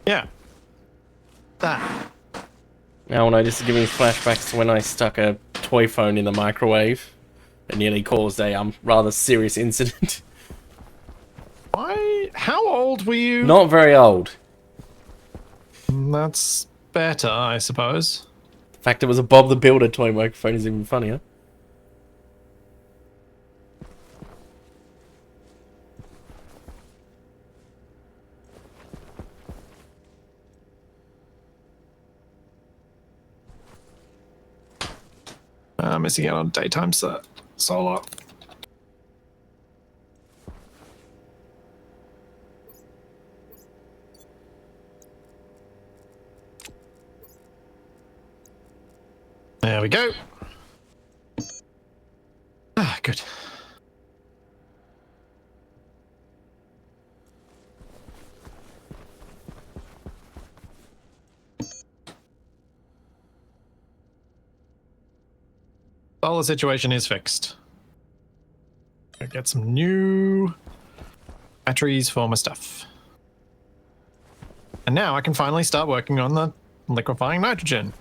Yeah. That. Now, no, this is giving me flashbacks to when I stuck a toy phone in the microwave. It nearly caused a rather serious incident. Why? How old were you? Not very old. That's better, I suppose. The fact it was a Bob the Builder toy microphone is even funnier. Missing out on daytime solar. There we go. Ah, good. Solar situation is fixed. I'll get some new batteries for my stuff. And now I can finally start working on the liquefying nitrogen.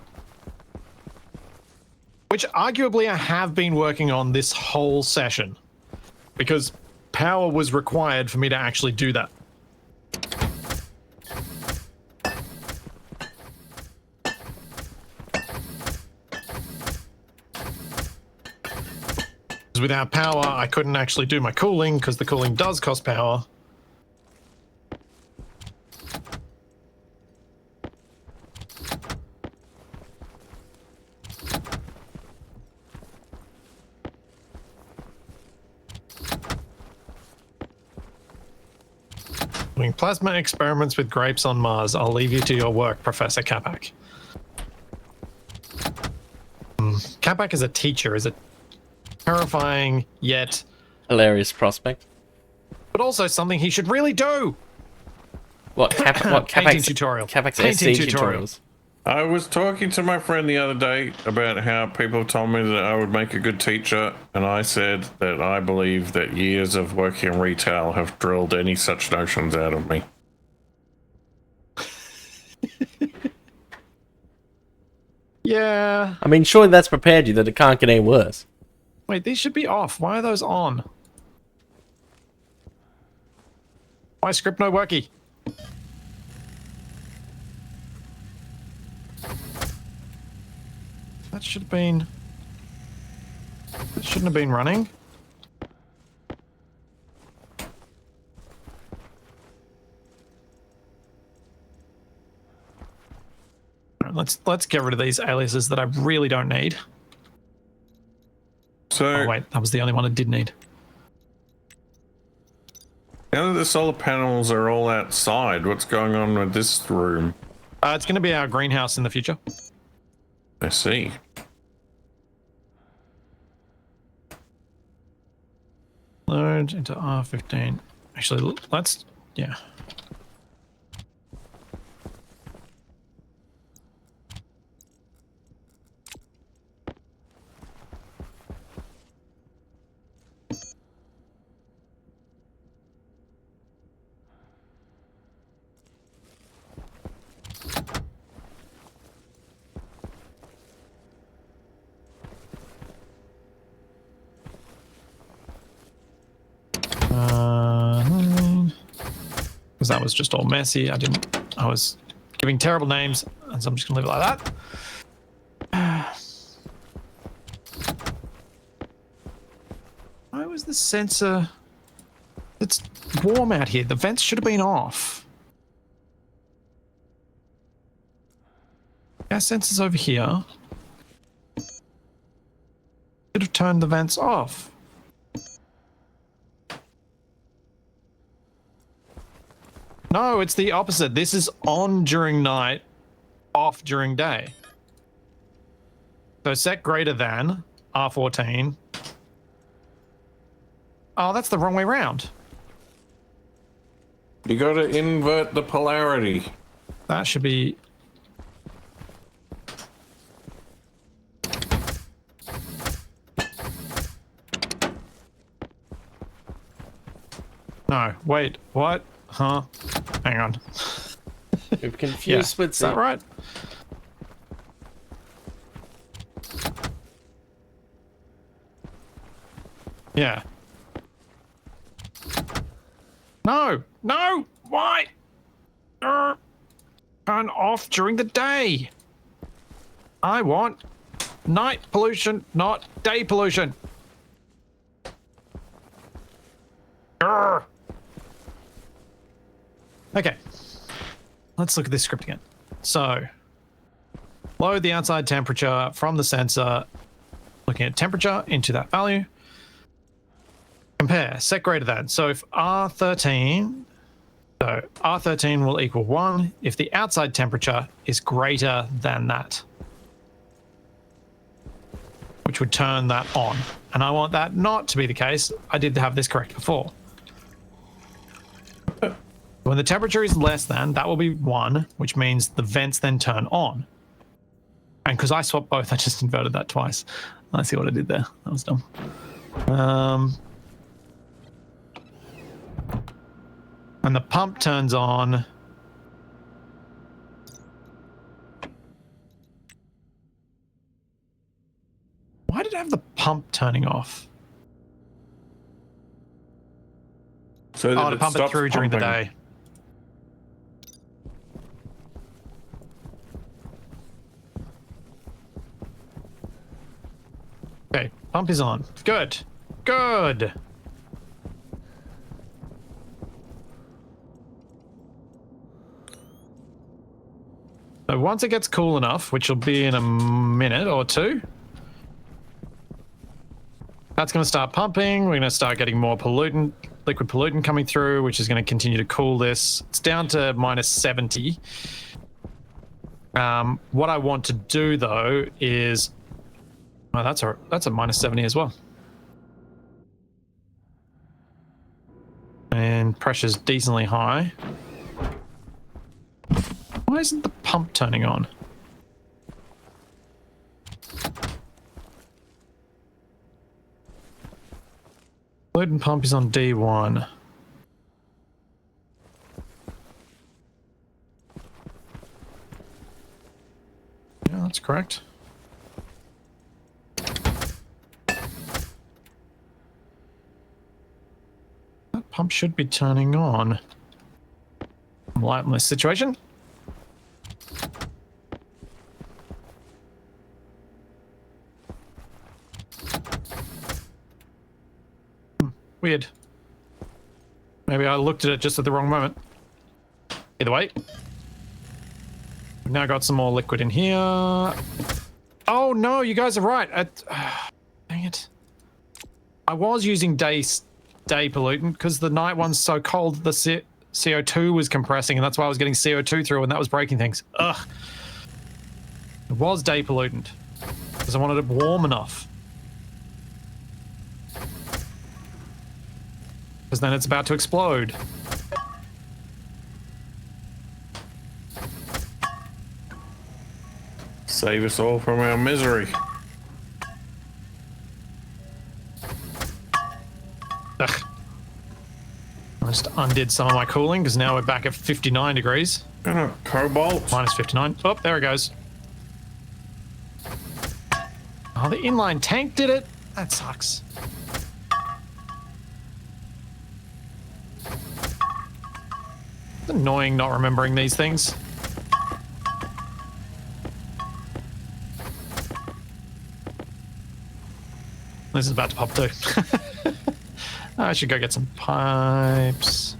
Which arguably I have been working on this whole session. Because power was required for me to actually do that. Without power, I couldn't actually do my cooling, because the cooling does cost power. Doing plasma experiments with grapes on Mars. I'll leave you to your work, Professor Capac. Capac as a teacher is a terrifying yet Hilarious prospect. but also something he should really do. What Painting Capac's tutorial. Capac's Painting SD tutorial. tutorials. I was talking to my friend the other day about how people told me that I would make a good teacher, and I said that I believe that years of working in retail have drilled any such notions out of me. Yeah. I mean, surely that's prepared you that it can't get any worse. Wait, these should be off. Why are those on? Why script no worky? That should have been... That shouldn't have been running. All right, let's get rid of these aliases that I really don't need. So Oh wait, that was the only one I did need. now that the solar panels are all outside, what's going on with this room? It's going to be our greenhouse in the future. I see. Load into R15. Actually, let's... Yeah. because that was just all messy. I was giving terrible names, and so I'm just gonna leave it like that. Why was the sensor? It's warm out here. The vents should have been off. Gas sensor's over here. Should have turned the vents off. No, it's the opposite. This is on during night, off during day. So set greater than R14. Oh, that's the wrong way round. You got to invert the polarity. That should be... No, wait, what? Huh? Hang on. We've confused Yeah, Splitsie. is that right? Yeah. No! No! Why? Turn off during the day. I want night pollution, not day pollution. Urgh. Okay. Let's look at this script again. So, load the outside temperature from the sensor, looking at temperature into that value. Compare, set greater than. So if R13, so R13 will equal 1 if the outside temperature is greater than that, which would turn that on. And I want that not to be the case. I did have this correct before. When the temperature is less than, that will be 1, which means the vents then turn on. And because I swapped both, I just inverted that twice. I see what I did there. That was dumb. When the pump turns on, why did I have the pump turning off? So Oh, that to pump it stops through during the pumping. day. Okay, pump is on. Good. Good. So once it gets cool enough, which will be in a minute or two, that's going to start pumping. We're going to start getting more pollutant, liquid pollutant coming through, which is going to continue to cool this. It's down to minus 70. What I want to do though is, oh, that's a minus 70 as well. And pressure's decently high. Why isn't the pump turning on? Load and pump is on D1. Yeah, that's correct. That pump should be turning on. I'm light in this situation. Weird. Maybe I looked at it just at the wrong moment. Either way. We've now got some more liquid in here. Oh no, you guys are right. Dang it. I was using day pollutant because the night one's so cold the CO2 was compressing, and that's why I was getting CO2 through, and that was breaking things. Ugh. It was day pollutant because I wanted it warm enough. Because then it's about to explode. Save us all from our misery. Ugh. I just undid some of my cooling because now we're back at 59 degrees. Cobalt. Minus 59. Oh, there it goes. Oh, the inline tank did it? That sucks. It's annoying not remembering these things. This is about to pop too. I should go get some pipes.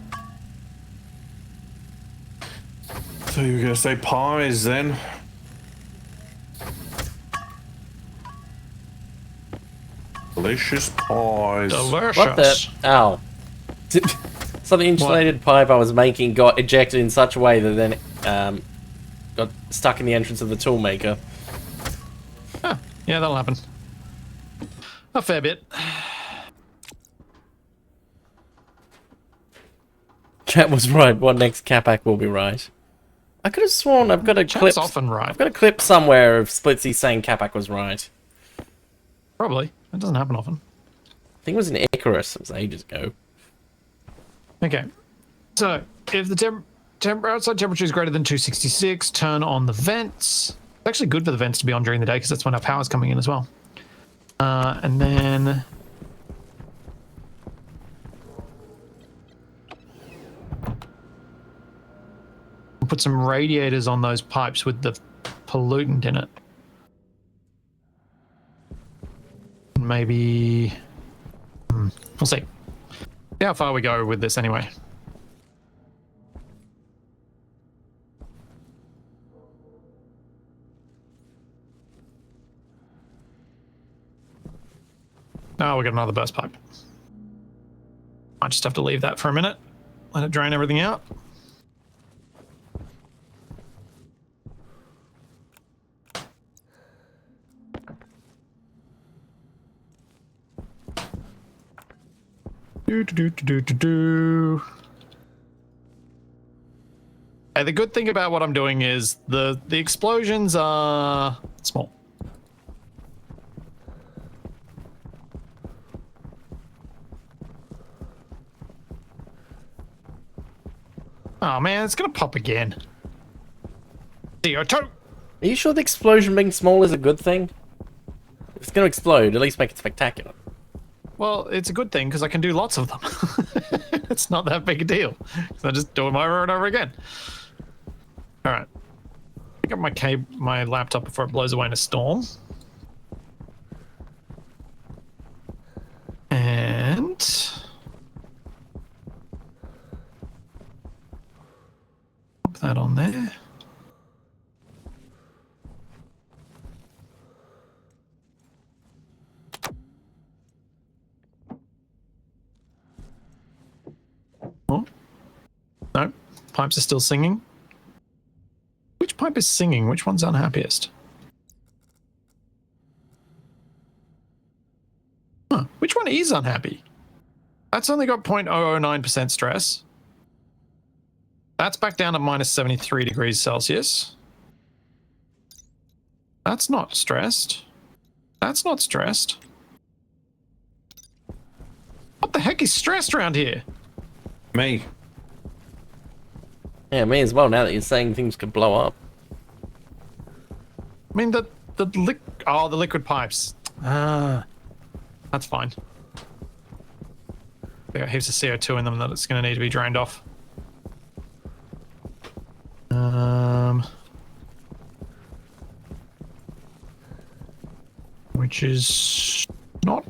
So you were gonna say pies then? Delicious pies. Delicious. What the? Ow. So the insulated pipe I was making got ejected in such a way that then got stuck in the entrance of the toolmaker. Huh. Yeah, that'll happen. A fair bit. Chat was right. What next Capac will be right. I could have sworn I've got a clip. Chat's often right. I've got a clip somewhere of Splitsie saying Capac was right. Probably. It doesn't happen often. I think it was in Icarus. It was ages ago. Okay. So, if the outside temperature is greater than 266, turn on the vents. It's actually good for the vents to be on during the day because that's when our power's coming in as well. And then... put some radiators on those pipes with the pollutant in it. Maybe... we'll see. See how far we go with this anyway. Oh, we got another burst pipe. I just have to leave that for a minute. Let it drain everything out. Hey, the good thing about what I'm doing is the explosions are small. Oh man, it's gonna pop again. CO2! Are you sure the explosion being small is a good thing? If it's gonna explode, at least make it spectacular. Well, it's a good thing because I can do lots of them. It's not that big a deal. So I just do them over and over again. All right. Pick up my laptop before it blows away in a storm. And pop that on there. Oh. No, pipes are still singing. Which pipe is singing? Which one's unhappiest? Huh, which one is unhappy? That's only got 0.009% stress. That's back down to minus 73 degrees Celsius. That's not stressed. That's not stressed. What the heck is stressed around here? Me. Yeah, me as well, now that you're saying things could blow up. I mean, the liquid pipes. Ah, that's fine. They got heaps of CO2 in them that it's going to need to be drained off. Which is not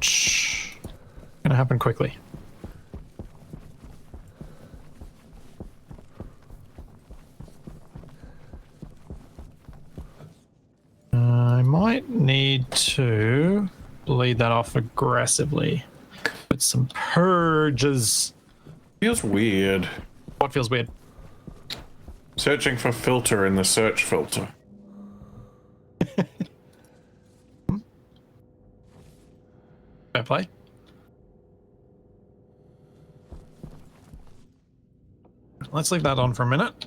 going to happen quickly. I might need to bleed that off aggressively with some purges. Feels weird. What feels weird? Searching for filter in the search filter. Fair play. Let's leave that on for a minute.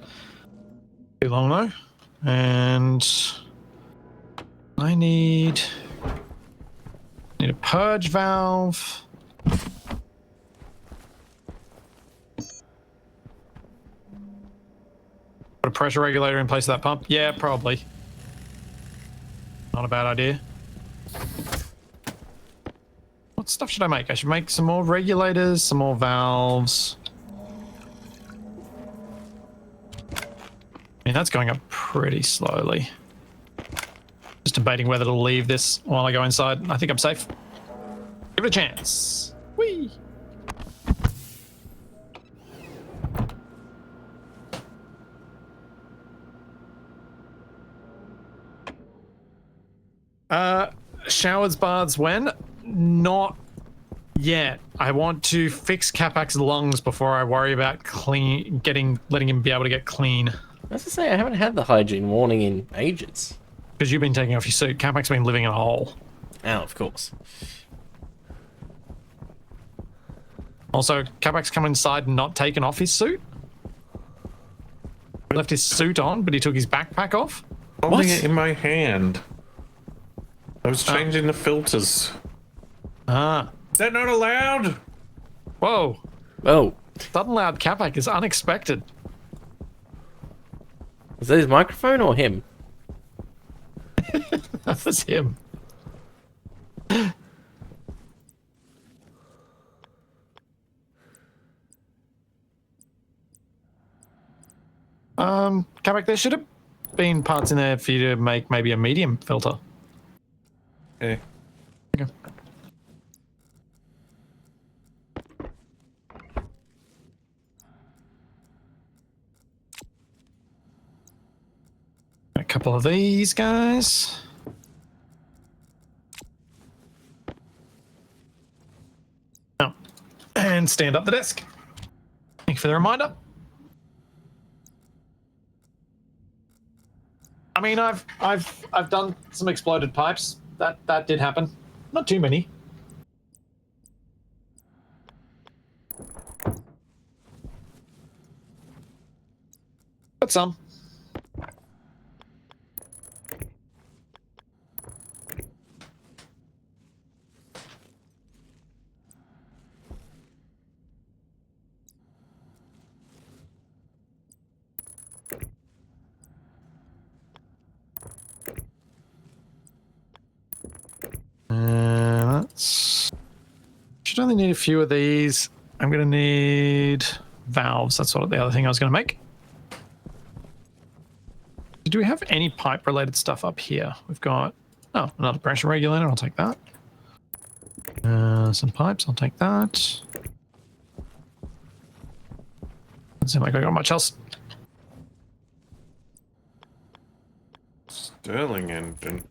Too long though. And I need a purge valve. Put a pressure regulator in place of that pump? Yeah, probably. Not a bad idea. What stuff should I make? I should make some more regulators, some more valves. mean, that's going up pretty slowly. Just debating whether to leave this while I go inside. I think I'm safe. Give it a chance. Whee! Showers, baths when? Not yet. I want to fix Capac's lungs before I worry about letting him be able to get clean. I was to say, I haven't had the hygiene warning in ages. Because you've been taking off your suit. Capac's been living in a hole. Oh, of course. Also, Capac's come inside and not taken off his suit. He left his suit on, but he took his backpack off. Holding it in my hand. I was changing the filters. Ah. Is that not allowed? Whoa. Oh, Sudden loud Capac is unexpected. is that his microphone or him? That was him. Capac, there should have been parts in there for you to make maybe a medium filter. Okay. Okay. A couple of these guys. Oh. And stand up the desk. Thank you for the reminder. I mean, I've done some exploded pipes. That did happen. Not too many. But some. Should only need a few of these. I'm going to need valves. That's sort of the other thing I was going to make. Do we have any pipe related stuff up here? We've got, oh, another pressure regulator. I'll take that. Some pipes. I'll take that. Doesn't seem like I got much else. Sterling engine.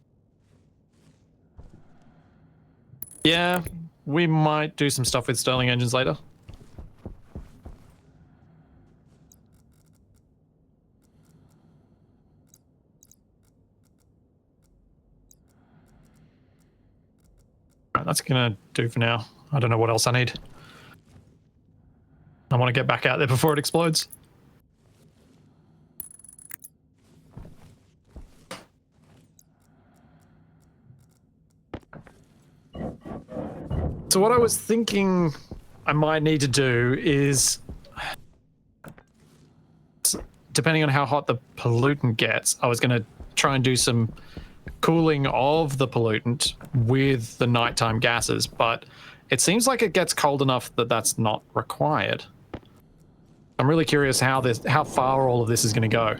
Yeah, we might do some stuff with Stirling engines later. Right, that's gonna do for now. I don't know what else I need. I want to get back out there before it explodes. So what I was thinking I might need to do is, depending on how hot the pollutant gets, I was going to try and do some cooling of the pollutant with the nighttime gases, but it seems like it gets cold enough that that's not required. I'm really curious how far all of this is going to go.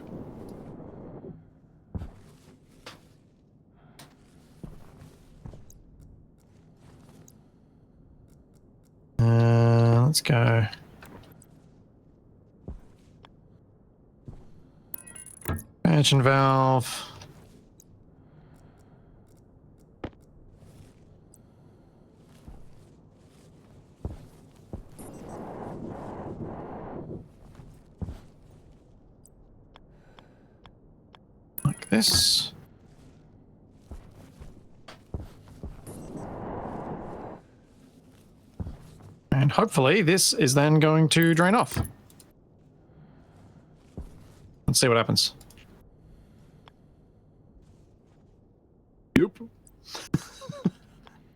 Let's go. Expansion valve. Like this. And hopefully this is then going to drain off. Let's see what happens. Yep.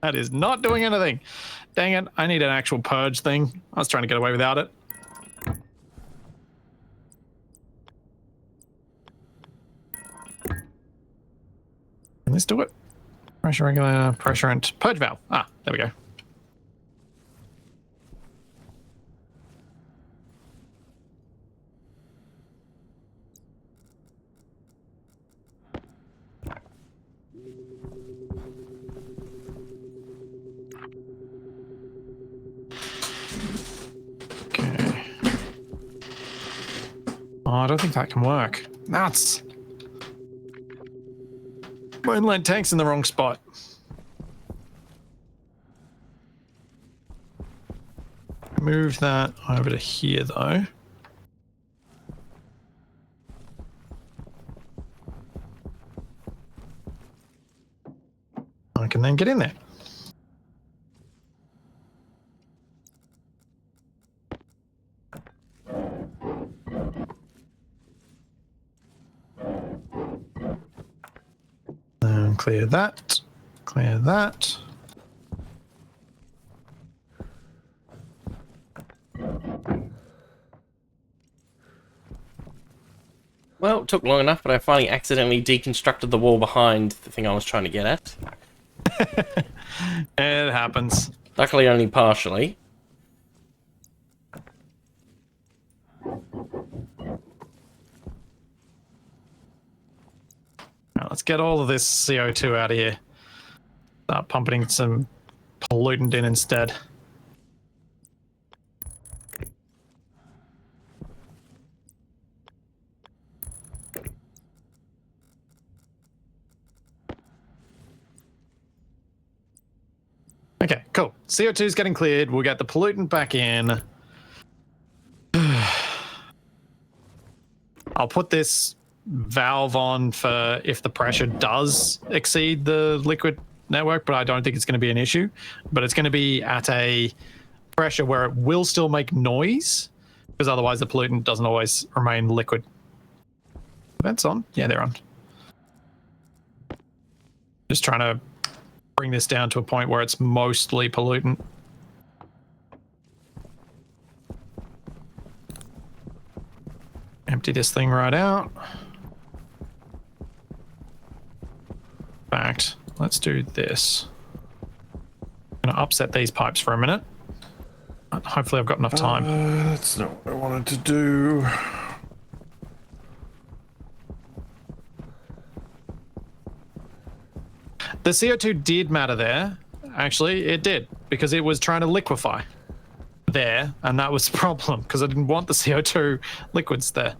That is not doing anything. Dang it, I need an actual purge thing. I was trying to get away without it. Can this do it? Pressure regulator, pressure and purge valve. Ah, there we go. I don't think that can work. Nuts. My inland tank's in the wrong spot. Move that over to here, though. I can then get in there. And clear that. Clear that. Well, it took long enough, but I finally accidentally deconstructed the wall behind the thing I was trying to get at. It happens. Luckily, only partially. Now, let's get all of this CO2 out of here. Start pumping some pollutant in instead. Okay, cool. CO2 is getting cleared. We'll get the pollutant back in. I'll put this valve on for if the pressure does exceed the liquid network, but I don't think it's going to be an issue. But it's going to be at a pressure where it will still make noise, because otherwise the pollutant doesn't always remain liquid. Vents on? Yeah, they're on. Just trying to bring this down to a point where it's mostly pollutant. Empty this thing right out. In fact, let's do this. I'm going to upset these pipes for a minute. Hopefully I've got enough time. That's not what I wanted to do. The CO2 did matter there. Actually, it did, because it was trying to liquefy there, and that was the problem, because I didn't want the CO2 liquids there.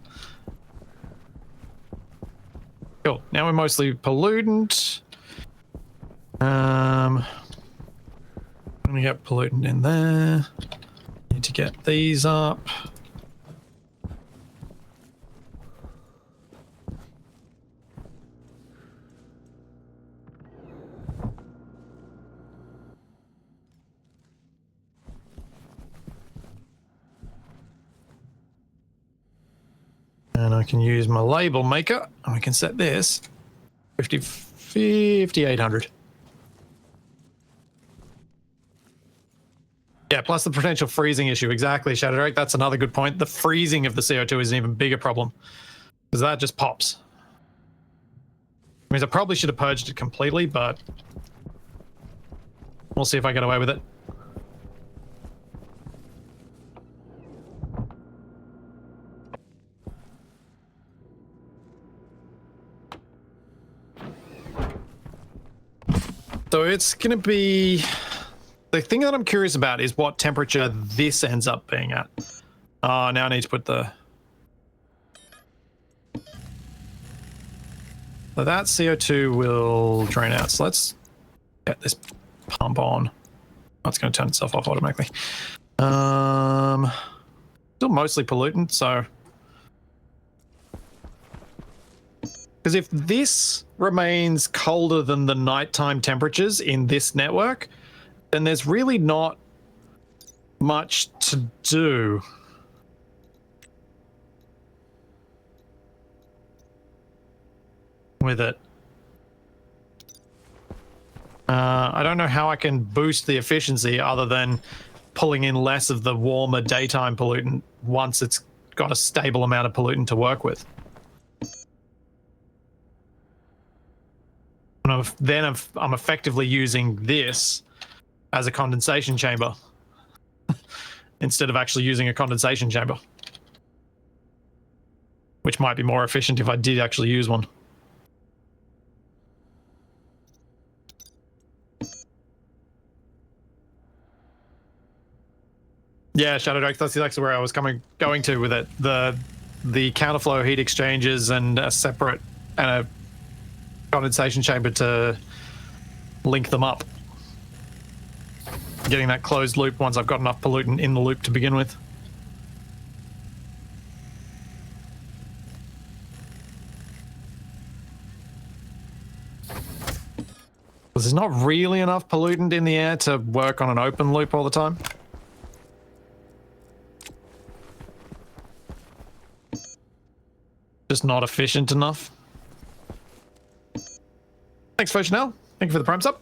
Cool. Now we're mostly pollutant. Let me get pollutant in there. Need to get these up. And I can use my label maker, and we can set this 5800. Yeah, plus the potential freezing issue. Exactly, Shadow Drake. That's another good point. The freezing of the CO2 is an even bigger problem, because that just pops. I mean, I probably should have purged it completely, but we'll see if I get away with it. So it's going to be... The thing that I'm curious about is what temperature this ends up being at. Oh, now I need to put the... So that CO2 will drain out. So let's get this pump on. Oh, it's going to turn itself off automatically. Still mostly pollutant, so... Because if this remains colder than the nighttime temperatures in this network, then there's really not much to do. With it. I don't know how I can boost the efficiency other than pulling in less of the warmer daytime pollutant once it's got a stable amount of pollutant to work with. And I'm effectively using this as a condensation chamber instead of actually using a condensation chamber, which might be more efficient if I did actually use one. Yeah, Shadow Drake, that's exactly where I was going to with it. the counterflow heat exchangers and a separate and a condensation chamber to link them up. Getting that closed loop once I've got enough pollutant in the loop to begin with. There's not really enough pollutant in the air to work on an open loop all the time. Just not efficient enough. Thanks, Chanel. Thank you for the prime sub.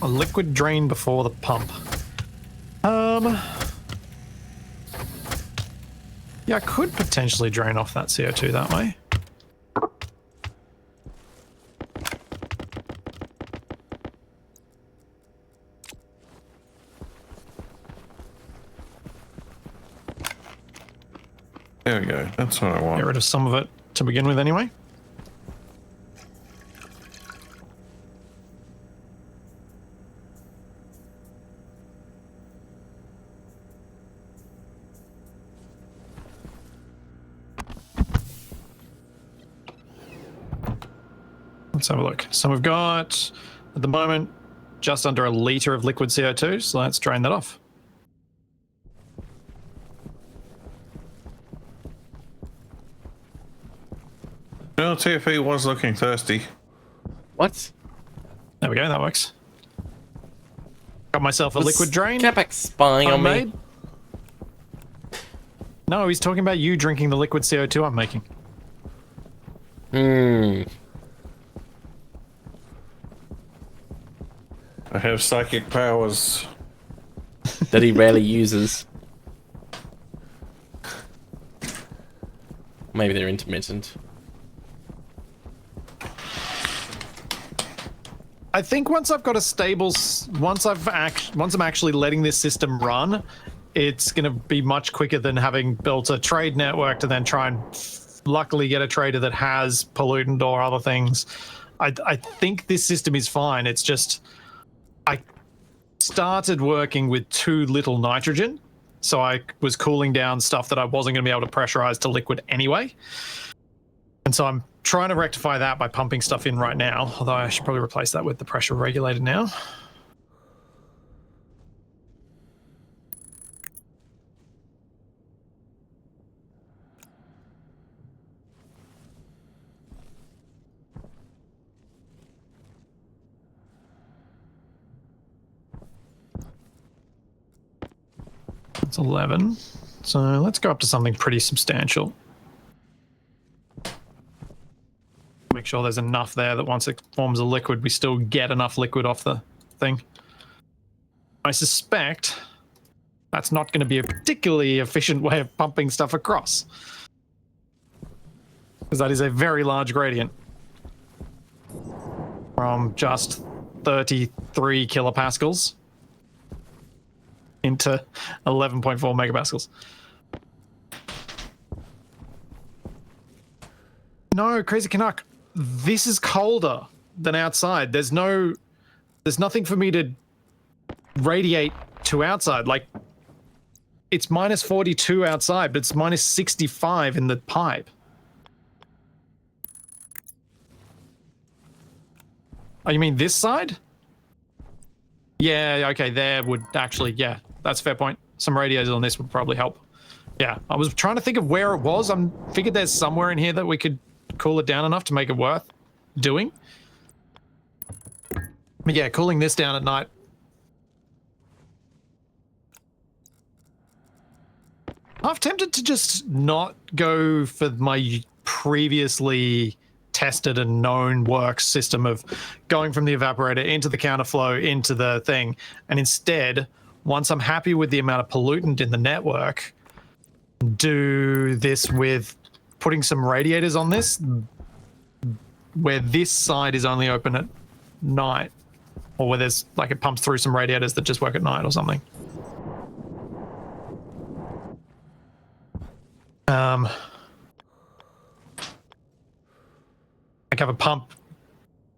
A liquid drain before the pump. Yeah, I could potentially drain off that CO2 that way. There we go. That's what I want. Get rid of some of it to begin with anyway. Let's have a look. So we've got, at the moment, just under a litre of liquid CO2, so let's drain that off. No, TFE was looking thirsty. What? There we go, that works. Got myself a liquid drain. Capac spying on me. Homemade. No, he's talking about you drinking the liquid CO2 I'm making. I have psychic powers. That he rarely uses. Maybe they're intermittent. I think once I've got a stable, once I'm actually letting this system run, it's going to be much quicker than having built a trade network to then try and luckily get a trader that has pollutant or other things. I think this system is fine. It's just I started working with too little nitrogen, so I was cooling down stuff that I wasn't going to be able to pressurize to liquid anyway. And so I'm trying to rectify that by pumping stuff in right now, although I should probably replace that with the pressure regulator now. That's 11. So let's go up to something pretty substantial. Make sure there's enough there that once it forms a liquid, we still get enough liquid off the thing. I suspect that's not going to be a particularly efficient way of pumping stuff across, because that is a very large gradient from just 33 kilopascals into 11.4 megapascals. No, Crazy Canuck, this is colder than outside. There's nothing for me to radiate to outside. Like, it's minus 42 outside, but it's minus 65 in the pipe. Oh, you mean this side? Yeah, okay, there would actually, yeah, that's a fair point. Some radiators on this would probably help. Yeah, I was trying to think of where it was. I figured there's somewhere in here that we could cool it down enough to make it worth doing. But yeah, cooling this down at night. I'm tempted to just not go for my previously tested and known works system of going from the evaporator into the counterflow into the thing, and instead, once I'm happy with the amount of pollutant in the network, do this with putting some radiators on this, where this side is only open at night, or where there's like it pumps through some radiators that just work at night or something. Like have a pump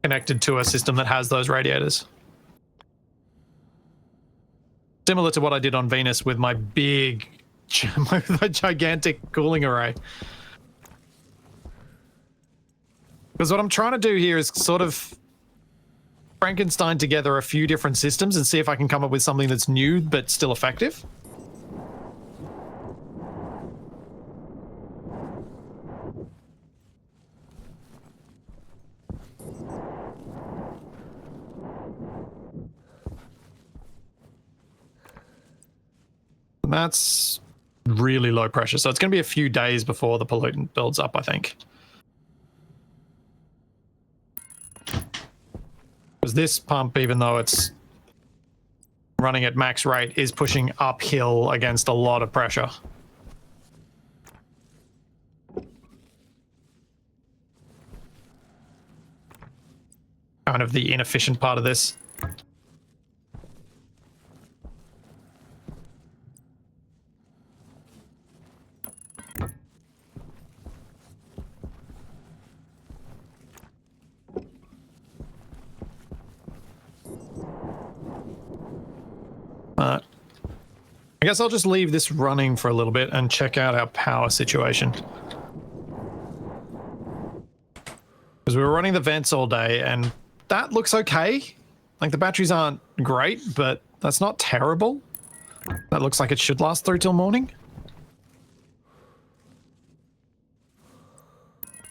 connected to a system that has those radiators. Similar to what I did on Venus with my big, my gigantic cooling array. Because what I'm trying to do here is sort of Frankenstein together a few different systems and see if I can come up with something that's new but still effective. That's really low pressure, so it's going to be a few days before the pollutant builds up, I think. Because this pump, even though it's running at max rate, is pushing uphill against a lot of pressure. Kind of the inefficient part of this. I guess I'll just leave this running for a little bit and check out our power situation. Because we were running the vents all day and that looks okay. Like the batteries aren't great, but that's not terrible. That looks like it should last through till morning.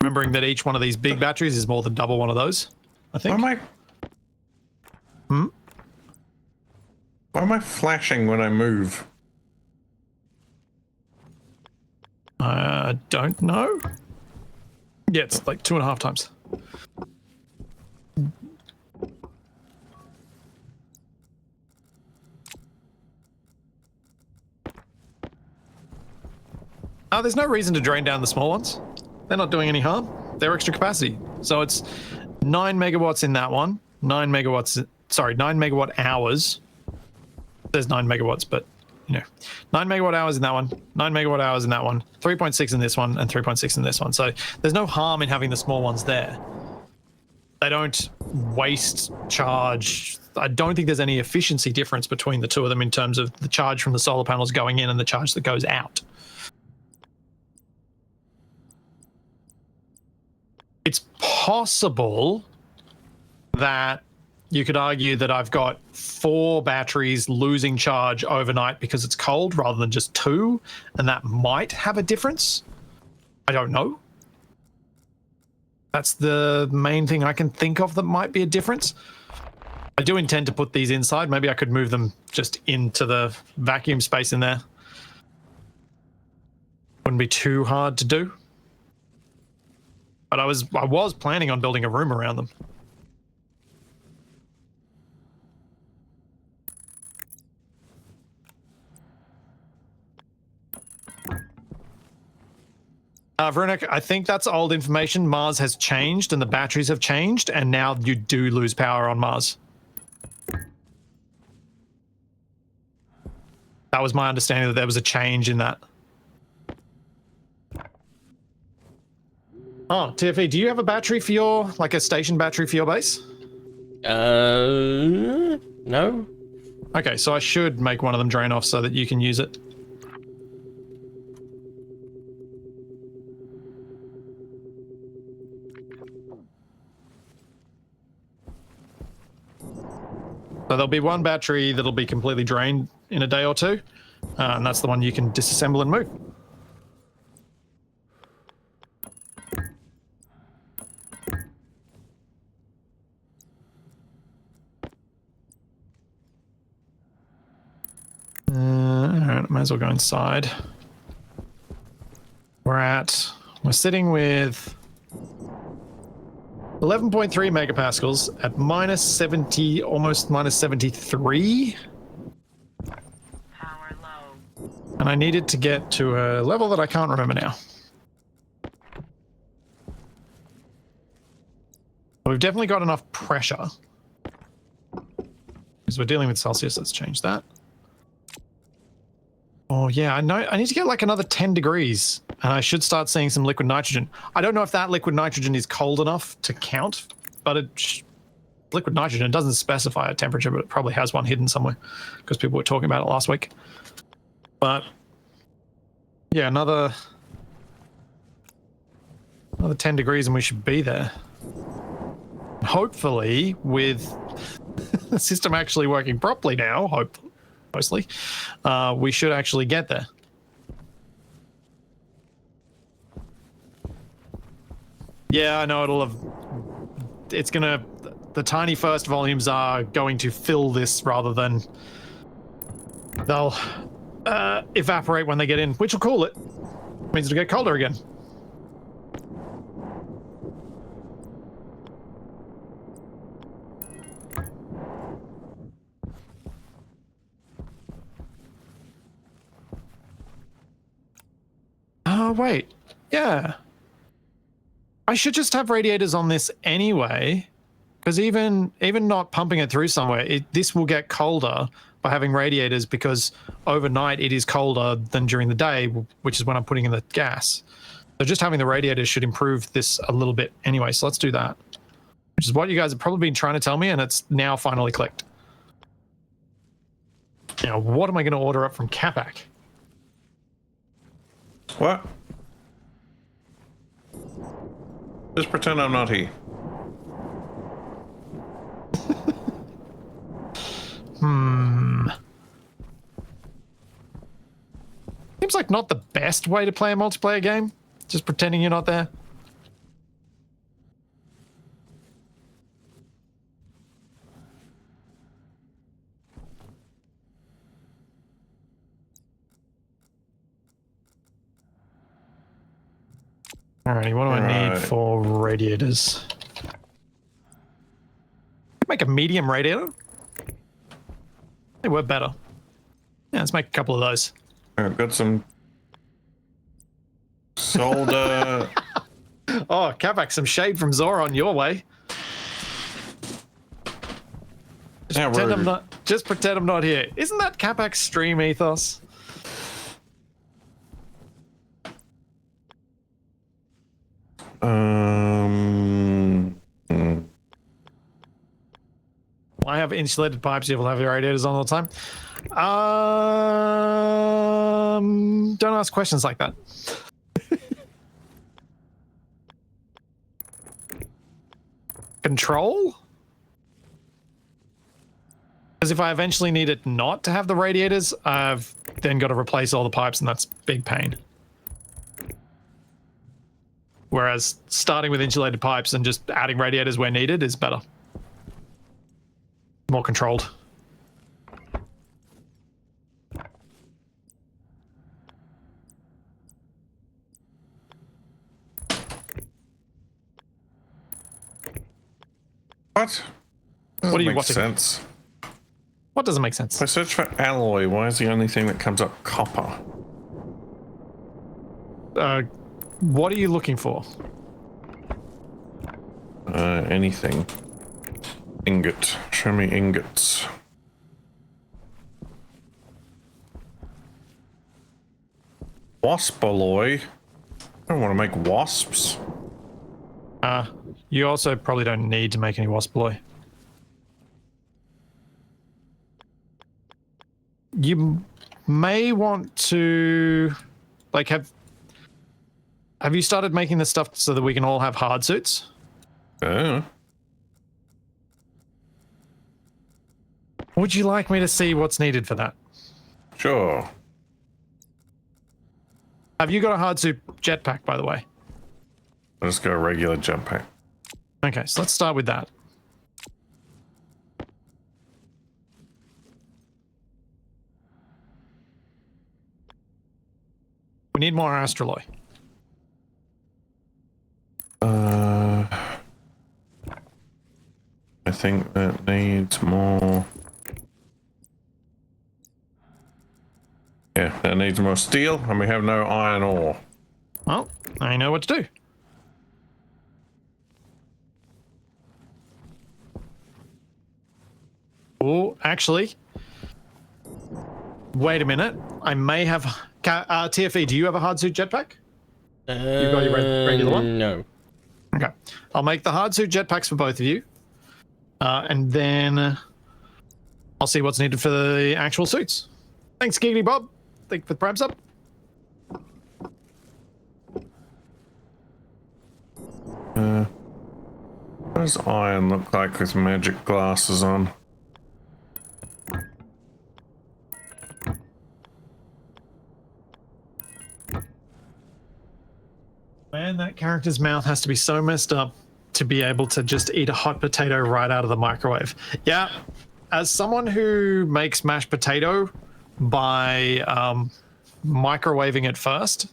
Remembering that each one of these big batteries is more than double one of those, I think. Why am I flashing when I move? I don't know. Yeah, it's like 2.5 times. There's no reason to drain down the small ones. They're not doing any harm. They're extra capacity. So it's 9 megawatts in that one. 9 megawatts, sorry, 9 megawatt hours. There's 9 megawatts, but you know, 9 megawatt hours in that one, 9 megawatt hours in that one, 3.6 in this one, and 3.6 in this one. So there's no harm in having the small ones there. They don't waste charge. I don't think there's any efficiency difference between the two of them in terms of the charge from the solar panels going in and the charge that goes out. It's possible that you could argue that I've got 4 batteries losing charge overnight because it's cold rather than just 2, and that might have a difference. I don't know. That's the main thing I can think of that might be a difference. I do intend to put these inside. Maybe I could move them just into the vacuum space in there. Wouldn't be too hard to do. But I was planning on building a room around them. Veronica, I think that's old information. Mars has changed and the batteries have changed, and now you do lose power on Mars. That was my understanding, that there was a change in that. Oh, TFE, do you have a battery for your, like a station battery for your base? No. Okay, so I should make one of them drain off so that you can use it. So there'll be one battery that'll be completely drained in a day or two, and that's the one you can disassemble and move. Alright, might as well go inside. We're sitting with 11.3 megapascals at minus 70, almost minus 73. Power low. And I needed to get to a level that I can't remember now. We've definitely got enough pressure. Because we're dealing with Celsius, let's change that. Oh yeah, I know. I need to get like another 10 degrees, and I should start seeing some liquid nitrogen. I don't know if that liquid nitrogen is cold enough to count but liquid nitrogen doesn't specify a temperature, but it probably has one hidden somewhere because people were talking about it last week. But yeah, another 10 degrees and we should be there. Hopefully, with the system actually working properly now, mostly, we should actually get there. Yeah, I know the tiny first volumes are going to fill this rather than they'll evaporate when they get in, which will cool it. Means it'll get colder again. Oh, wait. Yeah. I should just have radiators on this anyway, because even not pumping it through somewhere, this will get colder by having radiators because overnight it is colder than during the day, which is when I'm putting in the gas. So just having the radiators should improve this a little bit anyway. So let's do that, which is what you guys have probably been trying to tell me, and it's now finally clicked. Now, what am I going to order up from Capac? What? Just pretend I'm not here. Seems like not the best way to play a multiplayer game. Just pretending you're not there. Alrighty, what do I need for radiators? Make a medium radiator. They were better. Yeah, let's make a couple of those. I've got some solder. Oh, Capac, some shade from Zoron your way. Just pretend I'm not here. Isn't that Capac's stream ethos? I have insulated pipes. You will have your radiators on all the time. Don't ask questions like that. Control? Because if I eventually need it not to have the radiators, I've then got to replace all the pipes, and that's big pain. Whereas starting with insulated pipes and just adding radiators where needed is better. More controlled. What? What are you make watching? Sense. What doesn't make sense? If I search for alloy, why is the only thing that comes up copper? What are you looking for? Anything. Ingot. Show me ingots. Wasp alloy. I don't want to make wasps. You also probably don't need to make any wasp alloy. You may want to, like, have you started making this stuff so that we can all have hard suits? Would you like me to see what's needed for that? Sure. Have you got a hard suit jetpack, by the way? I'll just go regular jetpack. Okay, so let's start with that. We need more astraloy. I think that needs more. Yeah, that needs more steel, and we have no iron ore. Well, I know what to do. Oh, actually, wait a minute. I may have TFE. Do you have a hard suit jetpack? You got your regular one? No. Okay. I'll make the hard suit jetpacks for both of you. And then I'll see what's needed for the actual suits. Thanks, Giggity Bob. Thank you for the prime sub. What does iron look like with magic glasses on? Man, that character's mouth has to be so messed up to be able to just eat a hot potato right out of the microwave. Yeah, as someone who makes mashed potato by microwaving it first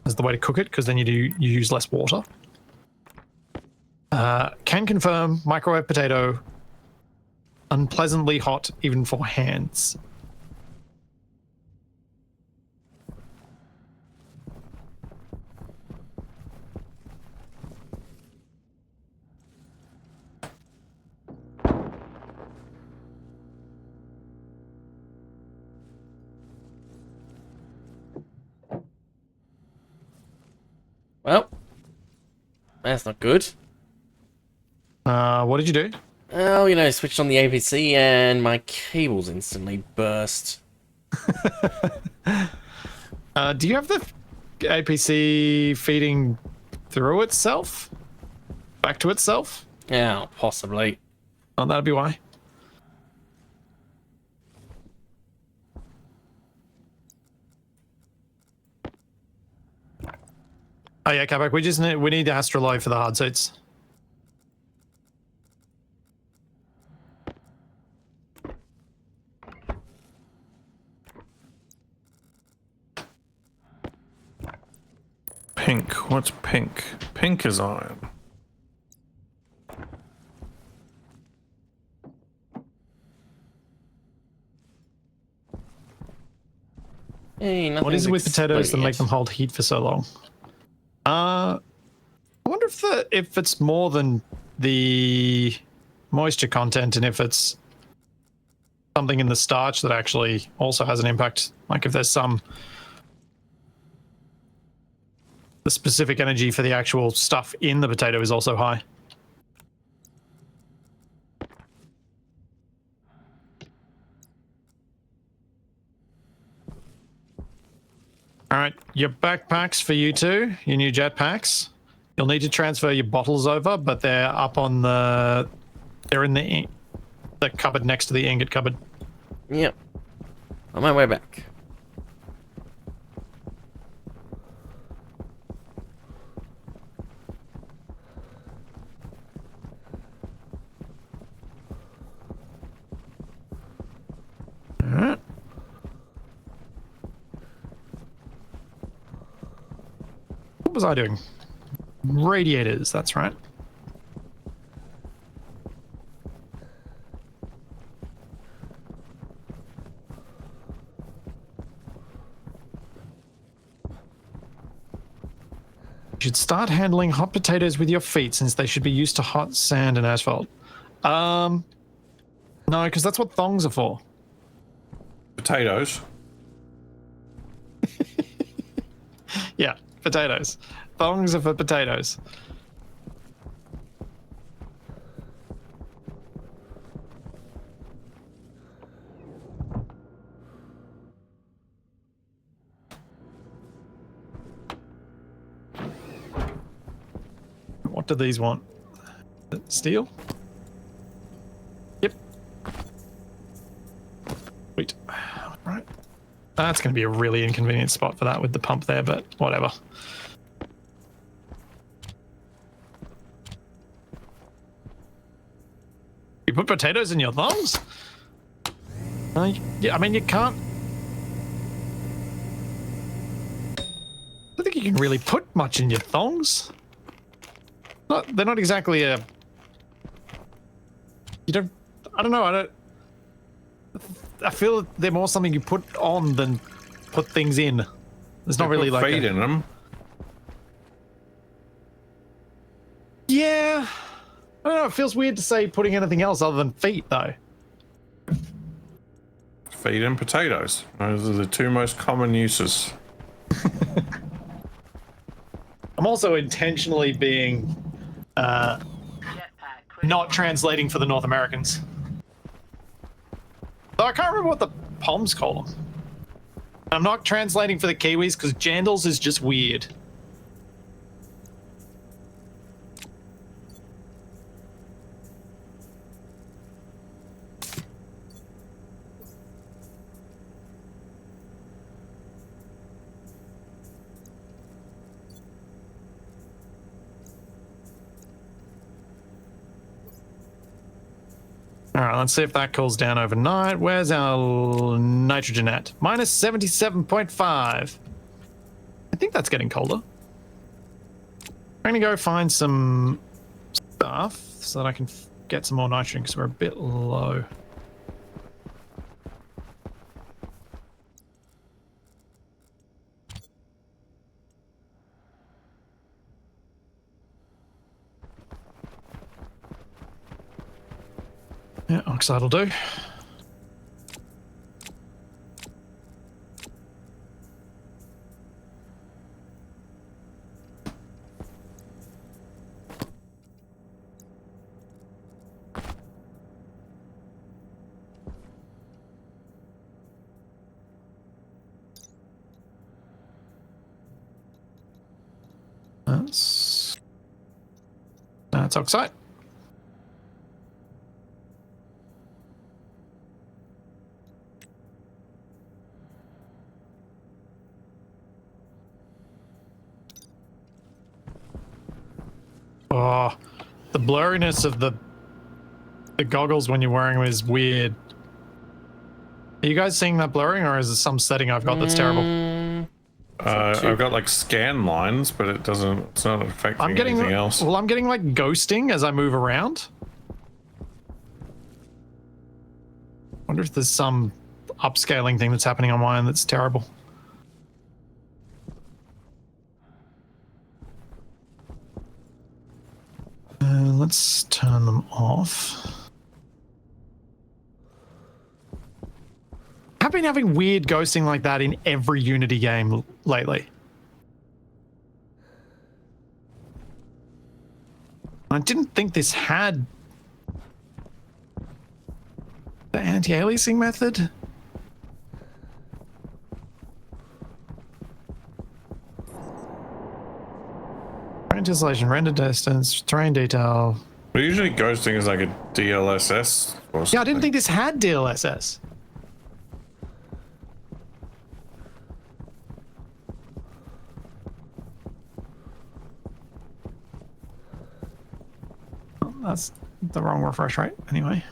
is the way to cook it, because then you use less water. Can confirm microwave potato unpleasantly hot even for hands. Well, that's not good. What did you do? Oh, you know, switched on the APC and my cables instantly burst. Do you have the APC feeding through itself? Back to itself? Yeah, possibly. Oh, that'd be why. Oh yeah, Capac, we need the astroloy for the hard suits. Pink. What's pink? Pink is iron. Hey, What is it with potatoes that make them hold heat for so long? I wonder if it's more than the moisture content, and if it's something in the starch that actually also has an impact. Like if there's the specific energy for the actual stuff in the potato is also high. All right, your backpacks for you two, your new jetpacks. You'll need to transfer your bottles over, but they're up on they're in the cupboard next to the ingot cupboard. Yep. On my way back. All right. What was I doing? Radiators, that's right. You should start handling hot potatoes with your feet, since they should be used to hot sand and asphalt. No, because that's what thongs are for. Potatoes. Yeah, potatoes. Thongs are for potatoes. What do these want? Steel? Yep. Sweet. Right. That's going to be a really inconvenient spot for that with the pump there, but whatever. You put potatoes in your thongs? Yeah, I mean, you can't. I don't think you can really put much in your thongs. They're not exactly a. You don't. I don't know. I feel they're more something you put on than put things in. There's not really like feet in them. Yeah. I don't know. It feels weird to say putting anything else other than feet, though. Feet and potatoes. Those are the two most common uses. I'm also intentionally being not translating for the North Americans. So I can't remember what the Poms call them. I'm not translating for the Kiwis because Jandals is just weird. All right, let's see if that cools down overnight. Where's our nitrogen at? Minus 77.5. I think that's getting colder. I'm going to go find some stuff so that I can get some more nitrogen because we're a bit low. Yeah, oxide will do. That's oxide. Oh, the blurriness of the goggles when you're wearing them is weird. Are you guys seeing that blurring, or is it some setting I've got that's terrible? I've got like scan lines, but it doesn't. It's not affecting anything else. Well, I'm getting like ghosting as I move around. Wonder if there's some upscaling thing that's happening on mine that's terrible. Let's turn them off. I've been having weird ghosting like that in every Unity game lately. I didn't think this had the anti-aliasing method. Translation, render distance, terrain detail. But usually ghosting is like a DLSS or something. Yeah, I didn't think this had DLSS. Oh, that's the wrong refresh rate, anyway.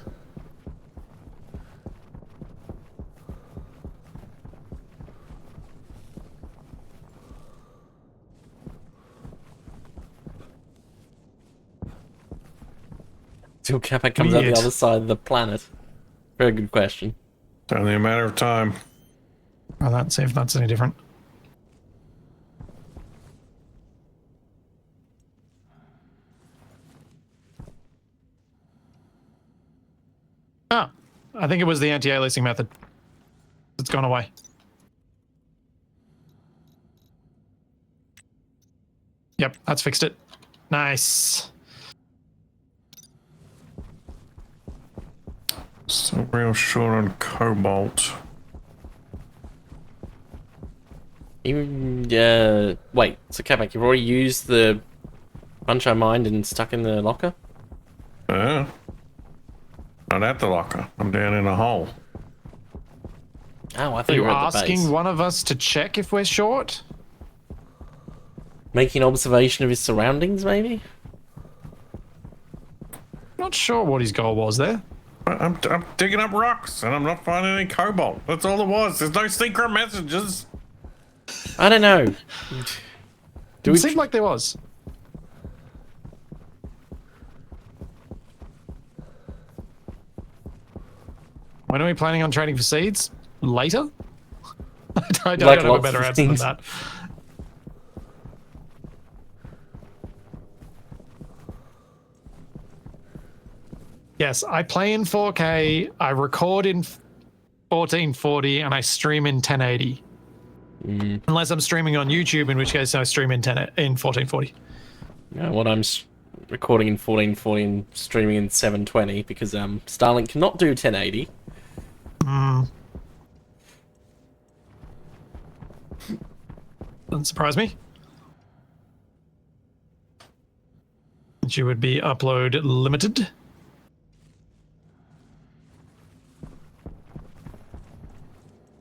Till Capac comes out the other side of the planet. Very good question. It's only a matter of time. Oh, let's see if that's any different. Ah, I think it was the anti-aliasing method. It's gone away. Yep, that's fixed it. Nice. So real short on cobalt. Even wait. So Capac, you've already used the bunch I mined and stuck in the locker? Yeah. Not at the locker. I'm down in a hole. Oh, I thought Are you you were at the base. asking one of us to check if we're short? Making observation of his surroundings, maybe? Not sure what his goal was there. I'm digging up rocks and I'm not finding any cobalt. That's all it was. There's no secret messages. I don't know. It seemed like there was. When are we planning on trading for seeds? Later? I don't have a better answer than that. Yes, I play in 4K, I record in 1440, and I stream in 1080. Unless I'm streaming on YouTube, in which case I stream in 1440. Yeah, what I'm recording in 1440 and streaming in 720 because Starlink cannot do 1080. Doesn't surprise me. You would be upload limited.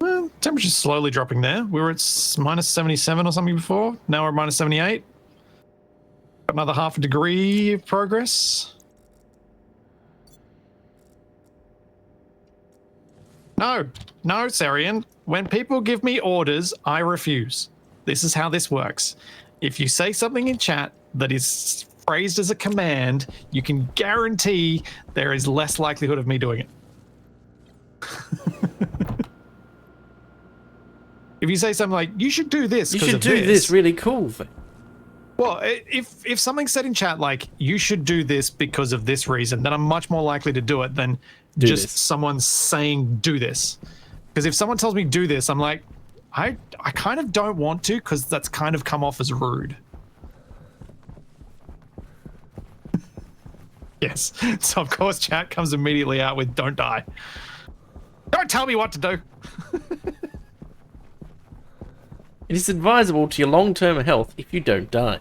Well, temperature's slowly dropping there. We were at minus 77 or something before. Now we're at minus 78. Another half a degree of progress. No, Sarian. When people give me orders, I refuse. This is how this works. If you say something in chat that is phrased as a command, you can guarantee there is less likelihood of me doing it. If you say something like, you should do this, You should do this really cool thing. Well, if something's said in chat like, you should do this because of this reason, then I'm much more likely to do it than someone saying do this. Because if someone tells me do this, I'm like, I kind of don't want to, because that's kind of come off as rude. Yes. So of course chat comes immediately out with don't die. Don't tell me what to do. It is advisable to your long-term health if you don't die.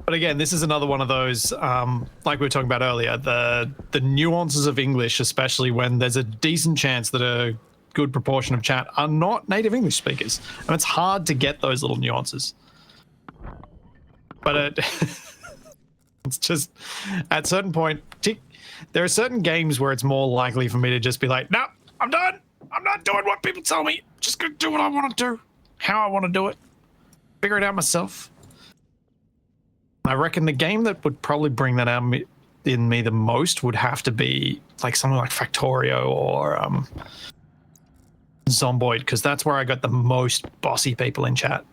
But again, this is another one of those, like we were talking about earlier, the nuances of English, especially when there's a decent chance that a good proportion of chat are not native English speakers. And it's hard to get those little nuances. But it's just, at a certain point, there are certain games where it's more likely for me to just be like, no, I'm done. I'm not doing what people tell me. Just gonna do what I want to do, how I want to do it. Figure it out myself. I reckon the game that would probably bring that out in me the most would have to be like something like Factorio or Zomboid, because that's where I got the most bossy people in chat.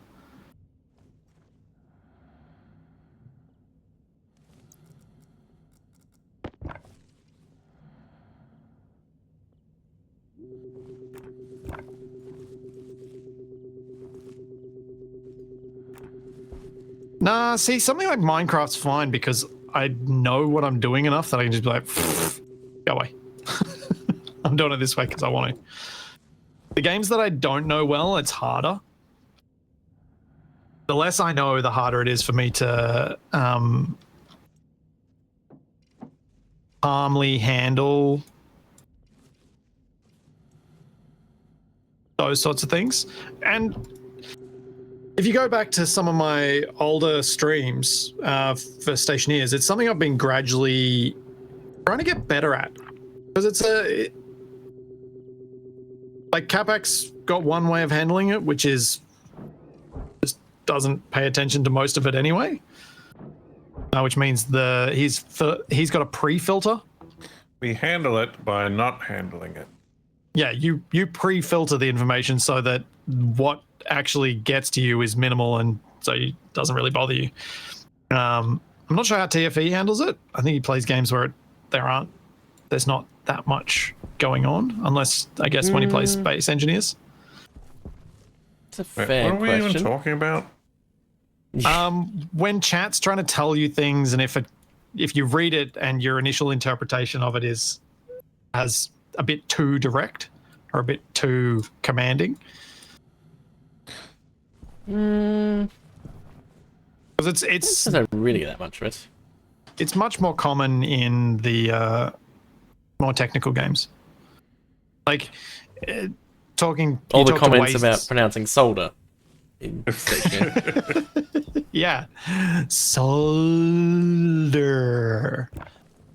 Nah, see, something like Minecraft's fine because I know what I'm doing enough that I can just be like, go away. I'm doing it this way because I want to. The games that I don't know well, it's harder. The less I know, the harder it is for me to calmly handle those sorts of things. And if you go back to some of my older streams for Stationeers, it's something I've been gradually trying to get better at. Because like Capac's got one way of handling it, which is just doesn't pay attention to most of it anyway. Which means he's got a pre-filter. We handle it by not handling it. Yeah, you pre-filter the information so that what actually gets to you is minimal, and so it doesn't really bother you. I'm not sure how TFE handles it. I think he plays games where there's not that much going on, unless I guess when he plays Space Engineers. It's a fair what are we question. even talking about? When chat's trying to tell you things, and if you read it and your initial interpretation of it has a bit too direct or a bit too commanding. Because it's I don't really get that much of it. It's much more common in the more technical games. Like talking All the talk to comments Wastes. about pronouncing solder in Stationeer. Yeah, solder,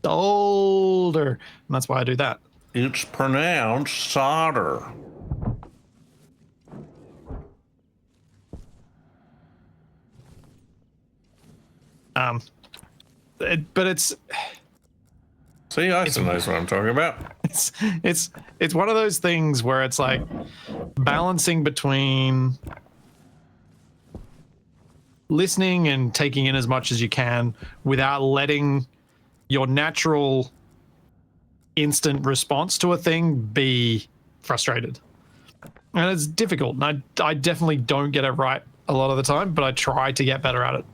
and that's why I do that. It's pronounced solder. But it's See, I still knows what I'm talking about. It's one of those things where it's like balancing between listening and taking in as much as you can without letting your natural instant response to a thing be frustrated. And it's difficult. And I definitely don't get it right a lot of the time, but I try to get better at it.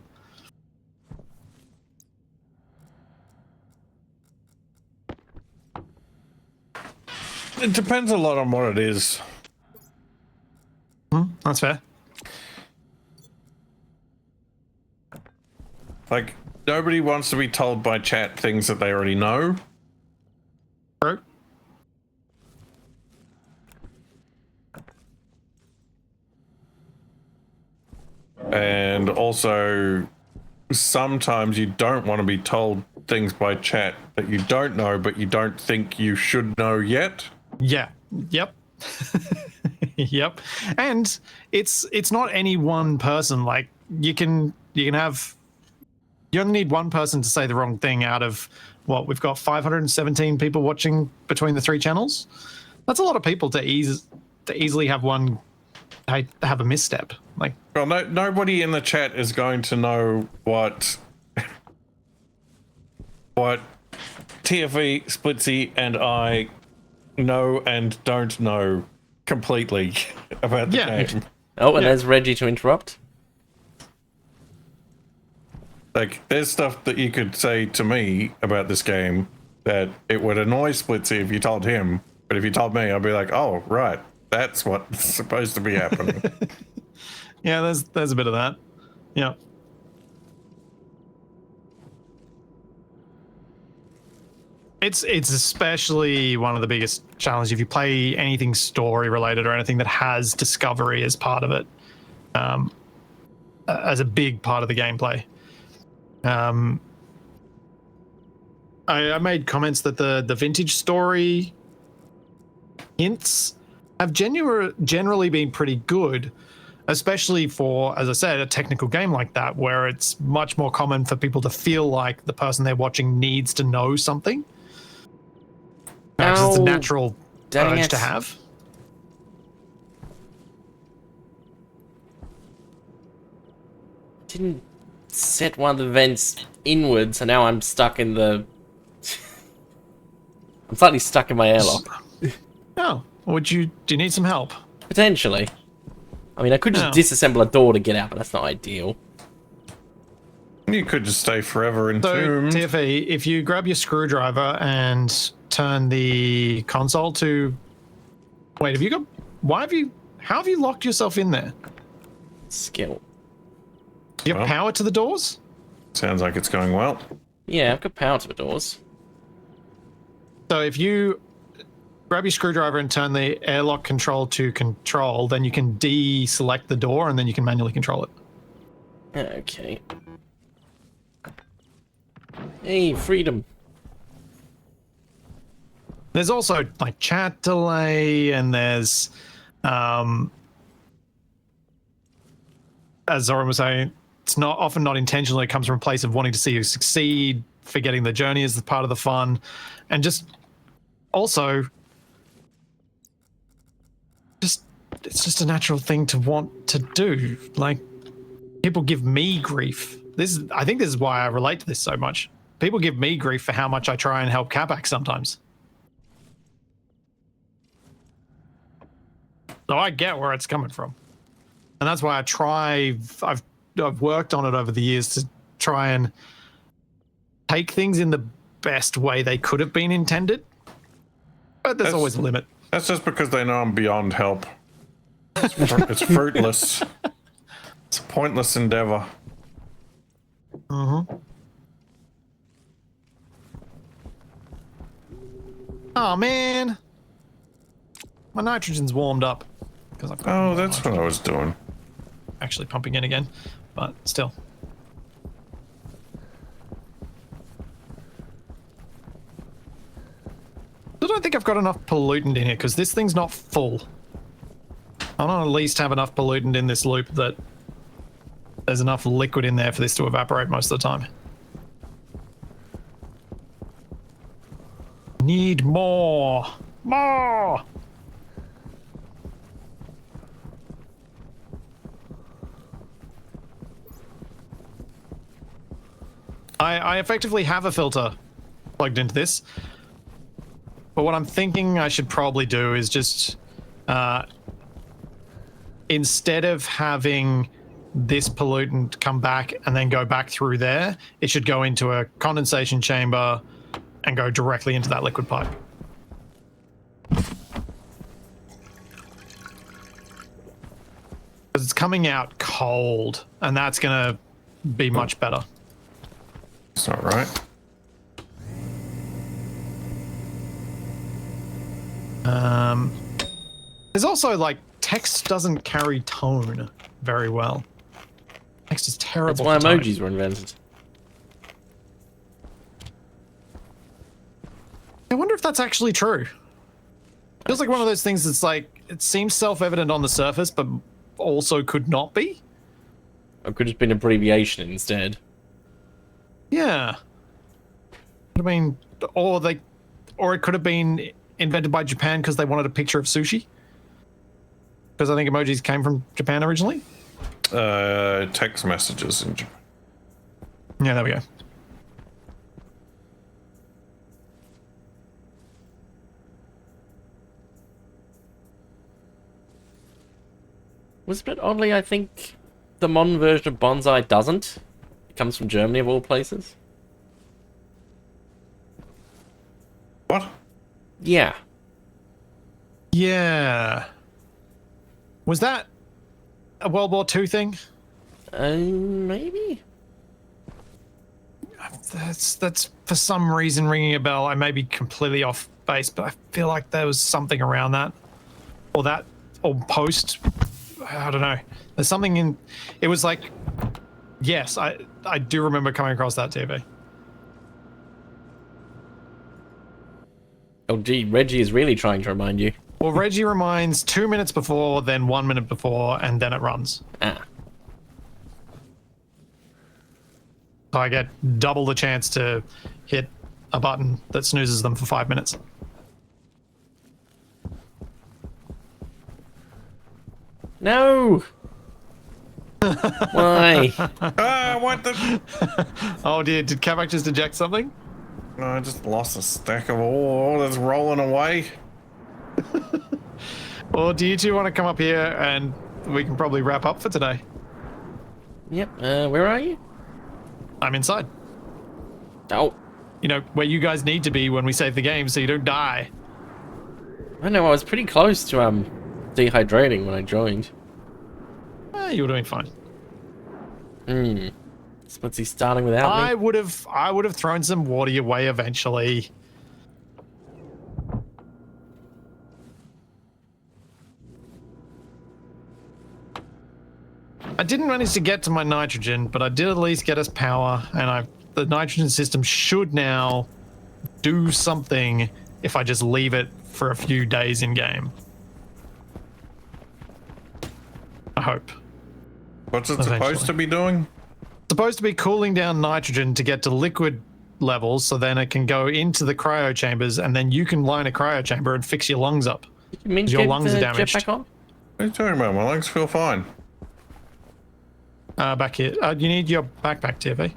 It depends a lot on what it is. That's fair. Like, nobody wants to be told by chat things that they already know. True. And also, sometimes you don't want to be told things by chat that you don't know, but you don't think you should know yet. Yeah. Yep. Yep. And it's not any one person. Like you can have, you only need one person to say the wrong thing out of what we've got 517 people watching between the 3 channels. That's a lot of people to easily have one have a misstep. Like, well, nobody in the chat is going to know what TFE, Splitsie, and I know and don't know completely about the game. Oh, and there's Reggie to interrupt. Like, there's stuff that you could say to me about this game that it would annoy Splitsie if you told him, but if you told me, I'd be like, oh, right, that's what's supposed to be happening. Yeah, there's a bit of that. Yeah. It's especially one of the biggest challenges if you play anything story related or anything that has discovery as part of it, as a big part of the gameplay. I made comments that the vintage story hints have generally been pretty good, especially for, as I said, a technical game like that, where it's much more common for people to feel like the person they're watching needs to know something. Because it's a natural urge to have. Didn't set one of the vents inward, so now I'm stuck in the... I'm slightly stuck in my airlock. Oh, do you need some help? Potentially. I mean, I could just disassemble a door to get out, but that's not ideal. You could just stay forever So, entombed. TFE, if you grab your screwdriver and turn the console to... Wait, have you got... How have you locked yourself in there? Skill. You got power to the doors? Sounds like it's going well. Yeah, I've got power to the doors. So if you grab your screwdriver and turn the airlock control to control, then you can deselect the door and then you can manually control it. Okay. Hey, freedom. There's also like chat delay, and there's as Zoran was saying, it's not often not intentional. It comes from a place of wanting to see you succeed, forgetting the journey is part of the fun, and just also it's just a natural thing to want to do. Like, people give me grief. I think this is why I relate to this so much. People give me grief for how much I try and help Capac sometimes. So I get where it's coming from. And that's why I've worked on it over the years to try and take things in the best way they could have been intended. But there's always a limit. That's just because they know I'm beyond help. It's fruitless. It's a pointless endeavor. Mm-hmm. Oh, man. My nitrogen's warmed up. Oh, that's what I was doing. Actually pumping in again, but still. I don't think I've got enough pollutant in here because this thing's not full. I want to at least have enough pollutant in this loop that there's enough liquid in there for this to evaporate most of the time. Need more. More. I effectively have a filter plugged into this. But what I'm thinking I should probably do is just, instead of having this pollutant come back and then go back through there, it should go into a condensation chamber and go directly into that liquid pipe. Because it's coming out cold, and that's going to be much better. It's not right. There's also, like, text doesn't carry tone very well. Text is terrible. That's why for emojis tone. were invented. I wonder if that's actually true. Feels like one of those things that's like, it seems self-evident on the surface, but also could not be. Or it could have been abbreviation instead. Yeah. I mean, or it could have been invented by Japan because they wanted a picture of sushi. Because I think emojis came from Japan originally. Text messages in Japan. Yeah, there we go. Was a bit oddly, I think the modern version of Bonsai doesn't. It comes from Germany of all places. What? Yeah. Yeah. Was that a World War II thing? Maybe? That's for some reason ringing a bell. I may be completely off base, but I feel like there was something around that. Or post. I don't know. There's something in... It was like... Yes, I do remember coming across that TV. Oh gee, Reggie is really trying to remind you. Well, Reggie reminds 2 minutes before, then 1 minute before, and then it runs. Ah. So I get double the chance to hit a button that snoozes them for 5 minutes. No! Why? Ah, what the? Oh dear, did Capac just eject something? No, I just lost a stack of ore that's rolling away. Well, do you two want to come up here and we can probably wrap up for today? Yep, where are you? I'm inside. Oh, You know, where you guys need to be when we save the game so you don't die. I know, I was pretty close to, dehydrating when I joined. You were doing fine. Splitsie starting without I me. would have thrown some water your way eventually. I didn't manage to get to my nitrogen, but I did at least get us power, and the nitrogen system should now do something if I just leave it for a few days in game. I hope. What's it Eventually. supposed to be doing? Supposed to be cooling down nitrogen to get to liquid levels, so then it can go into the cryo chambers, and then you can line a cryo chamber and fix your lungs up. You mean your get lungs the are damaged. jetpack on? What are you talking about? My lungs feel fine. Back here. You need your backpack, TFA.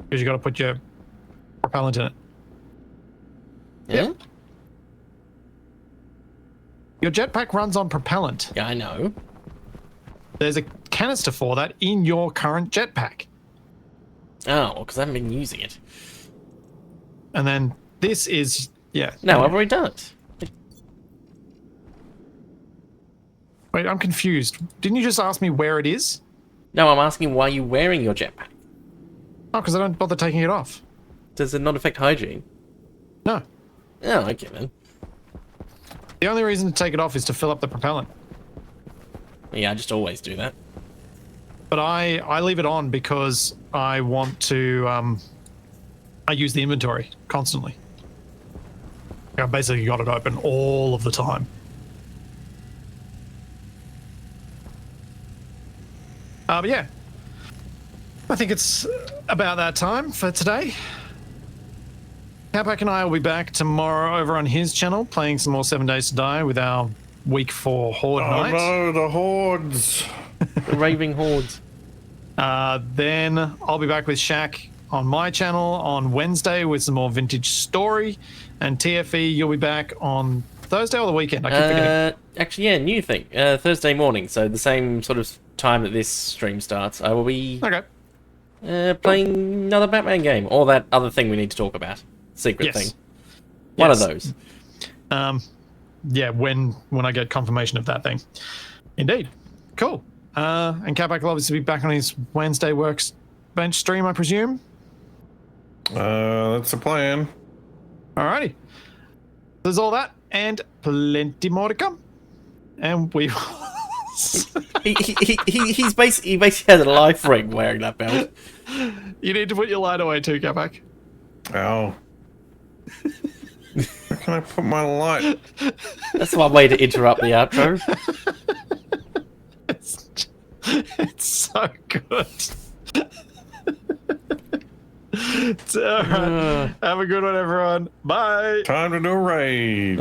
Because you got to put your propellant in it. Yeah? Your jetpack runs on propellant. Yeah, I know. There's a canister for that in your current jetpack. Oh, because I haven't been using it. And then this is... Yeah. No, I've already done it. Wait, I'm confused. Didn't you just ask me where it is? No, I'm asking why you're wearing your jetpack. Oh, because I don't bother taking it off. Does it not affect hygiene? No. Oh, okay then. The only reason to take it off is to fill up the propellant. Yeah, I just always do that. But I leave it on because I want to... I use the inventory constantly. I've basically got it open all of the time. But yeah, I think it's about that time for today. Capac and I will be back tomorrow over on his channel playing some more 7 Days to Die with our week 4 Horde Oh night. no, the hordes. The raving hordes. Then I'll be back with Shaq on my channel on Wednesday with some more vintage story. And TFE, you'll be back on Thursday or the weekend? I keep forgetting. Actually, yeah, new thing. Thursday morning, so the same sort of time that this stream starts. I will be playing another Batman game, or that other thing we need to talk about. Secret thing. One of those. Yeah, when I get confirmation of that thing. Indeed. Cool. And Capac will obviously be back on his Wednesday Workbench stream, I presume. That's the plan. Alrighty. There's all that and plenty more to come. And we he basically has a life ring wearing that belt. You need to put your light away too, Capac. Ow. Where can I put my light? That's one way to interrupt the outro. It's so good. It's all right. Have a good one, everyone. Bye. Time to do a raid.